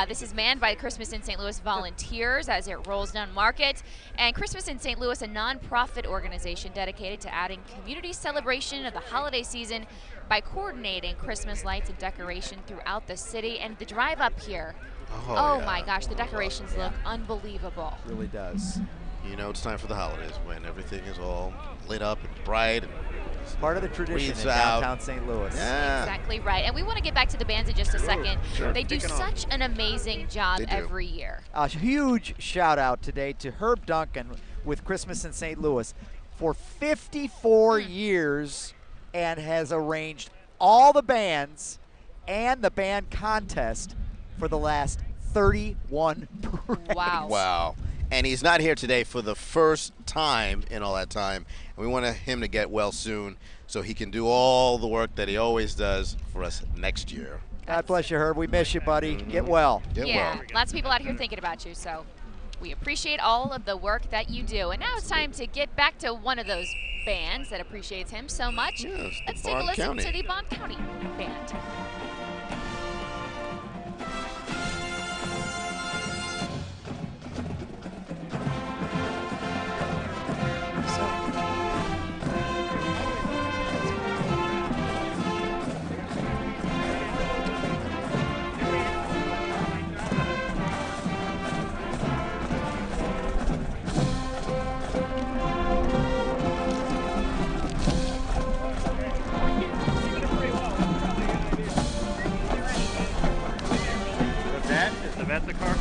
This is manned by Christmas in St. Louis volunteers as it rolls down Market. And Christmas in St. Louis, a nonprofit organization dedicated to adding community celebration of the holiday season by coordinating Christmas lights and decoration throughout the city. And the drive up here, oh yeah. my gosh, the decorations look unbelievable. It really does. You know, it's time for the holidays when everything is all lit up and bright and Part of the tradition breathes in out. downtown St. Louis. Yeah. Exactly right. And we want to get back to the bands in just a second. Sure. They do Kicking off. such an amazing job They do. every year. A huge shout out today to Herb Duncan with Christmas in St. Louis for 54 years and has arranged all the bands and the band contest for the last 31 parades. Wow. Wow. And he's not here today for the first time in all that time. And we want him to get well soon so he can do all the work that he always does for us next year. God bless you, Herb. We miss you, buddy. Get well. Get Yeah, well. lots of people out here thinking about you, so we appreciate all of the work that you do. And now it's time to get back to one of those bands that appreciates him so much. Yes, the Let's take a Bond listen County. to the Bond County Band. Is the vet the car?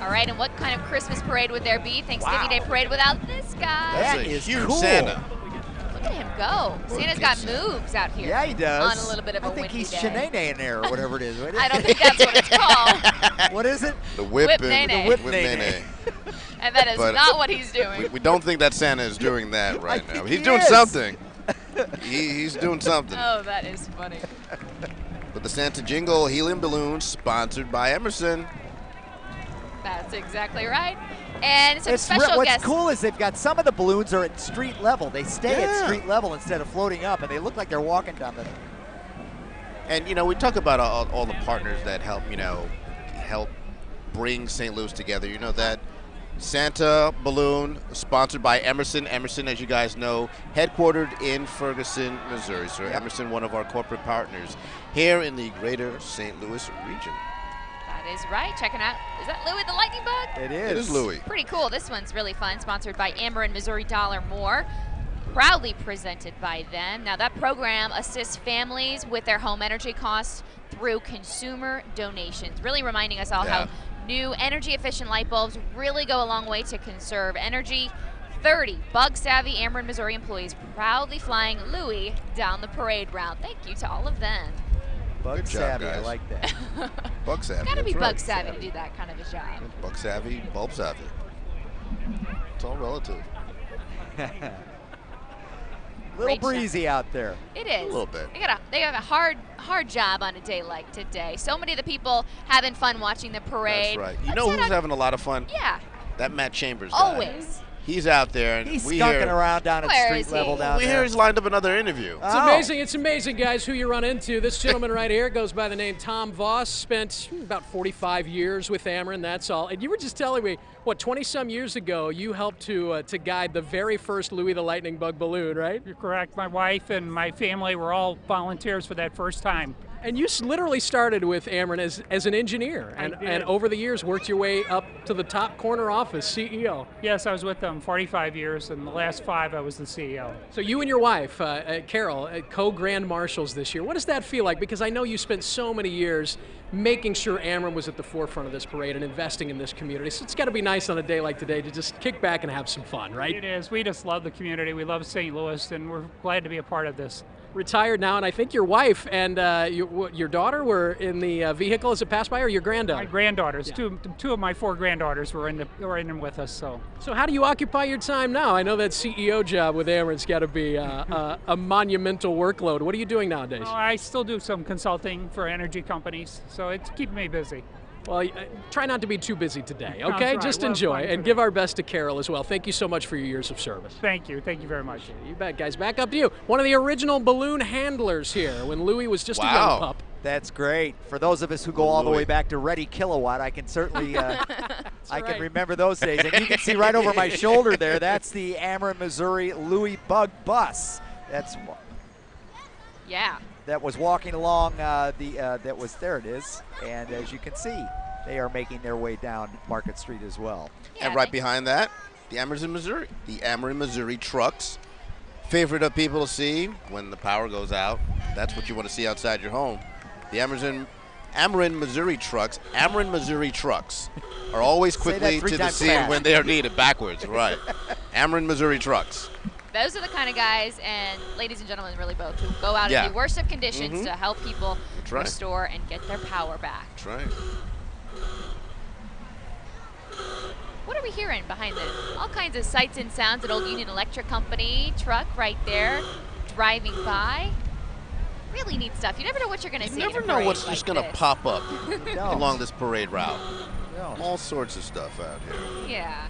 All right, and what kind of Christmas parade would there be? Thanksgiving Day parade without this guy. That's That a is huge cool. Santa. Look at him go. Santa's got moves out here. Yeah, he does. On a little bit of a I think windy he's day. Shanae in there or whatever it is. I don't think that's what it's called. What is it? The whip Whip and nene. the whip Whip nene. nene. And that is But not what he's doing. We don't think that Santa is doing that right now. think He's he doing is. something. He's doing something. Oh, that is funny. But the Santa Jingle Helium Balloon, sponsored by Emerson. That's exactly right. And some It's special what's guests. cool is they've got some of the balloons are at street level. They stay at Yeah. street level instead of floating up, and they look like they're walking down the. And, you know, we talk about all the partners that help, help bring St. Louis together. You know, that Santa Balloon, sponsored by Emerson. Emerson, as you guys know, headquartered in Ferguson, Missouri. So Emerson, one of our corporate partners here in the greater St. Louis region. That is right. Checking out. Is that Louie the Lightning Bug? It is. It is Louis. Pretty cool. This one's really fun. Sponsored by Amber and Missouri Dollar More. Proudly presented by them. Now that program assists families with their home energy costs through consumer donations. Really reminding us all how new energy efficient light bulbs really go a long way to conserve energy. 30 bug savvy Amber and Missouri employees proudly flying Louis down the parade route. Thank you to all of them. Bug Good job, savvy, I guys. like that. Bug savvy. Gotta be that's bug right. savvy to do that kind of a job. Bug savvy, bulb savvy. It's all relative. Little Great job. breezy out there. It is. A little bit. They have a hard job on a day like today. So many of the people having fun watching the parade. That's right. You Let's know head who's on- having a lot of fun? Yeah, That Matt Chambers guy. always. He's out there, and He's we skunking hear, around down at Where street is he? level down we there. hear he's lined up another interview. Oh. It's amazing, guys, who you run into. This gentleman right here goes by the name Tom Voss, spent about 45 years with Ameren, that's all. And you were just telling me, 20-some years ago, you helped to guide the very first Louis the Lightning Bug balloon, right? You're correct. My wife and my family were all volunteers for that first time. And you literally started with Ameren as an engineer, and over the years worked your way up to the top corner office, CEO. Yes, I was with them 45 years, and the last 5 I was the CEO. So you and your wife, Carol, co-grand marshals this year. What does that feel like? Because I know you spent so many years making sure Ameren was at the forefront of this parade and investing in this community. So it's got to be nice on a day like today to just kick back and have some fun, right? It is. We just love the community. We love St. Louis, and we're glad to be a part of this. Retired now, and I think your wife and your daughter were in the vehicle as it passed by, or your granddaughter? My granddaughters. Yeah. Two of my 4 granddaughters were in them with us. So how do you occupy your time now? I know that CEO job with Ameren's got to be a monumental workload. What are you doing nowadays? Oh, I still do some consulting for energy companies, so it's keeping me busy. Well, try not to be too busy today, That's okay? right. Just We'll enjoy, find and today. give our best to Carol as well. Thank you so much for your years of service. Thank you very much. You bet, guys. Back up to you. One of the original balloon handlers here when Louis was just a young pup. That's great. For those of us who go all the way back to Ready Kilowatt, I can certainly I can remember those days. And you can see right over my shoulder there, that's the Ameren, Missouri Louis Bug Bus. That was walking along there it is. And as you can see, they are making their way down Market Street as well. And right behind that, the Ameren, Missouri trucks. Favorite of people to see when the power goes out. That's what you want to see outside your home. The Ameren, Missouri trucks. Ameren, Missouri trucks are always quickly to the scene when they are needed. Backwards, right. Ameren, Missouri trucks. Those are the kind of guys, and ladies and gentlemen, really both, who go out in the worst of conditions to help people restore and get their power back. That's right. What are we hearing behind them? All kinds of sights and sounds. An old Union Electric Company truck right there, driving by. Really neat stuff. You never know what you're going to see. You never know what's just going to pop up along this parade route. All sorts of stuff out here. Yeah.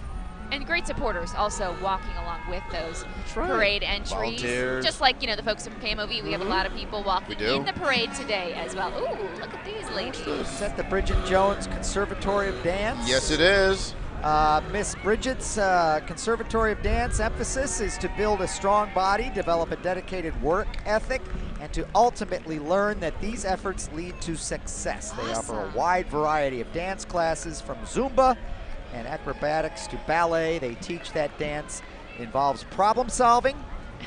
And great supporters also walking along with those parade entries. Volunteers. Just like, the folks from KMOV, we have a lot of people walking in the parade today as well. Ooh, look at these ladies. Is that the Bridget Jones Conservatory of Dance? Yes, it is. Miss Bridget's Conservatory of Dance emphasis is to build a strong body, develop a dedicated work ethic, and to ultimately learn that these efforts lead to success. They offer a wide variety of dance classes from Zumba and acrobatics to ballet. They teach that dance involves problem solving,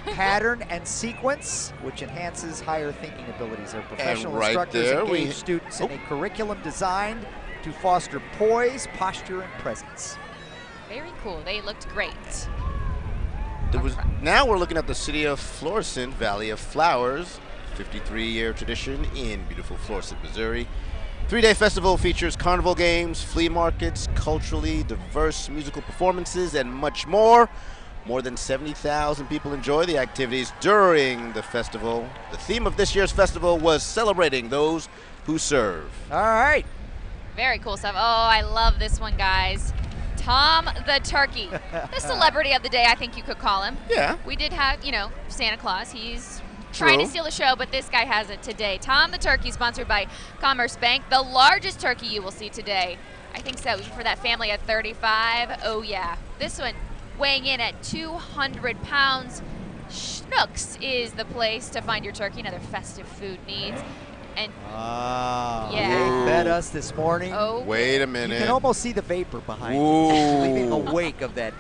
pattern and sequence, which enhances higher thinking abilities. Our professional instructors engage students in a curriculum designed to foster poise, posture, and presence. Very cool. They looked great. Now we're looking at the city of Florissant, Valley of Flowers, 53-year tradition in beautiful Florissant, Missouri. 3-day festival features carnival games, flea markets, culturally diverse musical performances, and much more. More than 70,000 people enjoy the activities during the festival. The theme of this year's festival was celebrating those who serve. All right. Very cool stuff. Oh, I love this one, guys. Tom the Turkey. The celebrity of the day, I think you could call him. Yeah. We did have, Santa Claus. He's trying to steal the show, but this guy has it today. Tom the Turkey, sponsored by Commerce Bank. The largest turkey you will see today. I think so, for that family at 35. Oh, yeah. This one weighing in at 200 pounds. Schnucks is the place to find your turkey and other festive food needs. And They fed us this morning. Oh. Wait a minute. You can almost see the vapor behind Ooh. it, leaving a wake of that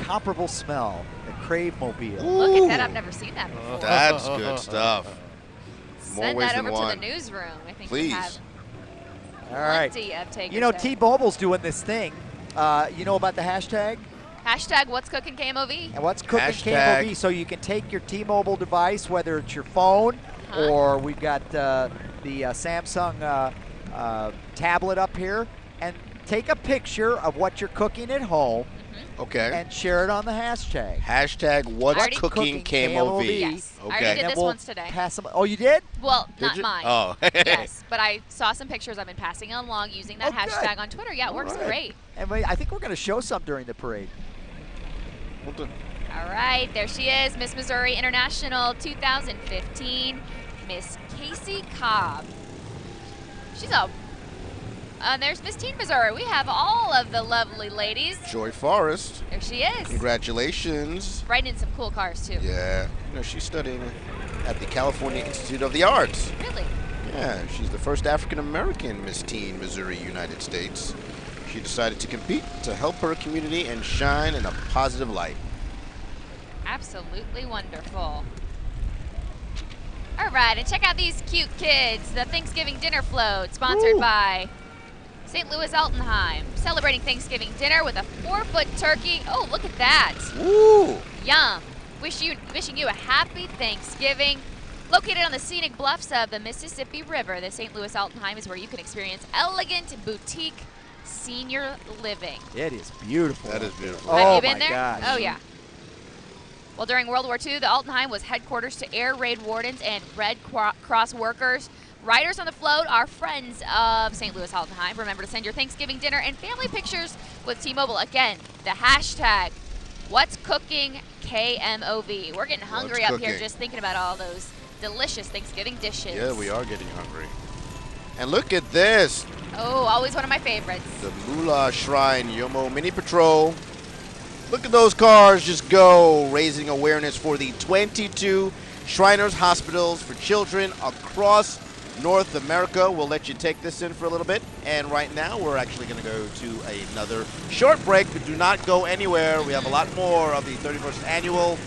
comparable smell, the Crave Mobile. Look at that. I've never seen that before. That's good stuff. More Send ways that than over to one. the newsroom. I think Please. we have All right. plenty of takers You know, there. T-Mobile's doing this thing. You know about the hashtag? Hashtag what's cooking KMOV. And what's cooking KMOV? So you can take your T-Mobile device, whether it's your phone or we've got the Samsung tablet up here, and take a picture of what you're cooking at home. Okay. And share it on the hashtag. Hashtag what's cooking KMOV. Yes. I already Okay. did this once today. Pass them. Oh, you did? Well, not you? mine. Oh. Yes, but I saw some pictures. I've been passing it along using that hashtag on Twitter. Yeah, it works great. And I think we're going to show some during the parade. All right, there she is, Miss Missouri International 2015, Miss Casey Cobb. She's there's Miss Teen Missouri. We have all of the lovely ladies. Joy Forrest. There she is. Congratulations. Riding in some cool cars, too. Yeah. She's studying at the California Institute of the Arts. Really? Yeah, she's the first African-American Miss Teen Missouri, United States. She decided to compete to help her community and shine in a positive light. Absolutely wonderful. All right, and check out these cute kids. The Thanksgiving dinner float, sponsored by St. Louis Altenheim. Celebrating Thanksgiving dinner with a 4-foot turkey. Oh, look at that. Woo! Yum. Wishing you a happy Thanksgiving. Located on the scenic bluffs of the Mississippi River, the St. Louis Altenheim is where you can experience elegant boutique senior living. It is beautiful. That is beautiful. Have Oh you been my there? gosh. Oh, yeah. Well, during World War II, the Altenheim was headquarters to air raid wardens and Red Cross workers. Riders on the float are friends of St. Louis Altenheim. Remember to send your Thanksgiving dinner and family pictures with T-Mobile. Again, the hashtag, What's Cooking KMOV. We're getting hungry What's up here cooking? just thinking about all those delicious Thanksgiving dishes. Yeah, we are getting hungry. And look at this. Oh, always one of my favorites. The Moolah Shrine Yomo Mini Patrol. Look at those cars just go, raising awareness for the 22 Shriners Hospitals for children across North America. We'll let you take this in for a little bit. And right now, we're actually going to go to another short break, but do not go anywhere. We have a lot more of the 31st Annual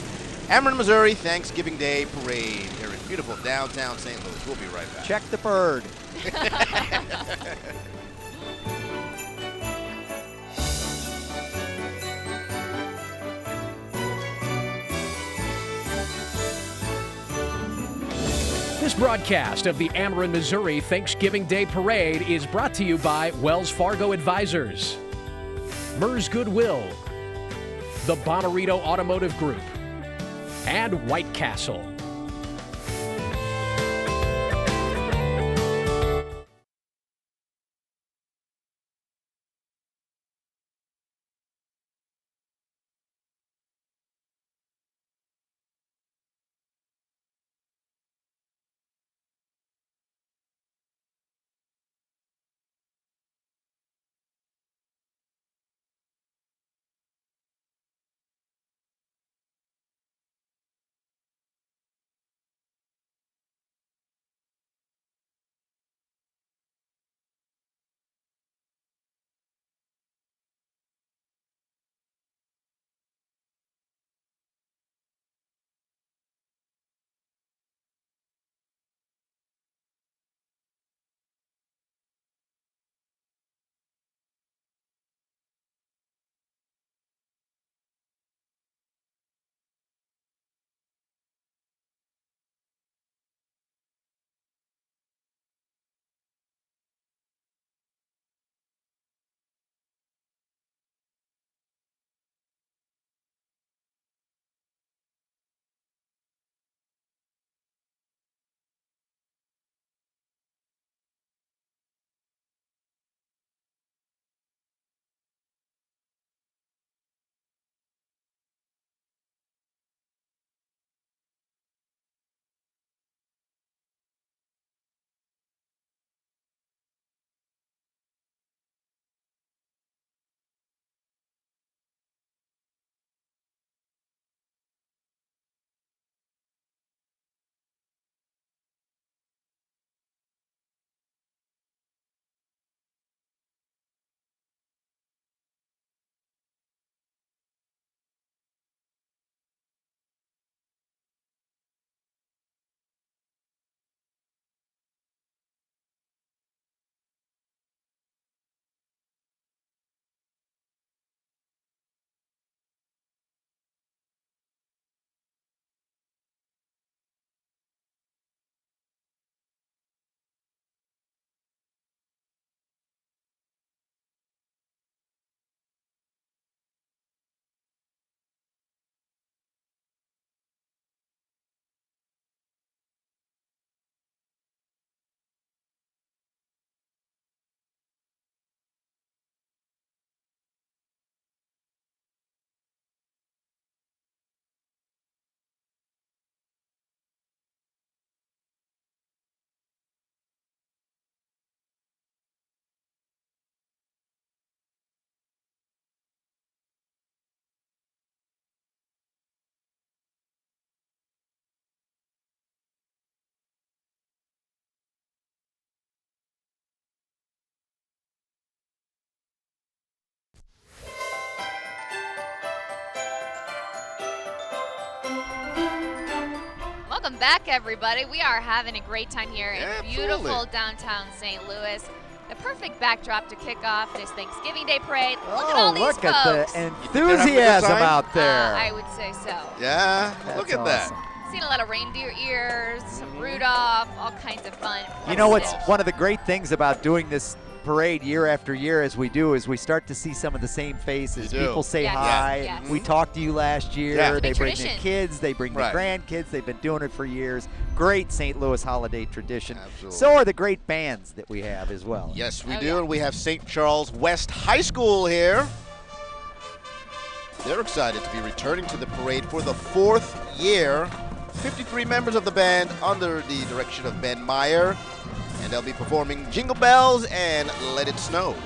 Ameren, Missouri Thanksgiving Day Parade here in beautiful downtown St. Louis. We'll be right back. Check the bird. This broadcast of the Ameren, Missouri Thanksgiving Day Parade is brought to you by Wells Fargo Advisors, Mers Goodwill, the Bonarito Automotive Group, and White Castle. back, everybody. We are having a great time here Yeah, in beautiful absolutely. downtown St. Louis. The perfect backdrop to kick off this Thanksgiving Day parade. Look at all these look folks. at the they're having a good enthusiasm time? out there. I would say so. Yeah, look That's at that. awesome. Seen a lot of reindeer ears, some Rudolph, all kinds of fun. You know what's positives. one of the great things about doing this parade year after year as we do is we start to see some of the same faces. You do. People say Yes. hi. Yes. We talked to you last year. Yeah. It's a They big bring the tradition. kids, they bring Right. the grandkids. They've been doing it for years. Great St. Louis holiday tradition. Absolutely. So are the great bands that we have as well. Yes, we Oh, do, yeah. and we have St. Charles West High School here. They're excited to be returning to the parade for the 4th year. 53 members of the band under the direction of Ben Meyer, and they'll be performing Jingle Bells and Let It Snow.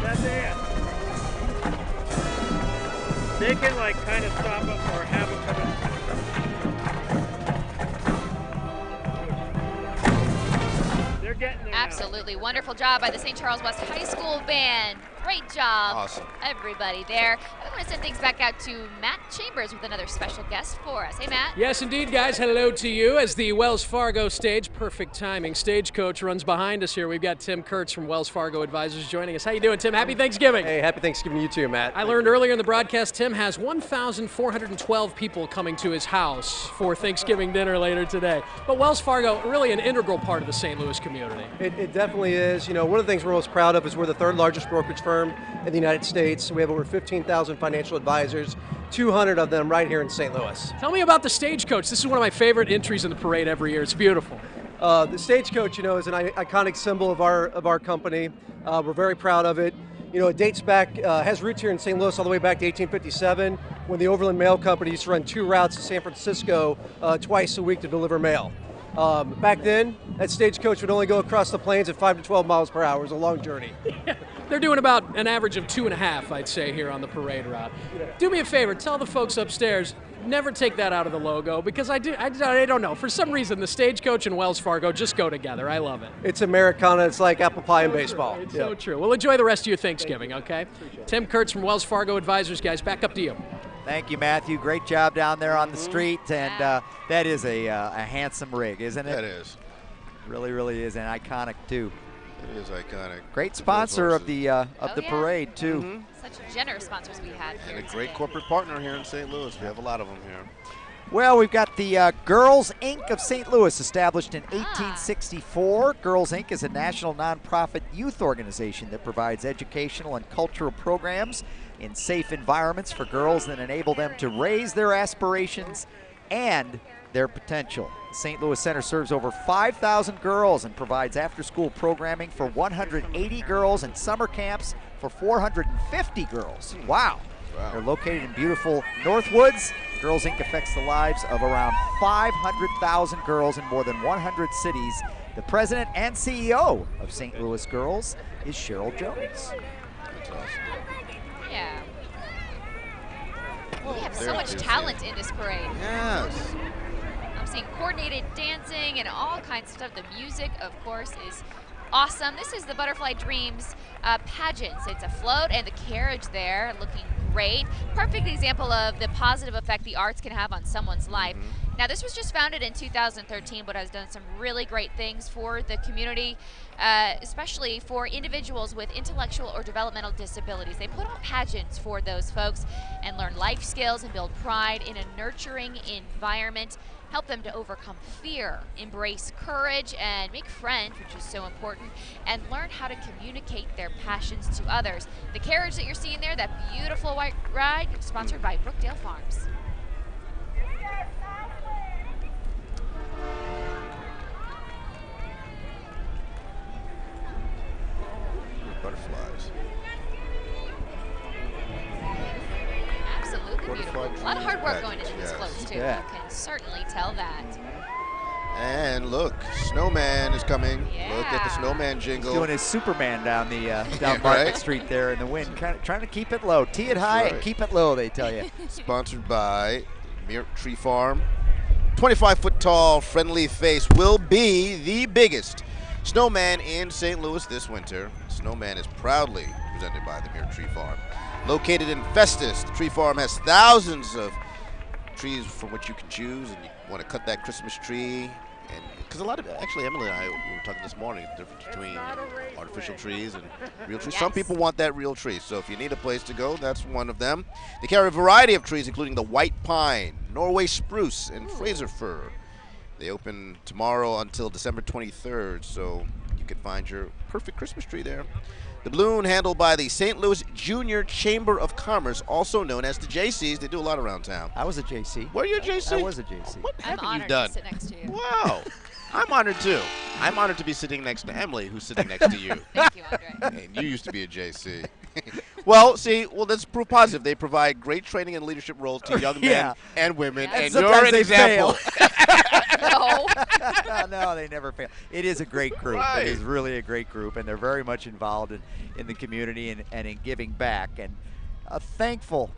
That's it. They can like kind of stop them or have them come in. They're getting there now. Absolutely wonderful job by the St. Charles West High School band. Great job, Awesome. everybody there. I want to send things back out to Matt Chambers with another special guest for us. Hey, Matt. Yes, indeed, guys. Hello to you as the Wells Fargo stage, perfect timing, stagecoach runs behind us here. We've got Tim Kurtz from Wells Fargo Advisors joining us. How you doing, Tim? Happy Thanksgiving. Hey, happy Thanksgiving to you too, Matt. I learned earlier in the broadcast Tim has 1,412 people coming to his house for Thanksgiving dinner later today. But Wells Fargo, really an integral part of the St. Louis community. It definitely is. You know, one of the things we're most proud of is we're the 3rd largest brokerage firm in the United States. We have over 15,000 financial advisors, 200 of them right here in St. Louis. Tell me about the stagecoach. This is one of my favorite entries in the parade every year. It's beautiful. The stagecoach, you know, is an iconic symbol of our company. We're very proud of it. You know, it dates back, has roots here in St. Louis all the way back to 1857 when the Overland Mail Company used to run 2 routes to San Francisco twice a week to deliver mail. Back then, that stagecoach would only go across the plains at 5 to 12 miles per hour. It was a long journey. They're doing about an average of 2.5, I'd say, here on the parade route. Do me a favor, tell the folks upstairs, never take that out of the logo, because I don't know. For some reason, the stagecoach and Wells Fargo just go together. I love it. It's Americana. It's like apple pie and baseball. It's so true. Well, enjoy the rest of your Thanksgiving, okay? Tim Kurtz from Wells Fargo Advisors, guys. Back up to you. Thank you, Matthew. Great job down there on the street, and that is a handsome rig, isn't it? That is. Really, really is, and iconic too. It is iconic. Great sponsor of the yeah. parade too. Mhm. Such generous sponsors we had here And a great today. corporate partner here in St. Louis. We have a lot of them here. Well, we've got the Girls Inc. of St. Louis, established in 1864. Girls Inc. is a national nonprofit youth organization that provides educational and cultural programs in safe environments for girls that enable them to raise their aspirations and their potential. The St. Louis Center serves over 5,000 girls and provides after-school programming for 180 girls and summer camps for 450 girls. Wow. They're located in beautiful Northwoods. Girls Inc. affects the lives of around 500,000 girls in more than 100 cities. The president and CEO of St. Louis Girls is Cheryl Jones. That's awesome. Yeah. We have so Very much busy. talent in this parade. Yes. I'm seeing coordinated dancing and all kinds of stuff. The music, of course, is awesome. This is the Butterfly Dreams pageants. It's a float and the carriage there looking great. Perfect example of the positive effect the arts can have on someone's life. Now, this was just founded in 2013, but has done some really great things for the community, especially for individuals with intellectual or developmental disabilities. They put on pageants for those folks and learn life skills and build pride in a nurturing environment. help them to overcome fear, embrace courage, and make friends, which is so important, and learn how to communicate their passions to others. The carriage that you're seeing there, that beautiful white ride, sponsored by Brookdale Farms. Butterflies. Absolutely beautiful. A lot of hard work going into these floats too. Yeah. You can certainly tell that. And look, Snowman is coming. Yeah. Look at the Snowman He's jingle. doing his Superman down the down Market Right? Street there in the wind, trying to keep it low. Tee it high and right. keep it low, they tell you. Sponsored by Mere Tree Farm. 25-foot tall, friendly face will be the biggest snowman in St. Louis this winter. Snowman is proudly presented by the Mere Tree Farm. Located in Festus, the Tree Farm has thousands of trees from which you can choose, and you want to cut that Christmas tree. And because a lot of, actually, Emily and I we were talking this morning, the difference between artificial trees and real trees. Some people want that real tree, so if you need a place to go, that's one of them. They carry a variety of trees, including the white pine, Norway spruce, and Fraser fir. They open tomorrow until December 23rd, so you can find your perfect Christmas tree there. The balloon handled by the St. Louis Junior Chamber of Commerce, also known as the JCs. They do a lot around town. I was a JC. Were you a JC? I was a JC. What I'm haven't you honored done? to sit next to you. Wow. I'm honored too. I'm honored to be sitting next to Emily, who's sitting next to you. Thank you, Andre. And you used to be a JC. Well, see, that's proof positive. They provide great training and leadership roles to young men and women, and you're sometimes an they example. No. No, they never fail. It is a great group. Right. It is really a great group, and they're very much involved in the community and in giving back. And a thankful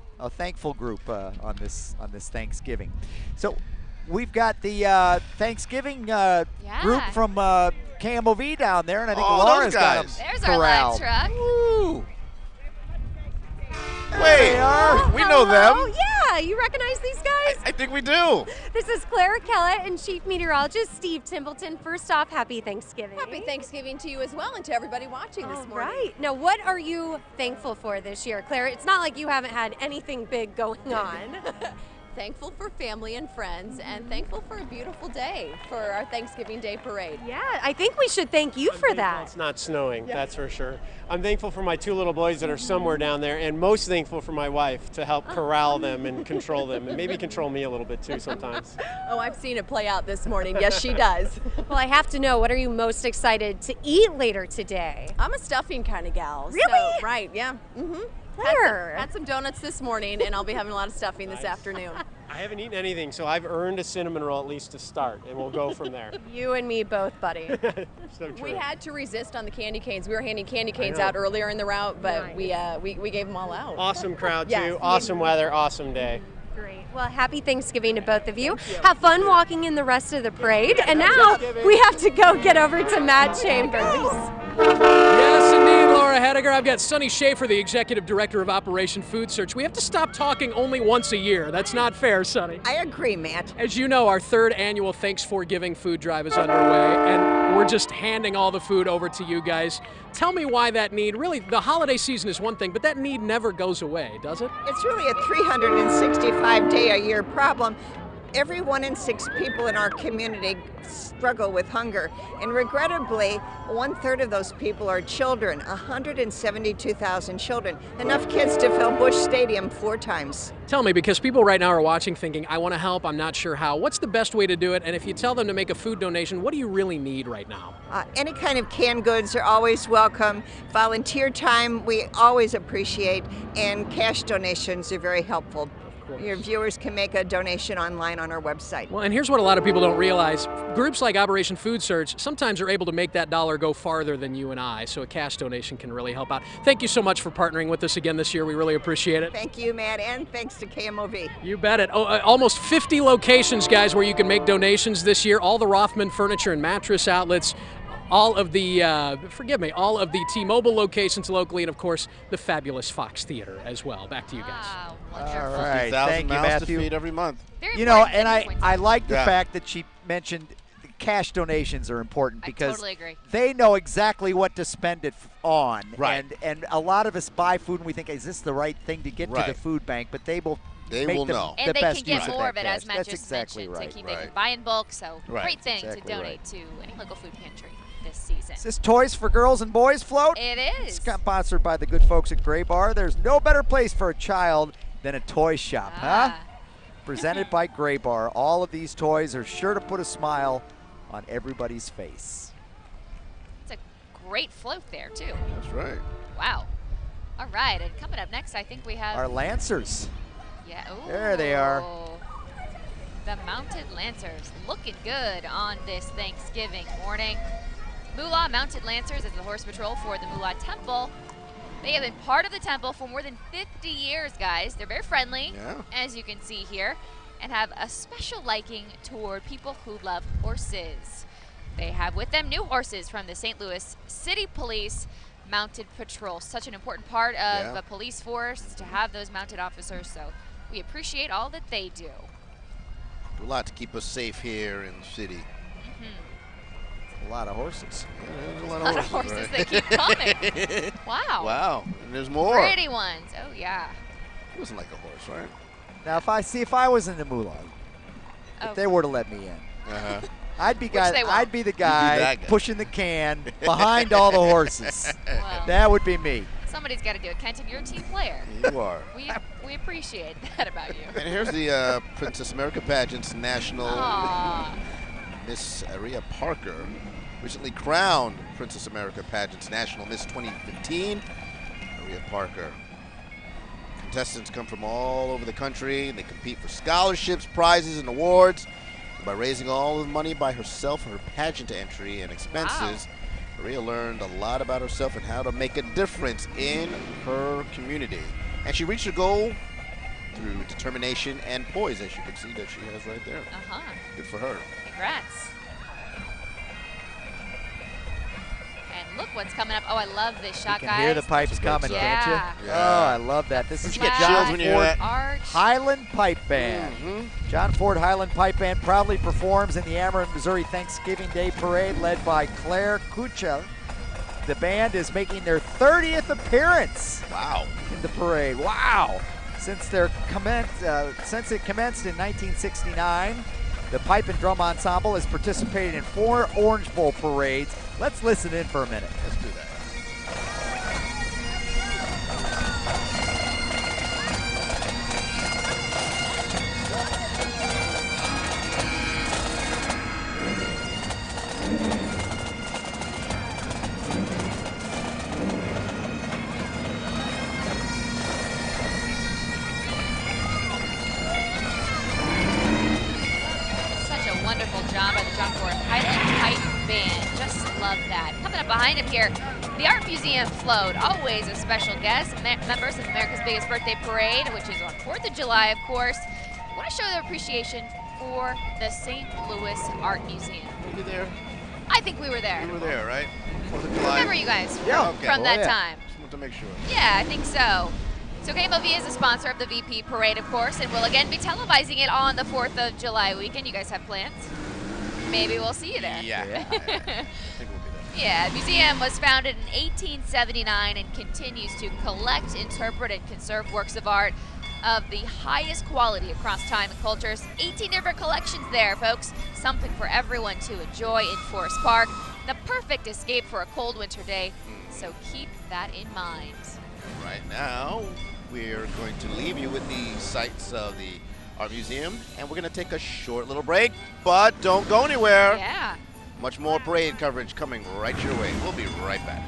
group on this Thanksgiving. So we've got the Thanksgiving group from KMOV down there, and I think Laura's got them There's our live truck. Woo. Wait, we know Hello. them. Yeah, you recognize these guys? I think we do. This is Clara Kellett and Chief Meteorologist Steve Templeton. First off, happy Thanksgiving. Happy Thanksgiving to you as well, and to everybody watching this morning. Right. Now, what are you thankful for this year, Clara? It's not like you haven't had anything big going on. Thankful for family and friends, and thankful for a beautiful day for our Thanksgiving Day parade. Yeah, I think we should thank you for that. It's not snowing, that's for sure. I'm thankful for my two little boys that are somewhere down there, and most thankful for my wife to help corral them and control them, and maybe control me a little bit too sometimes. Oh, I've seen it play out this morning. Yes, she does. Well, I have to know, what are you most excited to eat later today? I'm a stuffing kind of gal. Really? So, right, yeah. Mm-hmm. Where? Had some donuts this morning, and I'll be having a lot of stuffing this afternoon. I haven't eaten anything, so I've earned a cinnamon roll at least to start, and we'll go from there. You and me both, buddy. So true. We had to resist on the candy canes. We were handing candy canes know. out earlier in the route, but we gave them all out. Awesome crowd Yes. too, awesome weather, awesome day. Great. Well, happy Thanksgiving to both of you. Have fun walking in the rest of the parade. And now we have to go get over to Matt Chambers. Yes, indeed, Laura Hediger. I've got Sonny Schaefer, the Executive Director of Operation Food Search. We have to stop talking only once a year. That's not fair, Sonny. I agree, Matt. As you know, our third annual Thanks for Giving food drive is underway, and we're just handing all the food over to you guys. Tell me why that need, really, the holiday season is one thing, but that need never goes away, does it? It's really a 365-day-a-year problem. Every 1 in 6 people in our community struggle with hunger, and regrettably, 1/3 of those people are children, 172,000 children, enough kids to fill Busch Stadium 4 times. Tell me, because people right now are watching thinking, I want to help, I'm not sure how. What's the best way to do it? And if you tell them to make a food donation, what do you really need right now? Any kind of canned goods are always welcome. Volunteer time we always appreciate, and cash donations are very helpful. Your viewers can make a donation online on our website. Well, and here's what a lot of people don't realize. Groups like Operation Food Search sometimes are able to make that dollar go farther than you and I, so a cash donation can really help out. Thank you so much for partnering with us again this year. We really appreciate it. Thank you, Matt, and thanks to KMOV. You bet it. Almost 50 locations, guys, where you can make donations this year. All the Rothman furniture and mattress outlets, all of the, all of the T-Mobile locations locally, and of course, the fabulous Fox Theater as well. Back to you guys. Wow, All wonderful. right, 50,000 thank you, mouths Matthew. to feed every month. Very You know, important and points. I like the Yeah. fact that she mentioned cash donations are important I because totally agree. they know exactly what to spend it on. Right. And a lot of us buy food and we think, is this the right thing to get to Right. the food bank? But they will They make will the, know. And the they best can use get of more that of it, as cash. Matt That's just exactly mentioned. right. They can buy in bulk, so Right. great thing Exactly to donate right. to any local food pantry this season. Is this Toys for Girls and Boys float? It It's is. sponsored by the good folks at Gray Bar. There's no better place for a child than a toy shop, huh? Presented by Gray Bar. All of these toys are sure to put a smile on everybody's face. It's a great float there, too. That's right. Wow. All right, and coming up next, I think we have... Our Lancers. Yeah, ooh. There they are. The Mounted Lancers looking good on this Thanksgiving morning. Moolah Mounted Lancers is the horse patrol for the Moolah Temple. They have been part of the temple for more than 50 years, guys. They're very friendly, as you can see here, and have a special liking toward people who love horses. They have with them new horses from the St. Louis City Police Mounted Patrol. Such an important part of a police force to have those mounted officers, so we appreciate all that they do. Do a lot to keep us safe here in the city. A lot of horses. Yeah, there's A lot of horses, right? they keep coming. Wow. Wow. And there's more. Pretty ones. Oh, yeah. It wasn't like a horse, right? Now, if I was in the Moolah, if they were to let me in, I'd be the guy that guy. pushing the can behind all the horses. Well, That would be me. somebody's got to do it. Kenton, you're a team player. You are. We appreciate that about you. And here's the Princess America Pageant's national Aw. Miss Aria Parker, recently crowned Princess America Pageant's national Miss 2015. Aria Parker. Contestants come from all over the country, and they compete for scholarships, prizes, and awards. And by raising all of the money by herself for her pageant entry and expenses, Maria learned a lot about herself and how to make a difference in her community. And she reached her goal through determination and poise, as you can see that she has right there. Good for her. Congrats. And look what's coming up. Oh, I love this shot, You guys. can hear the pipes coming, can't you? Yeah. Oh, I love that. This is Don't you get John chills when you hear Ford that? Arch. Highland Pipe Band. John Ford Highland Pipe Band proudly performs in the Ameren, Missouri Thanksgiving Day Parade led by Claire Kuchel. The band is making their 30th appearance in the parade. Wow. Since it commenced in 1969, the Pipe and Drum Ensemble has participated in 4 Orange Bowl parades. Let's listen in for a minute. Let's do that. Such a wonderful job by the John Ford Highland Pipe Band. Just love that. Coming up behind him here, the Art Museum float. Always a special guest. Members of America's Biggest Birthday Parade, which is on 4th of July, of course. I want to show their appreciation for the St. Louis Art Museum. Were you there? I think we were there. You were there, right? 4th of July. Remember you guys Yeah. from that time. Just want to make sure. Yeah, I think so. So KMOV is a sponsor of the VP Parade, of course, and we'll again be televising it on the 4th of July weekend. You guys have plans? Maybe we'll see you there. Yeah. I think we'll be there. Yeah, the museum was founded in 1879 and continues to collect, interpret, and conserve works of art of the highest quality across time and cultures. 18 different collections there, folks. Something for everyone to enjoy in Forest Park. The perfect escape for a cold winter day, so keep that in mind. Right now, we're going to leave you with the sights of the Art Museum, and we're going to take a short little break, but don't go anywhere. Yeah. Much more parade coverage coming right your way. We'll be right back.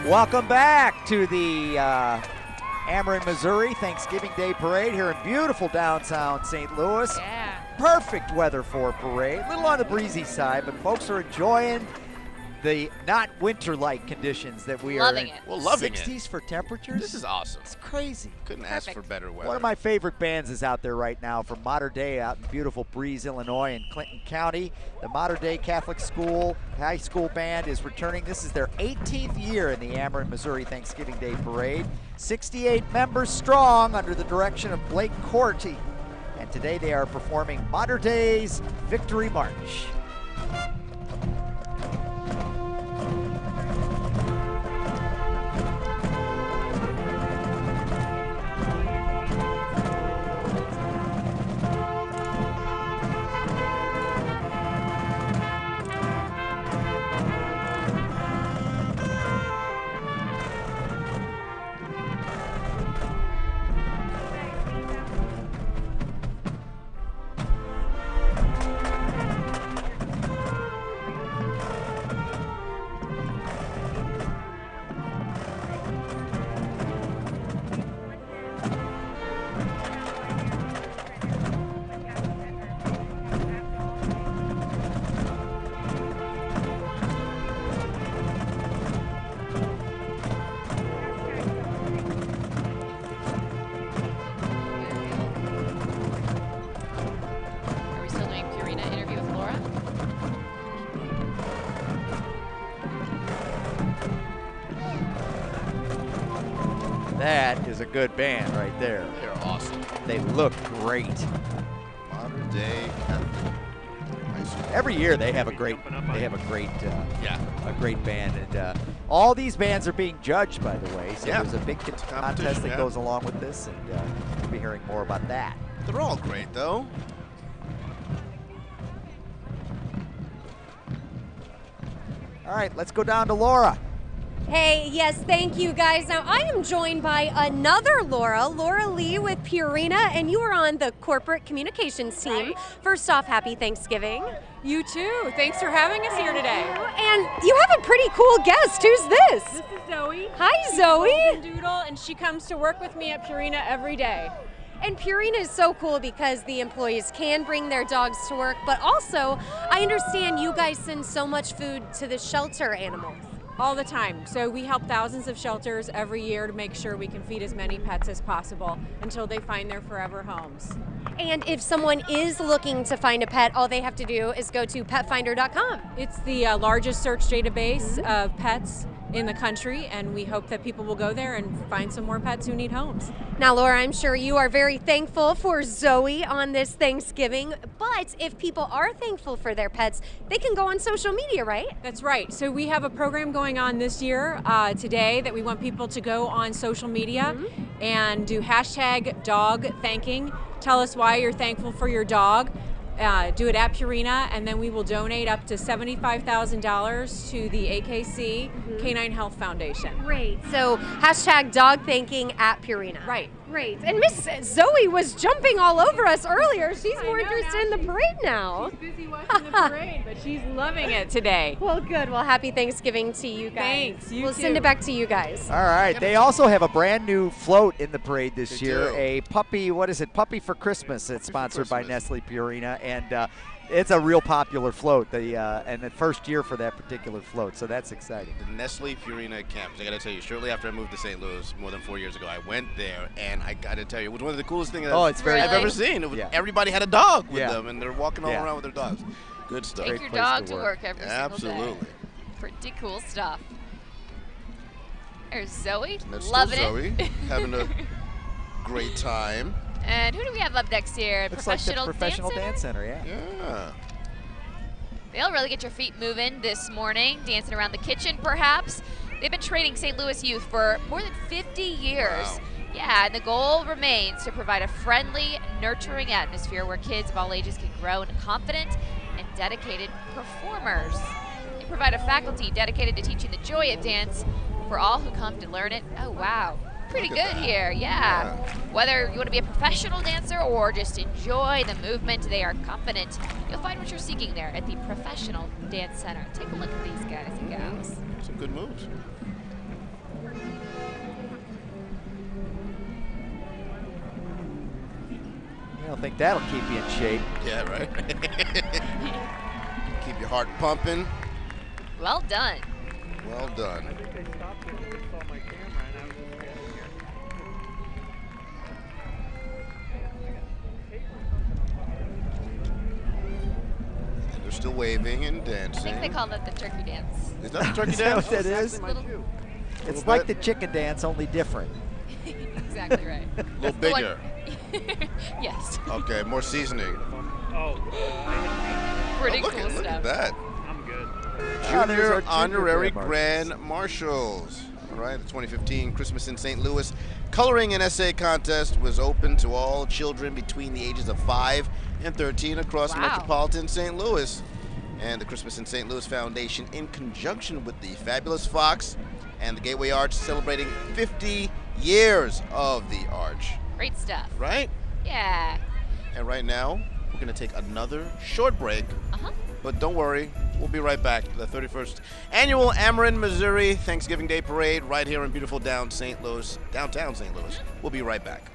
Welcome back to the Ameren, Missouri Thanksgiving Day Parade here in beautiful downtown St. Louis. Yeah. Perfect weather for a parade. A little on the breezy side, but folks are enjoying the not winter-like conditions that we are in. Loving it. Well, loving 60s for temperatures. This is awesome. It's crazy. Couldn't ask for better weather. One of my favorite bands is out there right now from Modern Day out in beautiful Breeze, Illinois in Clinton County. The Modern Day Catholic School High School Band is returning. This is their 18th year in the Ameren, Missouri Thanksgiving Day Parade. 68 members strong under the direction of Blake Corty. And today they are performing Modern Day's Victory March. Are we still doing Purina interview with Laura? That is a good band right there. They're awesome. They look great. Modern Day Catholic. Every year they have a great a great band, and all these bands are being judged, by the way. So Yeah. there's a big contest that yeah. goes along with this, and we'll be hearing more about that. They're all great, though. All right, let's go down to Laura. Hey, yes, thank you guys. Now I am joined by another Laura Lee with Purina, and you are on the corporate communications team. First off, happy Thanksgiving. You too. Thanks for having us here today. And you have a pretty cool guest. Who's this? This is Zoe. Hi, She's Zoe. a golden doodle, and she comes to work with me at Purina every day. And Purina is so cool because the employees can bring their dogs to work, but also I understand you guys send so much food to the shelter animals. All the time. So we help thousands of shelters every year to make sure we can feed as many pets as possible until they find their forever homes. And if someone is looking to find a pet, all they have to do is go to petfinder.com. It's the largest search database of pets in the country, and we hope that people will go there and find some more pets who need homes. Now, Laura, I'm sure you are very thankful for Zoe on this Thanksgiving, but if people are thankful for their pets, they can go on social media, right? That's right. So we have a program going on this year, today, that we want people to go on social media and do hashtag dog thanking. Tell us why you're thankful for your dog. Do it at Purina, and then we will donate up to $75,000 to the AKC Canine Health Foundation. Great. So hashtag dog thanking at Purina. Right. Great. And Miss Zoe was jumping all over us earlier. She's more interested in the parade now. She's busy watching the parade, but she's loving it today. Well, good. Well, happy Thanksgiving to you guys. Thanks. You we'll too. send it back to you guys. All right, they also have a brand new float in the parade this They year. do. A puppy, what is it? Puppy for Christmas. It's sponsored by Nestle Purina, and it's a real popular float. And the first year for that particular float, so that's exciting. The Nestle Purina campus. I got to tell you, shortly after I moved to St. Louis, more than 4 years ago, I went there, and I got to tell you, it was one of the coolest things it's very I've cool. ever seen. It was, Yeah. Everybody had a dog with Yeah. them, and they're walking all Yeah. around with their dogs. Good stuff. Take your dog to work every single day. Absolutely. Pretty cool stuff. There's Zoe, That's still loving Zoe, it. having a great time. And who do we have up next here? Looks like the Professional Dance Center, yeah. Yeah. They'll really get your feet moving this morning, dancing around the kitchen perhaps. They've been training St. Louis youth for more than 50 years. Wow. Yeah, and the goal remains to provide a friendly, nurturing atmosphere where kids of all ages can grow into confident and dedicated performers. They provide a faculty dedicated to teaching the joy of dance for all who come to learn it. Oh, wow. Pretty Look at good that. here, yeah. Whether you want to be a professional dancer or just enjoy the movement, they are confident you'll find what you're seeking there at the Professional Dance Center. Take a look at these guys and gals. Some good moves. don't think that'll keep you in shape. Yeah, right. Keep your heart pumping. Well done. Well done. And they're still waving and I dancing. think they call that the turkey dance. Is that the turkey Is that dance? what that is? It's like the chicken dance, only different. Exactly right. A little bigger. Yes. Okay, more seasoning. Pretty look cool at, stuff. Look at that. I'm good. Junior honorary Grand Grand Marshals. All right, the 2015 Christmas in St. Louis coloring and essay contest was open to all children between the ages of 5 and 13 across metropolitan St. Louis. And the Christmas in St. Louis Foundation, in conjunction with the Fabulous Fox and the Gateway Arch, celebrating 50 years of the Arch. Great stuff. Right? Yeah. And right now, we're going to take another short break. But don't worry, we'll be right back. The 31st Annual Ameren, Missouri Thanksgiving Day Parade right here in beautiful downtown St. Louis. We'll be right back.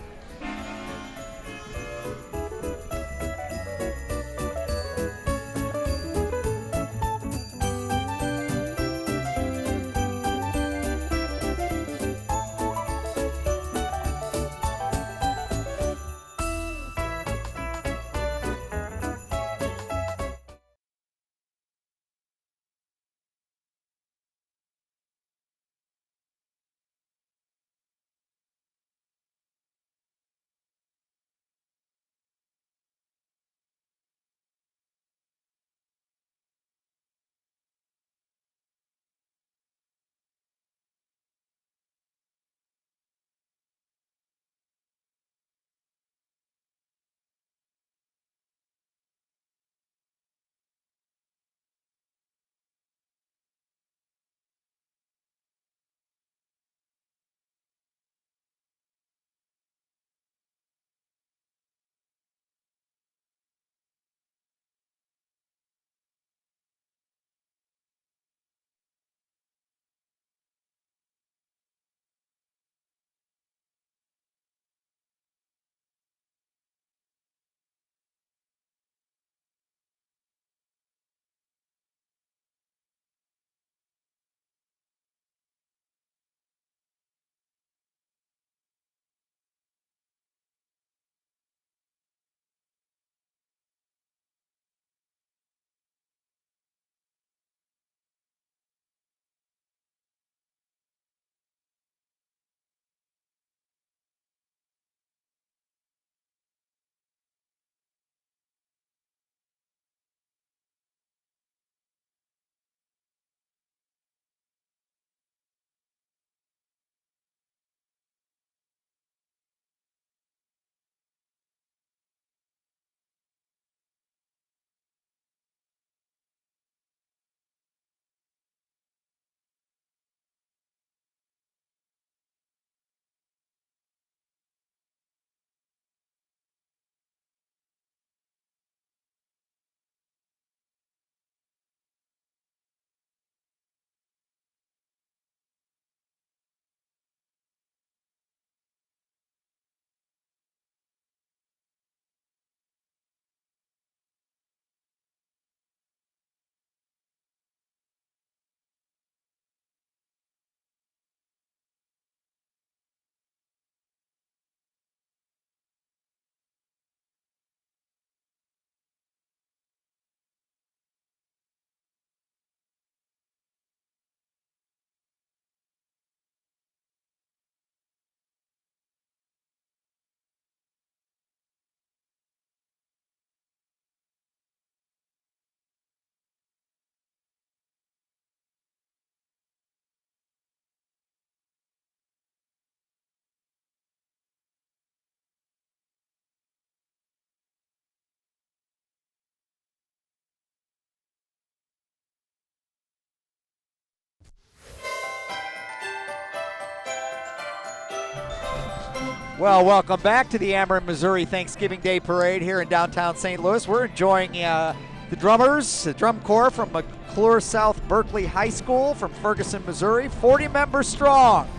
Well, welcome back to the Ameren, Missouri Thanksgiving Day Parade here in downtown St. Louis. We're enjoying the drummers, the drum corps from McClure South Berkeley High School from Ferguson, Missouri, 40 members strong.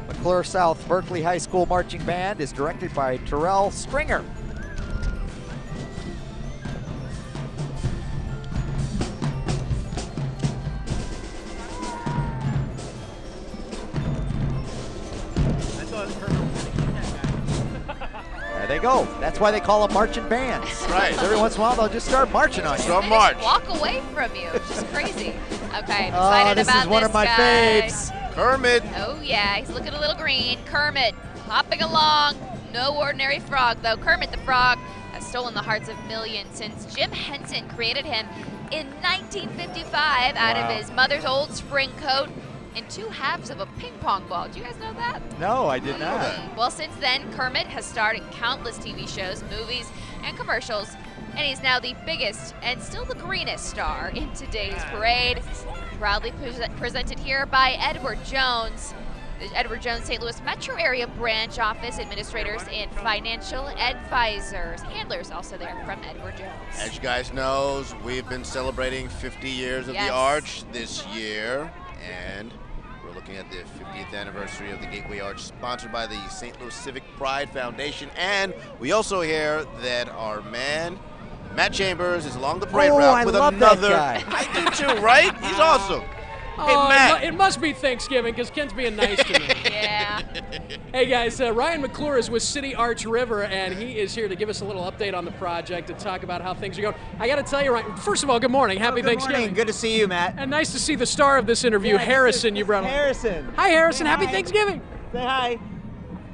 McClure South Berkeley High School Marching Band is directed by Terrell Stringer. go. That's why they call them marching bands. Right. 'Cause every once in a while, they'll just start marching on you. Start They march. just walk away from you, which is crazy. Okay, I'm Oh, excited this about is one this of my guy. faves. Kermit. Oh yeah, he's looking a little green. Kermit hopping along. No ordinary frog though. Kermit the Frog has stolen the hearts of millions since Jim Henson created him in 1955 out of Wow. his mother's old spring coat and 2 halves of a ping pong ball. Do you guys know that? No, I did not. Well, since then, Kermit has starred in countless TV shows, movies, and commercials, and he's now the biggest and still the greenest star in today's parade. Proudly presented here by Edward Jones, the Edward Jones St. Louis Metro Area Branch Office Administrators and Financial Advisors. Handlers also there from Edward Jones. As you guys know, we've been celebrating 50 years of Yes. the Arch this year, and we're looking at the 50th anniversary of the Gateway Arch, sponsored by the St. Louis Civic Pride Foundation. And we also hear that our man, Matt Chambers, is along the parade Oh, route I with love that another. guy. I do too, right? He's awesome. Hey, Oh, Matt. it must be Thanksgiving because Ken's being nice to me. Yeah. Hey guys, Ryan McClure is with City Arch River, and he is here to give us a little update on the project and talk about how things are going. I got to tell you, Ryan, first of all, good morning. Happy Good Thanksgiving. morning. Good to see you, Matt. And nice to see the star of this interview, Harrison. You brought him. Harrison. Hi, Harrison. Say Happy hi. Thanksgiving. Say hi.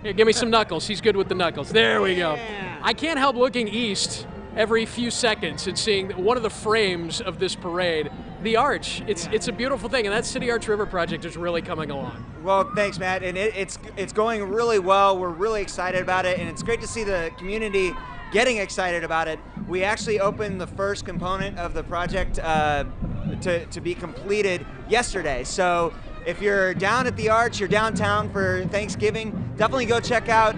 Here, give me some knuckles. He's good with the knuckles. There we go. I can't help looking east every few seconds and seeing one of the frames of this parade, the arch. It's a beautiful thing, and that City Arch River project is really coming along. Well, thanks, Matt. And it's going really well. We're really excited about it, and it's great to see the community getting excited about it. We actually opened the first component of the project to be completed yesterday. So if you're down at the Arch, you're downtown for Thanksgiving, definitely go check out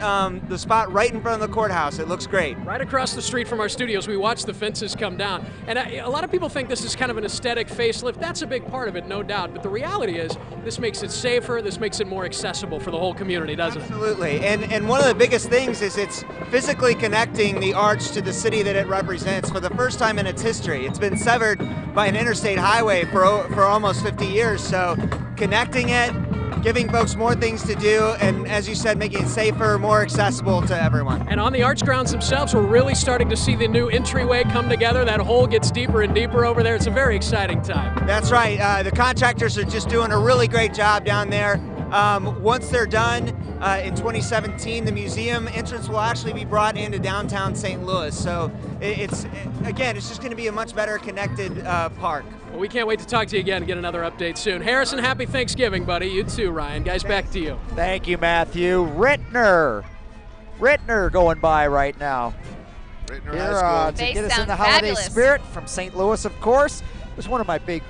the spot right in front of the courthouse. It looks great. Right across the street from our studios, we watch the fences come down. And a lot of people think this is kind of an aesthetic facelift. That's a big part of it, no doubt. But the reality is, this makes it safer, this makes it more accessible for the whole community, doesn't it? Absolutely. And one of the biggest things is it's physically connecting the Arch to the city that it represents for the first time in its history. It's been severed by an interstate highway for almost 50 years. So connecting it, giving folks more things to do, and as you said, making it safer, more accessible to everyone. And on the arch grounds themselves, we're really starting to see the new entryway come together. That hole gets deeper and deeper over there. It's a very exciting time. That's right. The contractors are just doing a really great job down there. Once they're done in 2017, the museum entrance will actually be brought into downtown St. Louis. So it's just going to be a much better connected park. Well, we can't wait to talk to you again and get another update soon. Harrison, happy Thanksgiving, buddy. You too, Ryan. Guys, back to you. Thank you, Matthew. Rittner going by right now. Rittner Here High School. to get us in the holiday spirit from St. Louis, of course. It was one of my big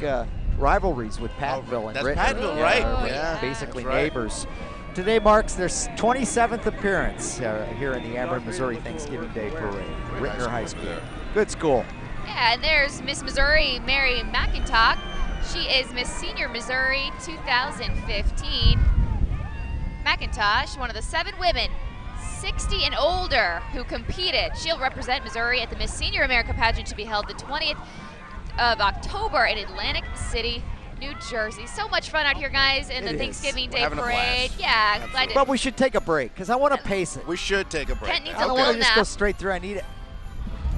rivalries with Pattonville and that's Rittner. Pattonville, right. We're Yeah, basically that's right. neighbors. Today marks their 27th appearance here in the Ameren, Missouri Thanksgiving Day Parade. Rittner High School. Good school. Yeah, and there's Miss Missouri, Mary McIntosh. She is Miss Senior Missouri 2015. McIntosh, one of the 7 women 60 and older who competed. She'll represent Missouri at the Miss Senior America pageant to be held the 20th of October in Atlantic City, New Jersey. So much fun out here, guys, in the It is. Thanksgiving We're Day having a parade. blast. Yeah, glad to. But we should take a break because I want to pace it. We should take a break. Kent needs I a don't little want to just go nap. straight through. I need it.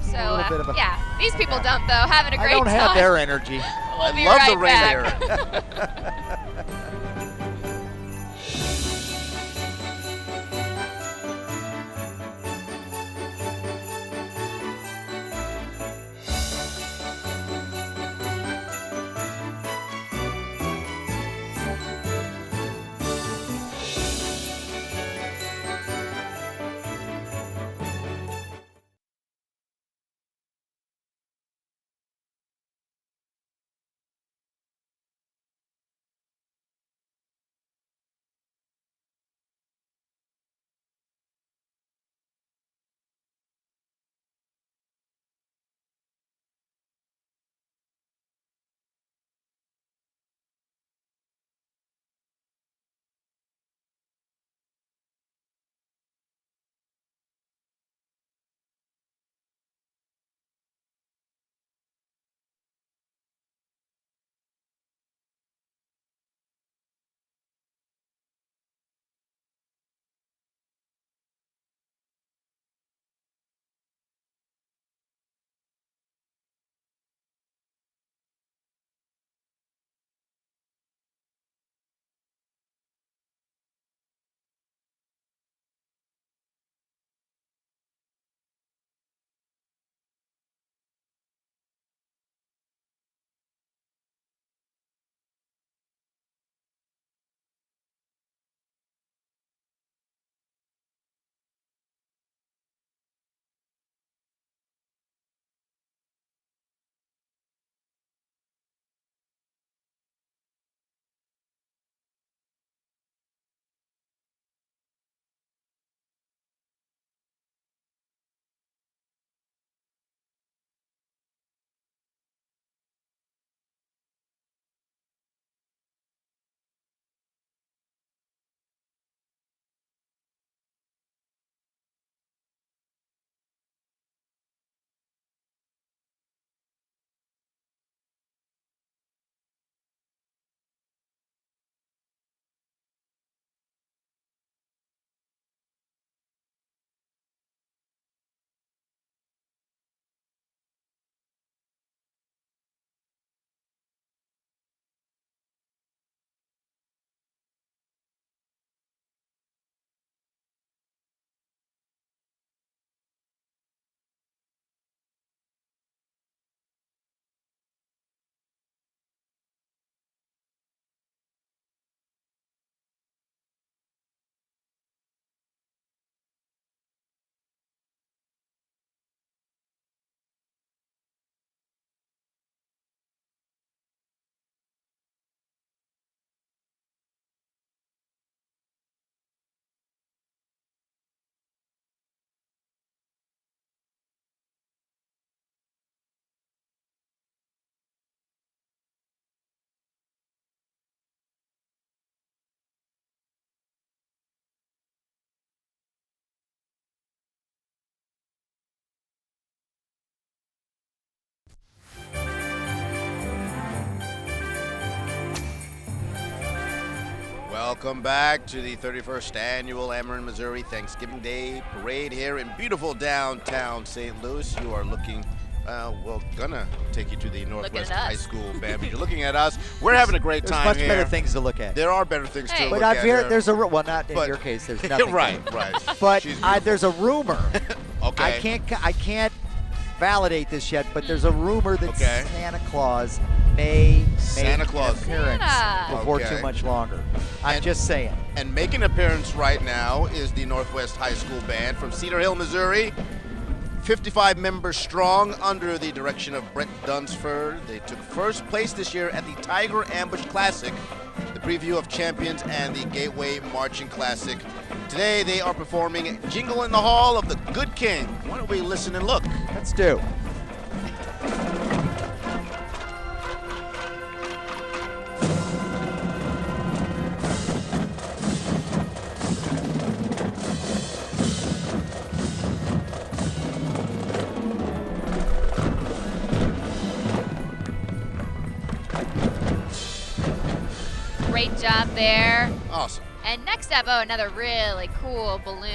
So, a little bit of a yeah, these people don't, though. Having a I great don't time. have their energy. We'll be love right the back. reindeer. Welcome back to the 31st annual Ameren, Missouri Thanksgiving Day Parade here in beautiful downtown St. Louis. You are looking, gonna take you to the Northwest High School band, but you're looking at us. We're having a great time There's here. much better things to look at. There are better things to look but at. But there's well, not in your case. There's nothing. right. But there's a rumor. Okay. I can't validate this yet, but there's a rumor that Santa Claus may make an appearance before too much longer. I'm just saying. And making an appearance right now is the Northwest High School Band from Cedar Hill, Missouri. 55 members strong under the direction of Brett Dunsford. They took first place this year at the Tiger Ambush Classic, the preview of Champions, and the Gateway Marching Classic. Today they are performing Jingle in the Hall of the Good King. Why don't we listen and look? Let's do. Great job there. Awesome. And next up, another really cool balloon.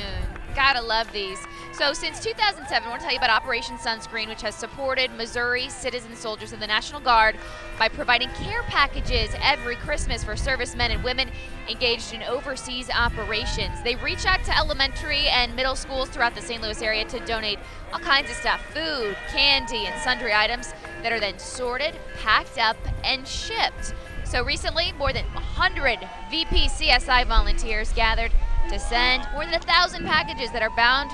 Gotta love these. So since 2007, I want to tell you about Operation Sunscreen, which has supported Missouri citizen soldiers of the National Guard by providing care packages every Christmas for servicemen and women engaged in overseas operations. They reach out to elementary and middle schools throughout the St. Louis area to donate all kinds of stuff, food, candy, and sundry items that are then sorted, packed up, and shipped. So recently, more than 100 VPCSI volunteers gathered to send more than 1,000 packages that are bound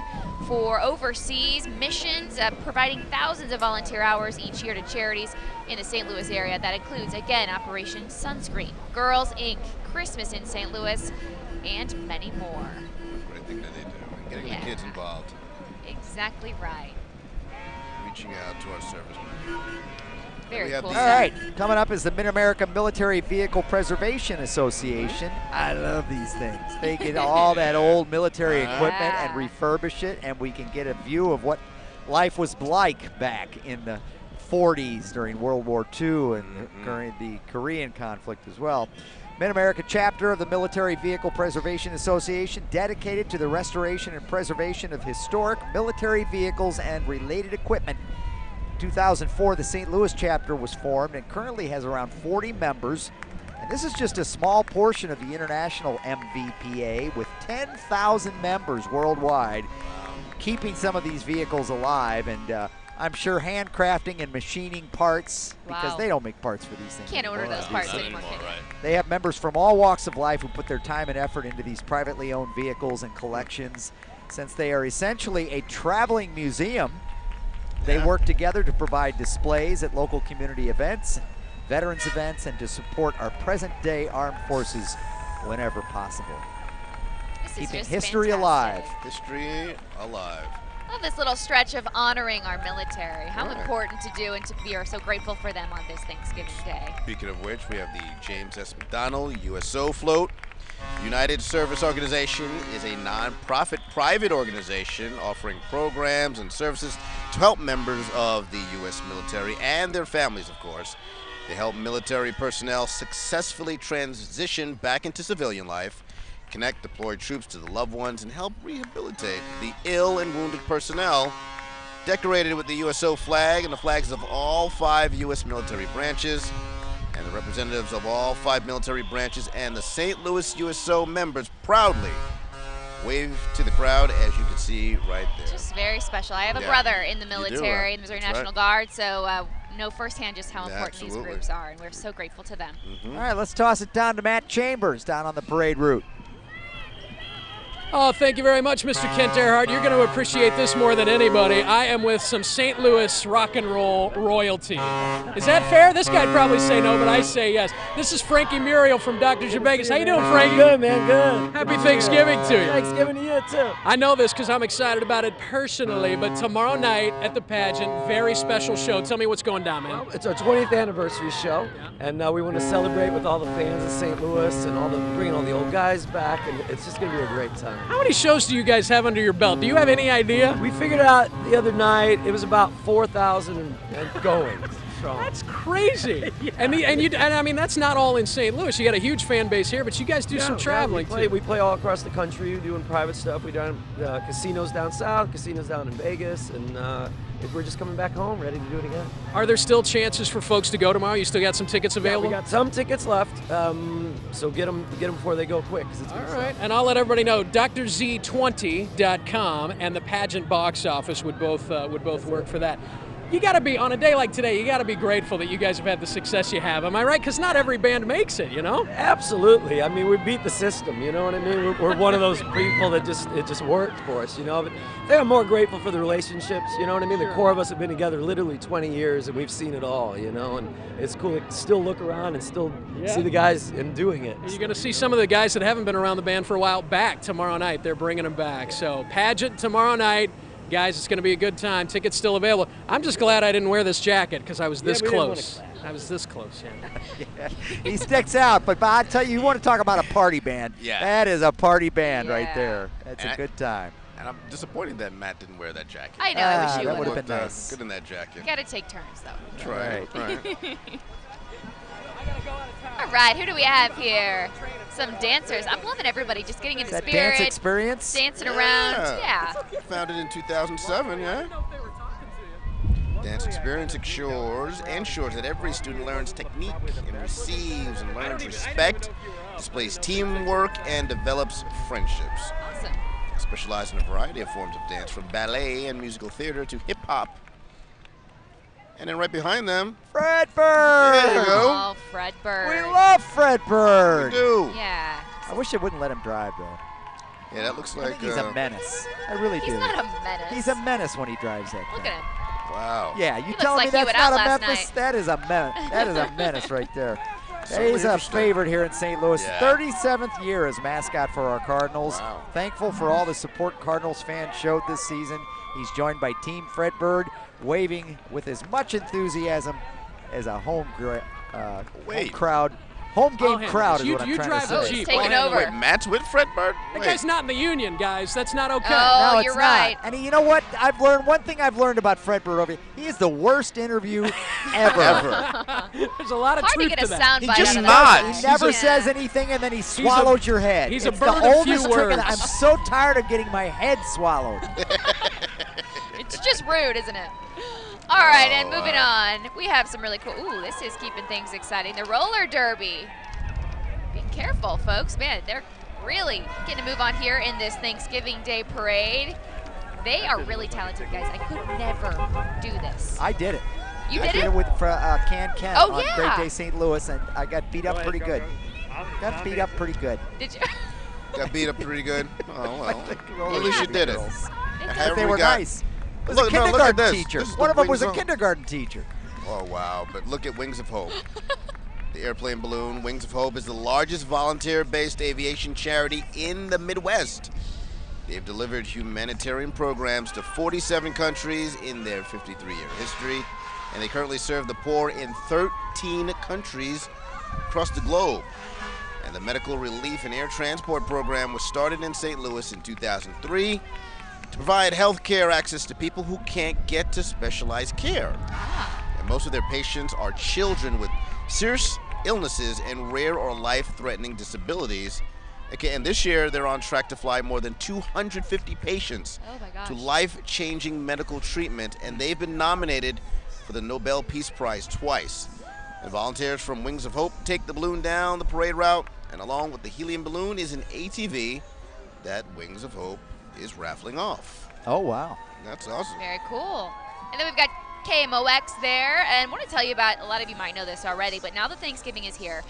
for overseas missions, providing thousands of volunteer hours each year to charities in the St. Louis area. That includes, again, Operation Sunscreen, Girls Inc., Christmas in St. Louis, and many more. Great thing that they do, and getting the kids involved. Exactly right. Reaching out to our servicemen. Very cool. All right, coming up is the Mid-America Military Vehicle Preservation Association. I love these things. They get all that old military equipment and refurbish it, and we can get a view of what life was like back in the 40s during World War II and during the Korean conflict as well. Mid-America chapter of the Military Vehicle Preservation Association, dedicated to the restoration and preservation of historic military vehicles and related equipment. 2004, the St. Louis chapter was formed and currently has around 40 members. And this is just a small portion of the international MVPA with 10,000 members worldwide, keeping some of these vehicles alive. And I'm sure handcrafting and machining parts, because they don't make parts for these things. Can't order those parts anymore. They have members from all walks of life who put their time and effort into these privately owned vehicles and collections. Since they are essentially a traveling museum, they work together to provide displays at local community events, veterans events, and to support our present-day armed forces whenever possible. Keeping history alive. History alive. I love this little stretch of honoring our military. How important to do, and we are so grateful for them on this Thanksgiving Day. Speaking of which, we have the James S. McDonald USO float. United Service Organization is a non-profit private organization offering programs and services to help members of the U.S. military and their families, of course. They help military personnel successfully transition back into civilian life, connect deployed troops to the loved ones, and help rehabilitate the ill and wounded personnel. Decorated with the USO flag and the flags of all 5 U.S. military branches, and the representatives of all 5 military branches and the St. Louis USO members proudly wave to the crowd, as you can see right there. Just very special. I have a brother in the military, in the Missouri National Guard, so know firsthand just how important these groups are, and we're so grateful to them. All right, let's toss it down to Matt Chambers down on the parade route. Oh, thank you very much, Mr. Kent Earhart. You're going to appreciate this more than anybody. I am with some St. Louis rock and roll royalty. Is that fair? This guy'd probably say no, but I say yes. This is Frankie Muriel from Dr. Jabegas. How you doing, Frankie? Good, man, good. Happy Thanksgiving to you. Thanksgiving to you, too. I know this because I'm excited about it personally, but tomorrow night at the pageant, very special show. Tell me what's going down, man. Well, it's our 20th anniversary show, and we want to celebrate with all the fans of St. Louis and bringing all the old guys back, and it's just going to be a great time. How many shows do you guys have under your belt? Do you have any idea? We figured out the other night it was about 4,000 and going. strong. That's crazy. And I mean that's not all in St. Louis. You got a huge fan base here, but you guys do some traveling too. We play all across the country, doing private stuff. We done casinos down south, casinos down in Vegas, and we're just coming back home, ready to do it again. Are there still chances for folks to go tomorrow? You still got some tickets available? Yeah, we got some tickets left, so get them before they go quick. 'Cause it's all right, and I'll let everybody know. DrZ20.com and the pageant box office would both work for that. You got to be, on a day like today, you got to be grateful that you guys have had the success you have. Am I right? Because not every band makes it, you know? Absolutely. I mean, we beat the system, you know what I mean? We're one of those people that it just worked for us, you know? But I think I'm more grateful for the relationships, you know what I mean? The core of us have been together literally 20 years, and we've seen it all, you know? And it's cool to still look around and still see the guys and doing it. You're going to see some of the guys that haven't been around the band for a while back tomorrow night. They're bringing them back. So pageant tomorrow night. Guys, it's going to be a good time. Tickets still available. I'm just glad I didn't wear this jacket because I was this close. I was this close, yeah. He sticks out, but I tell you, you want to talk about a party band. Yeah. That is a party band right there. That's a good time. And I'm disappointed that Matt didn't wear that jacket. I know, I wish you that would would have been nice. Good in that jacket. You got to take turns, though. Right. All right, who do we have here? Some dancers. I'm loving everybody just getting into That spirit. dance experience? Dancing around. Yeah. Founded in 2007, yeah. Dance experience ensures that every student learns technique and receives and learns respect, displays teamwork, and develops friendships. Awesome. Specialize in a variety of forms of dance, from ballet and musical theater to hip-hop. And then right behind them, Fredbird! There you go. Oh, Fredbird. We love Fredbird! We do. Yeah. I wish they wouldn't let him drive, though. Yeah, that looks I like think he's a menace. I really do. He's not a menace. He's a menace when he drives that Look thing. at him. Wow. Yeah, you He telling looks me like he that's went not out a last Memphis? night. That is a menace. That is a menace right there. Certainly He's a interesting. favorite here in St. Louis. Yeah. 37th year as mascot for our Cardinals. Wow. Thankful for all the support Cardinals fans showed this season. He's joined by Team Fredbird, waving with as much enthusiasm as a home crowd. Home game crowd is You- what I'm you trying drive to the say. Jeep. Taking over. Wait, Matt's with Fredbird? That guy's not in the union, guys. That's not okay. Oh, No, you're it's right. not. And you know what? One thing I've learned about Fredbird over here, he is the worst interview ever. There's a lot of Hard to truth get to a that. sound bite just out of not. that. He never Yeah. says anything, and then he swallows your head. he's a It's bird the of few oldest trick. words. I'm so tired of getting my head swallowed. It's just rude, isn't it? All right, and moving on, we have some really cool. Ooh, this is keeping things exciting. The roller derby. Be careful, folks. Man, they're really getting a move on here in this Thanksgiving Day parade. They are really talented, guys. I could never do this. I did it. You I did did it? it with Can Kent Oh, on yeah. Great Day St. Louis, and I got beat up pretty good. Got beat up pretty good. Did you? Got beat up pretty good. Oh, well. roller At least you derby did it. girls. However They we were got- nice. It was Look, a no, look at kindergarten this. teacher. This is One the of them was Wings a of- kindergarten teacher. Oh, wow. But look at Wings of Hope. The airplane balloon, Wings of Hope, is the largest volunteer-based aviation charity in the Midwest. They've delivered humanitarian programs to 47 countries in their 53-year history, and they currently serve the poor in 13 countries across the globe. And the Medical Relief and Air Transport Program was started in St. Louis in 2003 to provide health care access to people who can't get to specialized care. And most of their patients are children with serious illnesses and rare or life-threatening disabilities. Okay, and this year they're on track to fly more than 250 patients Oh my gosh. to life-changing medical treatment, and they've been nominated for the Nobel Peace Prize twice. And volunteers from Wings of Hope take the balloon down the parade route, and along with the helium balloon is an ATV that Wings of Hope is raffling off. Oh, wow. That's awesome. Very cool. And then we've got KMOX there, and I want to tell you about, a lot of you might know this already, but now that Thanksgiving is here,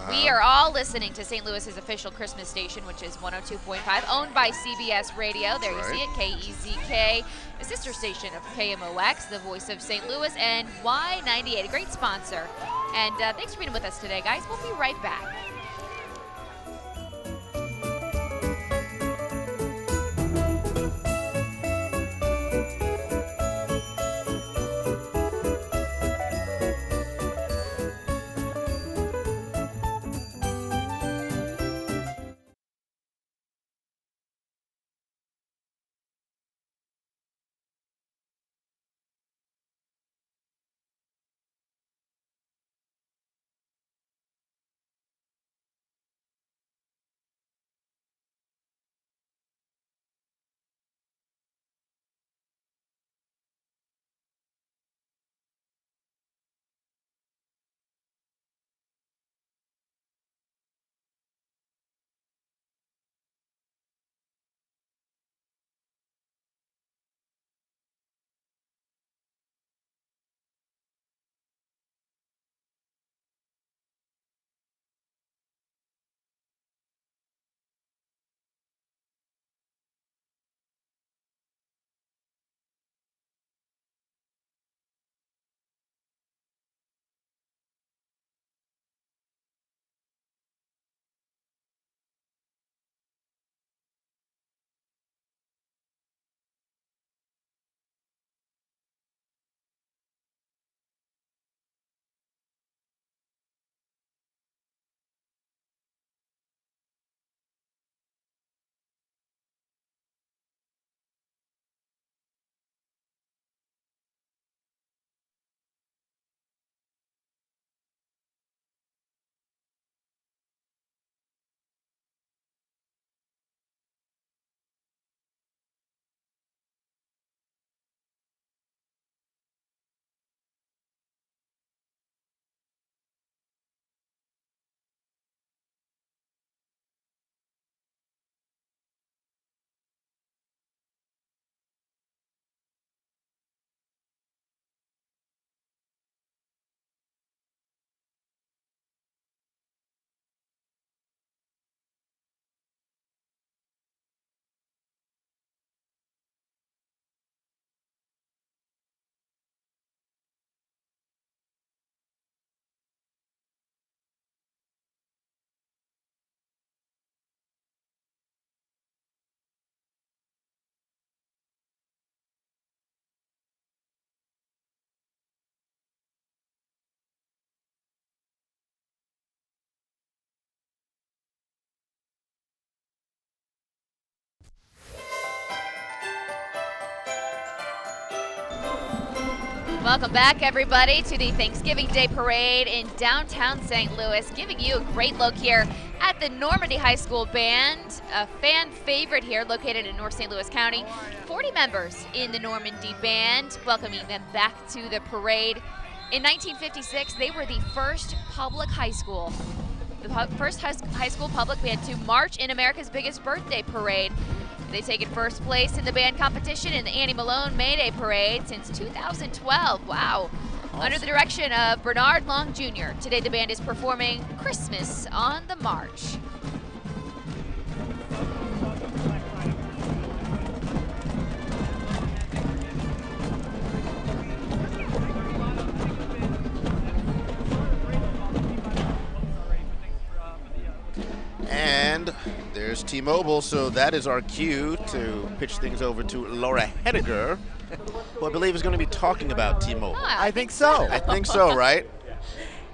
we are all listening to St. Louis's official Christmas station, which is 102.5, owned by CBS Radio. There you see it, KEZK, the sister station of KMOX, the voice of St. Louis, and Y98, a great sponsor. And thanks for being with us today, guys. We'll be right back. Welcome back, everybody, to the Thanksgiving Day Parade in downtown St. Louis, giving you a great look here at the Normandy High School Band, a fan favorite here located in North St. Louis County. 40 members in the Normandy Band, welcoming them back to the parade. In 1956, they were the first public high school, the first high school public band to march in America's biggest birthday parade. They've taken first place in the band competition in the Annie Malone May Day Parade since 2012. Wow. Awesome. Under the direction of Bernard Long Jr. Today the band is performing Christmas on the March. And there's T-Mobile, so that is our cue to pitch things over to Laura Hediger, who I believe is going to be talking about T-Mobile. I think so. I think so, right?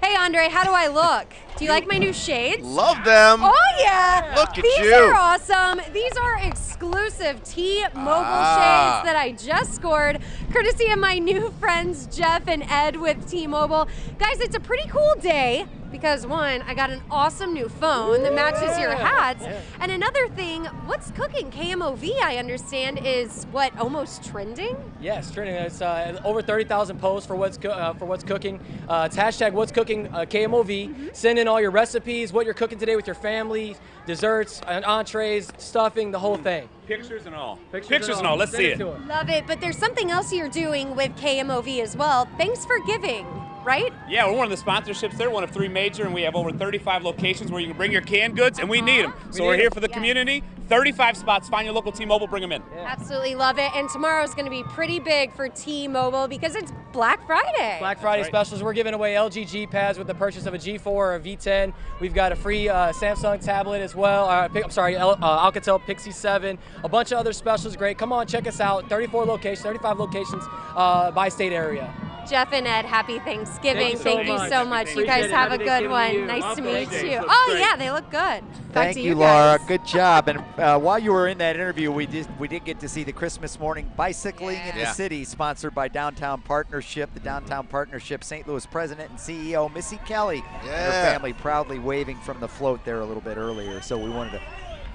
Hey, Andre, how do I look? Do you like my new shades? Love them. Oh, yeah. Look at These you. are awesome. These are exclusive T-Mobile shades that I just scored, courtesy of my new friends, Jeff and Ed with T-Mobile. Guys, it's a pretty cool day because, one, I got an awesome new phone that matches your hats. And another thing, what's cooking? KMOV, I understand, is, what, almost trending? Yes, trending. It's over 30,000 posts for what's cooking. It's hashtag what's cooking KMOV. Send in all your recipes, what you're cooking today with your family, desserts, entrees, stuffing, the whole thing. Pictures and all. Pictures and all. Let's see it. Love it, but there's something else you're doing with KMOV as well. Thanks for giving, right? Yeah, we're one of the sponsorships. They're one of 3 major, and we have over 35 locations where you can bring your canned goods, and we need them. So we're here for the community. 35 spots. Find your local T-Mobile, bring them in. Absolutely love it. And tomorrow's going to be pretty big for T-Mobile because it's Black Friday. Black Friday specials. We're giving away LG G pads with the purchase of a G4 or a V10. We've got a free Samsung tablet as well. Alcatel Pixie 7. A bunch of other specials. Great. Come on, check us out. 35 locations by state area. Jeff and Ed, happy Thanksgiving. Thank you so much. You guys have a good one. Nice to meet you. Oh, yeah, they look good. Back Thank to you, guys. Laura. Good job. And while you were in that interview, we did get to see the Christmas morning bicycling in the city, sponsored by Downtown Partnership. The Downtown Partnership St. Louis president and CEO, Missy Kelly, and her family proudly waving from the float there a little bit earlier. So we wanted to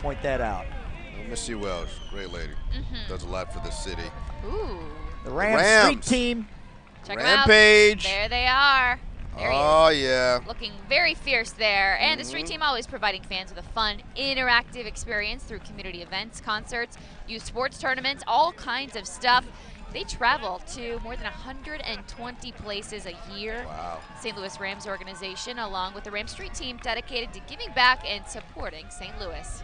point that out. Missy Welsh, great lady. Does a lot for the city. Ooh. The Rams street team. Check them out. Rampage. There they are. There he is. Oh, yeah. Looking very fierce there. And the street team always providing fans with a fun, interactive experience through community events, concerts, youth sports tournaments, all kinds of stuff. They travel to more than 120 places a year. Wow. St. Louis Rams organization, along with the Rams street team, dedicated to giving back and supporting St. Louis.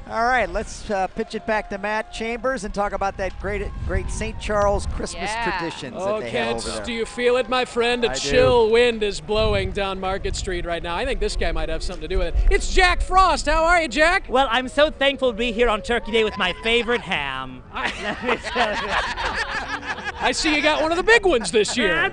All right, let's pitch it back to Matt Chambers and talk about that great St. Charles Christmas traditions that they have over there. Do you feel it, my friend? A chill wind is blowing down Market Street right now. I think this guy might have something to do with it. It's Jack Frost. How are you, Jack? Well, I'm so thankful to be here on Turkey Day with my favorite ham. I see you got one of the big ones this year.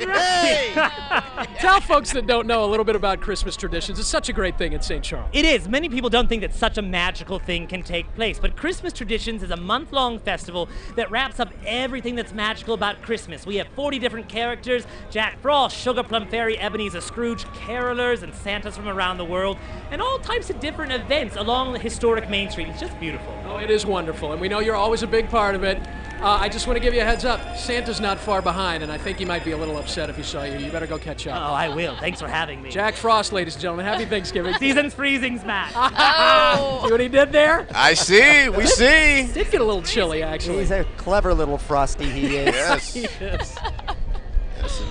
Tell folks that don't know a little bit about Christmas traditions. It's such a great thing in St. Charles. It is. Many people don't think that such a magical thing can take place, but Christmas Traditions is a month-long festival that wraps up everything that's magical about Christmas. We have 40 different characters: Jack Frost, Sugar Plum Fairy, Ebenezer Scrooge, carolers, and Santas from around the world, and all types of different events along the historic Main Street. It's just beautiful. Oh, it is wonderful, and we know you're always a big part of it. I just want to give you a heads up. Santa's not far behind, and I think he might be a little upset if he saw you. You better go catch up. Oh, I will. Thanks for having me. Jack Frost, ladies and gentlemen. Happy Thanksgiving. Season's freezings, Matt. Oh. See what he did there? I see. We see. It did get a little chilly, actually. He's a clever little Frosty, he is. Yes. He is.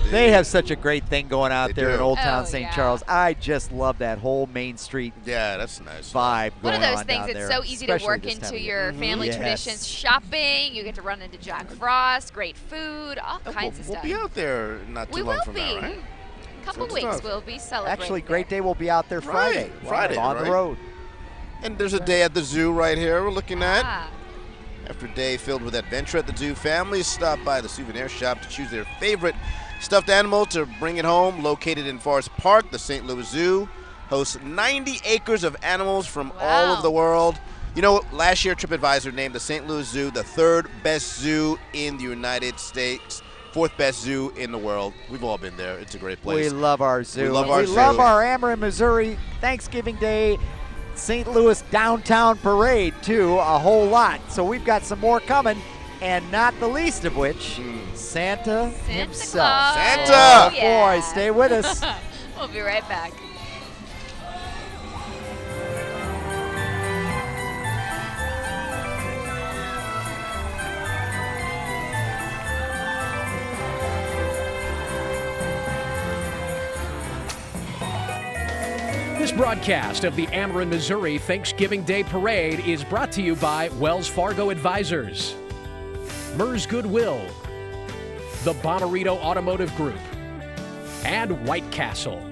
They have such a great thing going out there in Old Town Oh, St. yeah. Charles. I just love that whole Main Street that's nice. vibe One of going those on things down that's there, so easy to especially work this time into of your year. family Yes. traditions. Shopping, you get to run into Jack Frost, great food, all kinds of We'll stuff. be out there not too We long will from be. now, right? Couple Good weeks stuff. we'll be celebrating. Actually, Great Day will be out there Friday. Friday, on right? the road. And there's a day at the zoo right here we're looking at. Ah. After a day filled with adventure at the zoo, families stop by the souvenir shop to choose their favorite stuffed animal to bring it home. Located in Forest Park, the St. Louis Zoo hosts 90 acres of animals from all Wow. over the world. You know, last year TripAdvisor named the St. Louis Zoo the 3rd best zoo in the United States, 4th best zoo in the world. We've all been there. It's a great place. We love our zoo. We love And our we zoo. love our Ameren, Missouri Thanksgiving Day St. Louis downtown parade, too, a whole lot. So we've got some more coming, and not the least of which, Santa himself. Claus. Santa! Oh, Yeah. boy, stay with us. We'll be right back. This broadcast of the Ameren, Missouri Thanksgiving Day Parade is brought to you by Wells Fargo Advisors, Mers Goodwill, the Bonarito Automotive Group, and White Castle.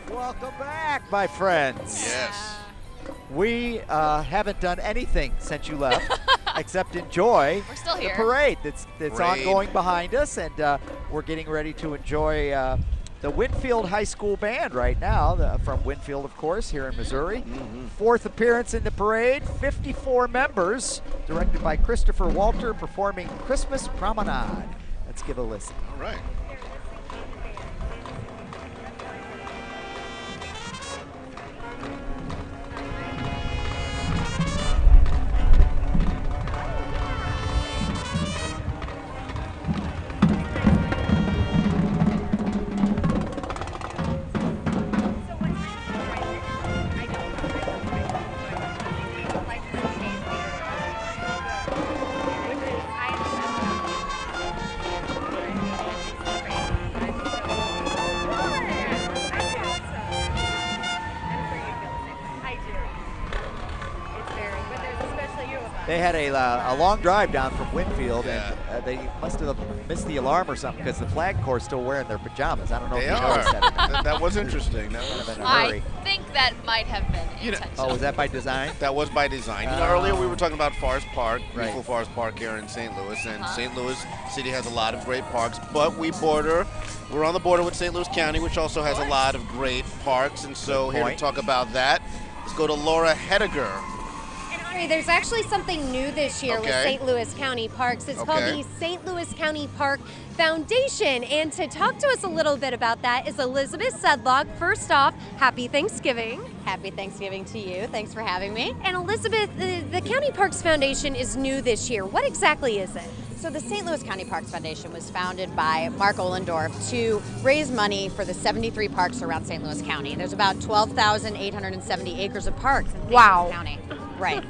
Welcome back, my friends. Yes. We haven't done anything since you left except enjoy We're still here. the parade that's Parade. ongoing behind us, and we're getting ready to enjoy the Winfield High School Band right now, from Winfield, of course, here in Missouri. Fourth appearance in the parade, 54 members, directed by Christopher Walter, performing Christmas Promenade. Let's give a listen. All right. They had a long drive down from Winfield, and they must have missed the alarm or something, because the flag corps still wearing their pajamas. I don't know if They you are. noticed that. That was interesting. That was kind of in a hurry. I think that might have been You know- intentional. Oh, was that by design? That was by design. You know, Oh. earlier we were talking about Forest Park, Right. beautiful Forest Park here in St. Louis, and Uh-huh. St. Louis City has a lot of great parks, but we're on the border with St. Louis County, which also has a lot of great parks, and so Good here to point. talk about that, let's go to Laura Hediger. There's actually something new this year with Okay. St. Louis County Parks. It's called Okay. the St. Louis County Park Foundation. And to talk to us a little bit about that is Elizabeth Sedlock. First off, happy Thanksgiving. Happy Thanksgiving to you. Thanks for having me. And Elizabeth, the County Parks Foundation is new this year. What exactly is it? So the St. Louis County Parks Foundation was founded by Mark Ohlendorf to raise money for the 73 parks around St. Louis County. There's about 12,870 acres of parks in St. Wow. Louis County. Right.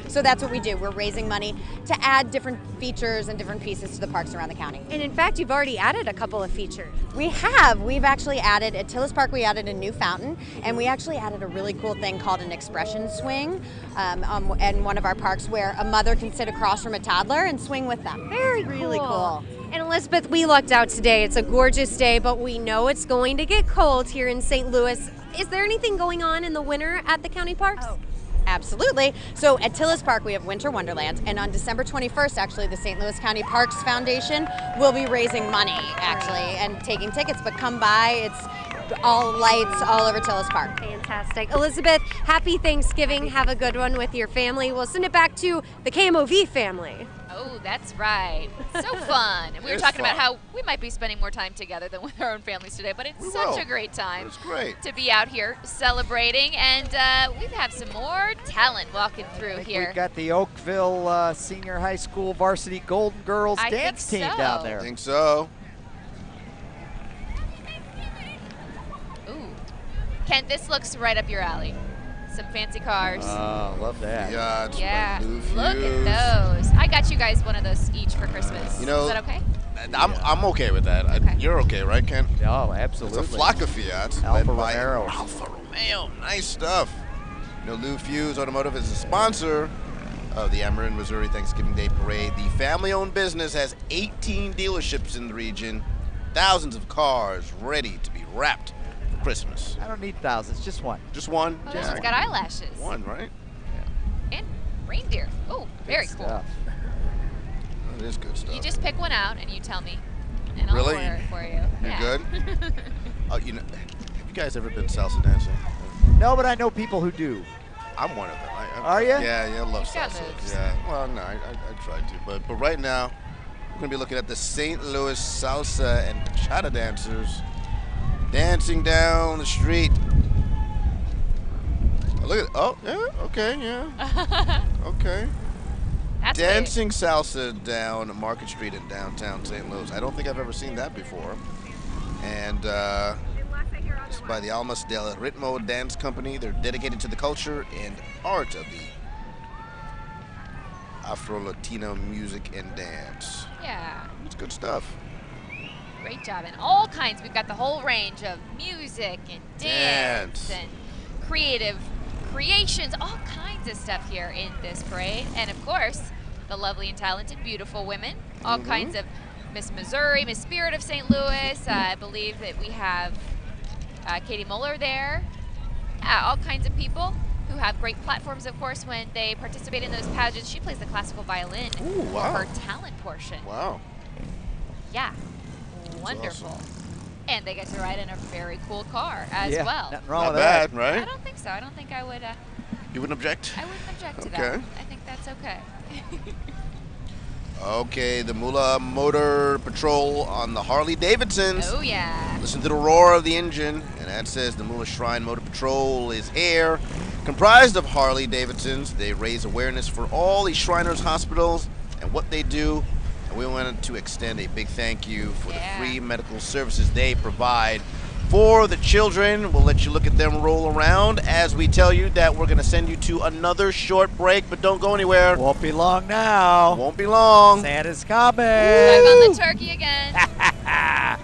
So that's what we do. We're raising money to add different features and different pieces to the parks around the county. And in fact, you've already added a couple of features. We have. We've actually added, at Tillis Park, we added a new fountain, and we actually added a really cool thing called an expression swing in one of our parks where a mother can sit across from a toddler and swing with them. Very really cool. And Elizabeth, we lucked out today. It's a gorgeous day, but we know it's going to get cold here in St. Louis. Is there anything going on in the winter at the county parks? Absolutely. So at Tillis Park, we have Winter Wonderland, and on December 21st, actually, the St. Louis County Parks Foundation will be raising money, actually, and taking tickets. But come by, it's all lights all over Tillis Park. Fantastic. Elizabeth, happy Thanksgiving. Have a good one with your family. We'll send it back to the KMOV family. Oh, that's right. So fun. And we were It's talking about fun. how we might be spending more time together than with our own families today, but it's We such will. a great time It's great. to be out here celebrating. And we have some more talent walking through here. We've got the Oakville Senior High School Varsity Golden Girls I dance think team so. down I there. think so. Ooh. Kent, this looks right up your alley. Some fancy cars. Oh, love that. Yachts, Yeah, blue look views. at those. I got you guys one of those each for Christmas. You know, Is that okay? I'm okay with that. You're okay, right, Ken? Oh, absolutely. It's a flock of Fiats. Alfa led by Romeo. Alfa Romeo. Nice stuff. You know, Lou Fuse Automotive is a sponsor of the Ameren, Missouri Thanksgiving Day Parade. The family-owned business has 18 dealerships in the region, thousands of cars ready to be wrapped for Christmas. I don't need thousands, just one. Just one? Oh, this one's got eyelashes. One, right? And reindeer. Oh, very cool. Stuff. That is good stuff. You just pick one out and you tell me, and I'll Really? order it for you. You're Yeah. good? Oh, you know, have you guys ever been salsa dancing? No, but I know people who do. I'm one of them. Are ya? Yeah, I love You've got salsa. moves. Yeah. Well, no, I tried to, but right now we're gonna be looking at the St. Louis salsa and bachata dancers dancing down the street. Oh, look at yeah, okay, yeah, okay. That's Dancing salsa down Market Street in downtown St. Louis. I don't think I've ever seen that before. And it's by the Almas del Ritmo Dance Company. They're dedicated to the culture and art of the Afro-Latino music and dance. Yeah, It's good stuff. great job. And all kinds. We've got the whole range of music and dance and creative creations, all kinds of stuff here in this parade. And of course, the lovely and talented, beautiful women, all kinds of Miss Missouri, Miss Spirit of St. Louis. I believe that we have Katie Muller there. Yeah, all kinds of people who have great platforms, of course, when they participate in those pageants. She plays the classical violin Ooh, for wow. her talent portion. Wow. Yeah, wonderful. And they get to ride in a very cool car as Yeah, well. nothing wrong Not with that. bad, right? I don't think so. I don't think I would. You wouldn't object? I wouldn't object to that. Okay. I think that's okay. Okay, the Moolah Motor Patrol on the Harley Davidsons. Oh yeah. Listen to the roar of the engine, and that says the Moolah Shrine Motor Patrol is here. Comprised of Harley Davidsons, they raise awareness for all these Shriners hospitals and what they do. And we wanted to extend a big thank you for the free medical services they provide for the children. We'll let you look at them roll around as we tell you that we're going to send you to another short break, but don't go anywhere. Won't be long now. Won't be long. Santa's coming. Back on the turkey again.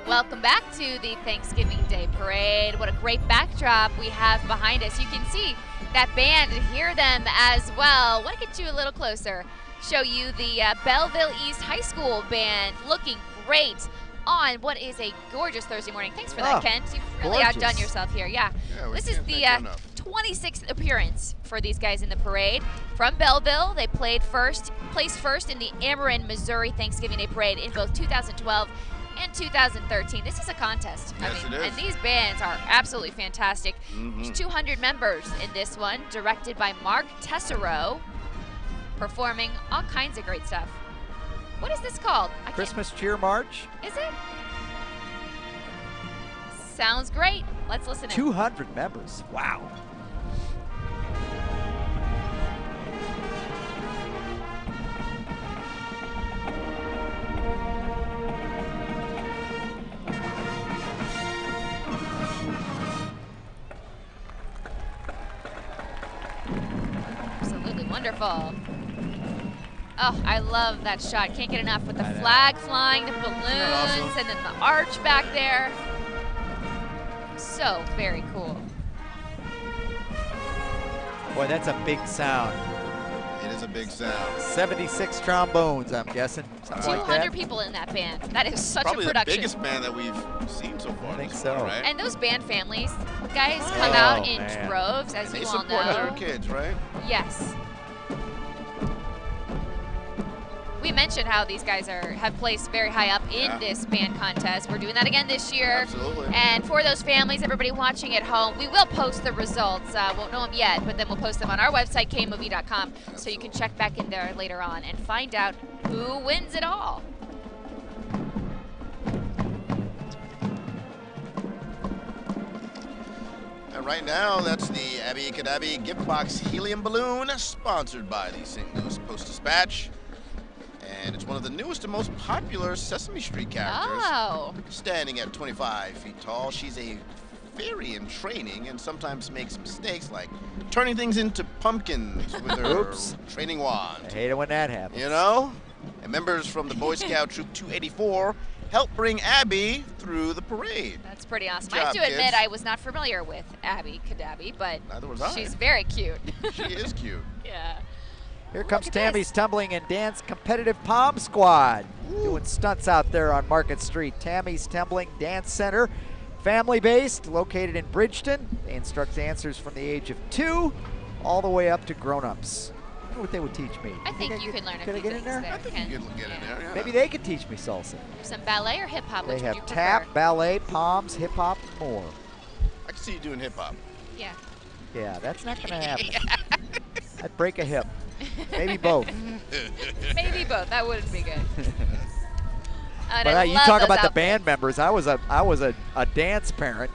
Welcome back to the Thanksgiving Day Parade. What a great backdrop we have behind us. You can see that band and hear them as well. I want to get you a little closer. Show you the Belleville East High School band looking great on what is a gorgeous Thursday morning. Thanks for that, Kent. You've really gorgeous. outdone yourself here. Yeah. This is the 26th appearance for these guys in the parade. From Belleville, they placed first in the Ameren, Missouri Thanksgiving Day Parade in both 2012 and 2013. This is a contest. Yes, it is. And these bands are absolutely fantastic. There's 200 members in this one, directed by Mark Tessero, performing all kinds of great stuff. What is this called? Christmas Cheer March. Is it? Sounds great. Let's listen in. 200 members. Wow. Absolutely wonderful. Oh, I love that shot. Can't get enough with the flag flying, the balloons, and then the arch back there. So very cool. Boy, that's a big sound. It is a big sound. 76 trombones, I'm guessing. Something like 200 that. people in that band. That is such Probably a production. the biggest band that we've seen so far. I think so. Right? And those band families, guys, come out in man. droves, as They you all support their know. kids, right? Yes. We mentioned how these guys have placed very high up in this band contest. We're doing that again this year. Absolutely. And for those families, everybody watching at home, we will post the results. Won't know them yet, but then we'll post them on our website, kmovie.com, so you can check back in there later on and find out who wins it all. And right now, that's the Abby Kadabi Gift Box Helium Balloon, sponsored by the St. Louis Post-Dispatch. And it's one of the newest and most popular Sesame Street characters. Oh. Standing at 25 feet tall, she's a fairy in training and sometimes makes mistakes like turning things into pumpkins with her Oops. training wand. I hate it when that happens. You know? And members from the Boy Scout Troop 284 help bring Abby through the parade. That's pretty awesome. Good I have job, to admit, kids. I was not familiar with Abby Kadabi, but Neither was I. she's very cute. She is cute. Yeah. Here comes Tammy's Tumbling and Dance Competitive Palm Squad. Doing stunts out there on Market Street. Tammy's Tumbling Dance Center, family-based, located in Bridgeton. They instruct dancers from the age of 2 all the way up to grown-ups. I wonder what they would teach me. I think you could learn a Could I few get in things there? there. I think you could get in there, yeah. Maybe they could teach me salsa. Some ballet or hip hop, They which would have you prefer? tap, ballet, palms, hip-hop, and more. I can see you doing hip-hop. Yeah. Yeah, that's not going to happen. I'd break a hip. Maybe both. Maybe both. That wouldn't be good. And But I you love talk those about the outfits. band members. I was a dance parent.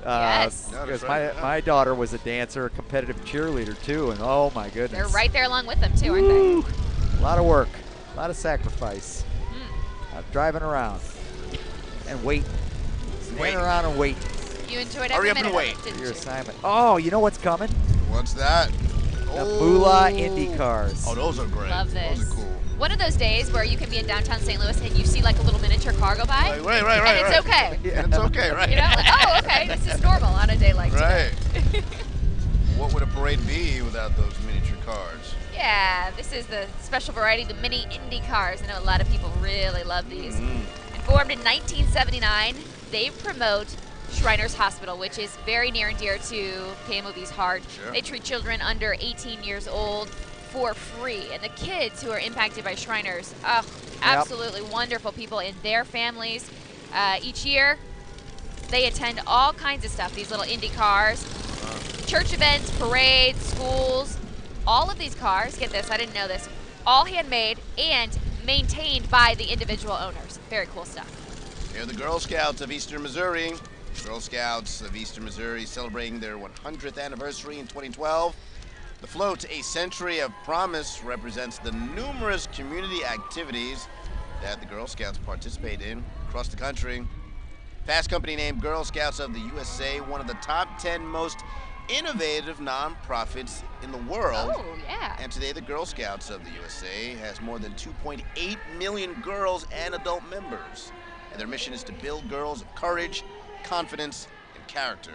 Yes. Because my daughter was a dancer, a competitive cheerleader too, and oh my goodness. They're right there along with them too, aren't they? A lot of work, a lot of sacrifice. Hmm. Driving around and wait. Standing around and wait. You enjoyed Hurry every up and minute wait. of it, didn't Your you? assignment. Oh, you know what's coming? What's that? The Moolah Indy cars. Oh, those are great. Love this. Those are cool. One of those days where you can be in downtown St. Louis and you see like a little miniature car go by. Right. And it's okay. Yeah, it's okay, right? You know, like, oh, okay, this is normal on a day like today. Right. What would a parade be without those miniature cars? Yeah, this is the special variety, the mini Indy cars. I know a lot of people really love these. Mm-hmm. And formed in 1979, they promote Shriners Hospital, which is very near and dear to KMOV's heart. Sure. They treat children under 18 years old for free. And the kids who are impacted by Shriners, absolutely wonderful people and their families. Each year, they attend all kinds of stuff, these little Indy cars, church events, parades, schools. All of these cars, get this, I didn't know this, all handmade and maintained by the individual owners. Very cool stuff. Here are the Girl Scouts of Eastern Missouri. Girl Scouts of Eastern Missouri celebrating their 100th anniversary in 2012. The float, A Century of Promise, represents the numerous community activities that the Girl Scouts participate in across the country. Fast Company named Girl Scouts of the USA one of the top 10 most innovative nonprofits in the world. Oh, yeah. And today the Girl Scouts of the USA has more than 2.8 million girls and adult members. and their mission is to build girls of courage, confidence, and character.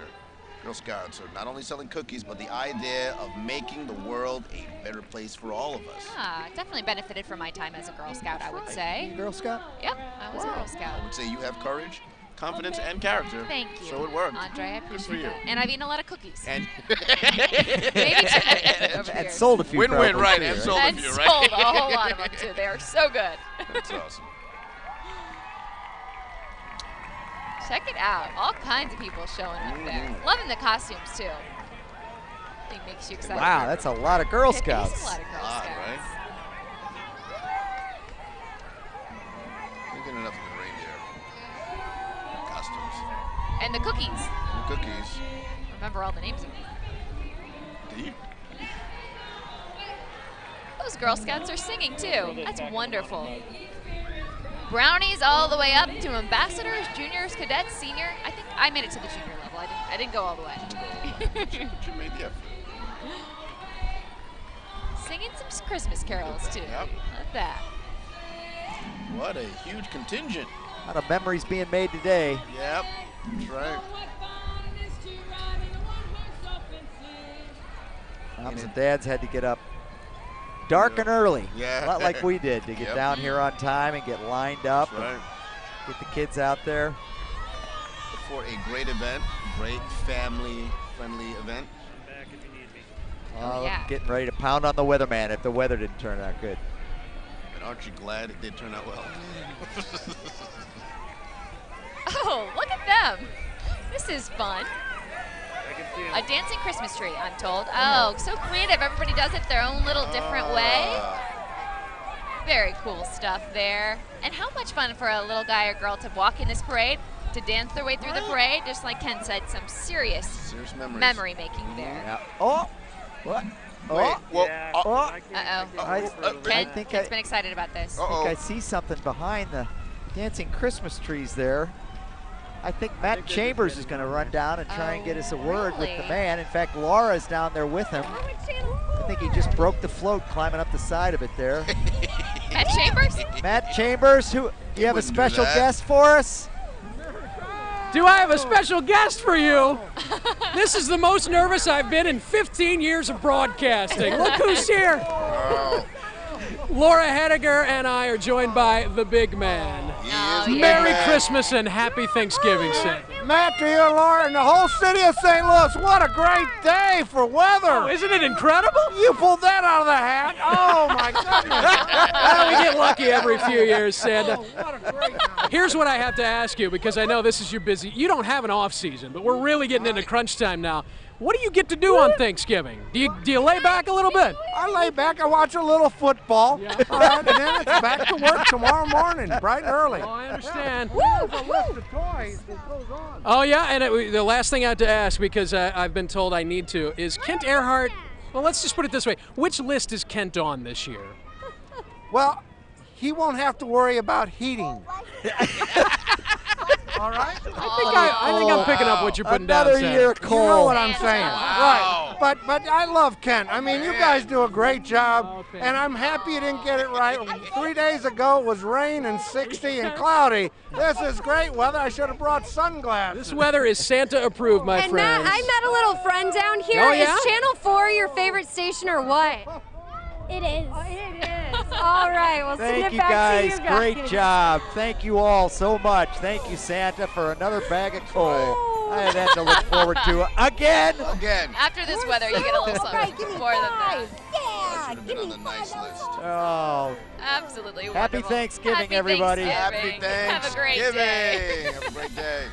Girl Scouts are not only selling cookies, but the idea of making the world a better place for all of us. Definitely benefited from my time as a Girl Scout, I would say. You Girl Scout? Yep, I was a Girl Scout. I would say you have courage, confidence, and character. Thank you. So it worked. Andre, I Good for appreciate you. that. And I've eaten a lot of cookies. And maybe too many over And here. sold a few. Win-win, probably, right? too, And sold a And few, sold right? a whole lot of them too. They are so good. That's awesome. Check it out. All kinds of people showing up there. Loving the costumes too. I think makes you excited. Wow, that's a lot of Girl It is Scouts. a lot of Girl Scouts. Right? We're getting enough of the reindeer costumes. And the cookies. And cookies. Remember all the names of them. Deep. Those Girl Scouts are singing too. That's wonderful. Brownies all the way up to ambassadors, juniors, cadets, senior. I think I made it to the junior level. I didn't go all the way. But you made the effort. Singing some Christmas carols too. Yep. Like that. What a huge contingent. A lot of memories being made today. Yep. That's right. Moms and dads had to get up dark and early. Yeah. A lot like we did to get Yep. down here on time and get lined up. That's right. Get the kids out there. For a great event, great family-friendly event. yeah. Getting ready to pound on the weatherman if the weather didn't turn out good. And aren't you glad it did turn out well? Oh, look at them. This is fun. A dancing Christmas tree, I'm told. Oh, so creative. Everybody does it their own little different way. Very cool stuff there. And how much fun for a little guy or girl to walk in this parade, to dance their way through the parade. Just like Ken said, some serious memories. memory making there. Yeah. Oh, what? Wait, well, Uh-oh. Ken, think Ken's been excited about this. I think I see something behind the dancing Christmas trees there. I think Matt Chambers is going to run down and try and get us a word with the man. In fact, Laura's down there with him. I think he just broke the float climbing up the side of it there. Matt Chambers? Matt Chambers, who you have a wouldn't do special that. guest for us? Do I have a special guest for you? This is the most nervous I've been in 15 years of broadcasting. Look who's here. Wow. Laura Hediger and I are joined by the big man. Merry Christmas and Happy Thanksgiving, Sam. Matt to you, Laura, and the whole city of St. Louis. What a great day for weather. Oh, isn't it incredible? You pulled that out of the hat. Oh, my goodness. We get lucky every few years, Santa. What a great night. Here's what I have to ask you, because I know this is your busy. You don't have an off season, but we're really getting into crunch time now. What do you get to do on Thanksgiving? Do you lay back a little bit? I lay back and watch a little football. All right, and then it's back to work tomorrow morning, bright and early. Oh, I understand. There's a list of toys that goes on. Oh, yeah, and the last thing I have to ask, because I've been told I need to, is Kent Earhart, well, let's just put it this way. Which list is Kent on this year? Well, he won't have to worry about heating. All right? I think I'm picking up what you're putting down, Another Sam. year cold. You know what I'm saying. Wow. Right. But I love Kent. I mean, you guys do a great job, and I'm happy you didn't get it right. 3 days ago it was rain and 60 and cloudy. This is great weather. I should have brought sunglasses. This weather is Santa approved, my And friends. Matt, I met a little friend down here. Oh, yeah? Is Channel 4 your favorite station or what? It is. It is. All right, we'll send Thank it you back guys. to you guys. Great job. Thank you all so much. Thank you, Santa, for another bag of coal. I had that to look forward to again. After this weather, you get a little something more than that. Yeah, Should have been on the nice list. Oh, Absolutely Happy wonderful. Thanksgiving, Happy everybody. Thanksgiving. Happy Thanksgiving. Have a great day. Have a great day.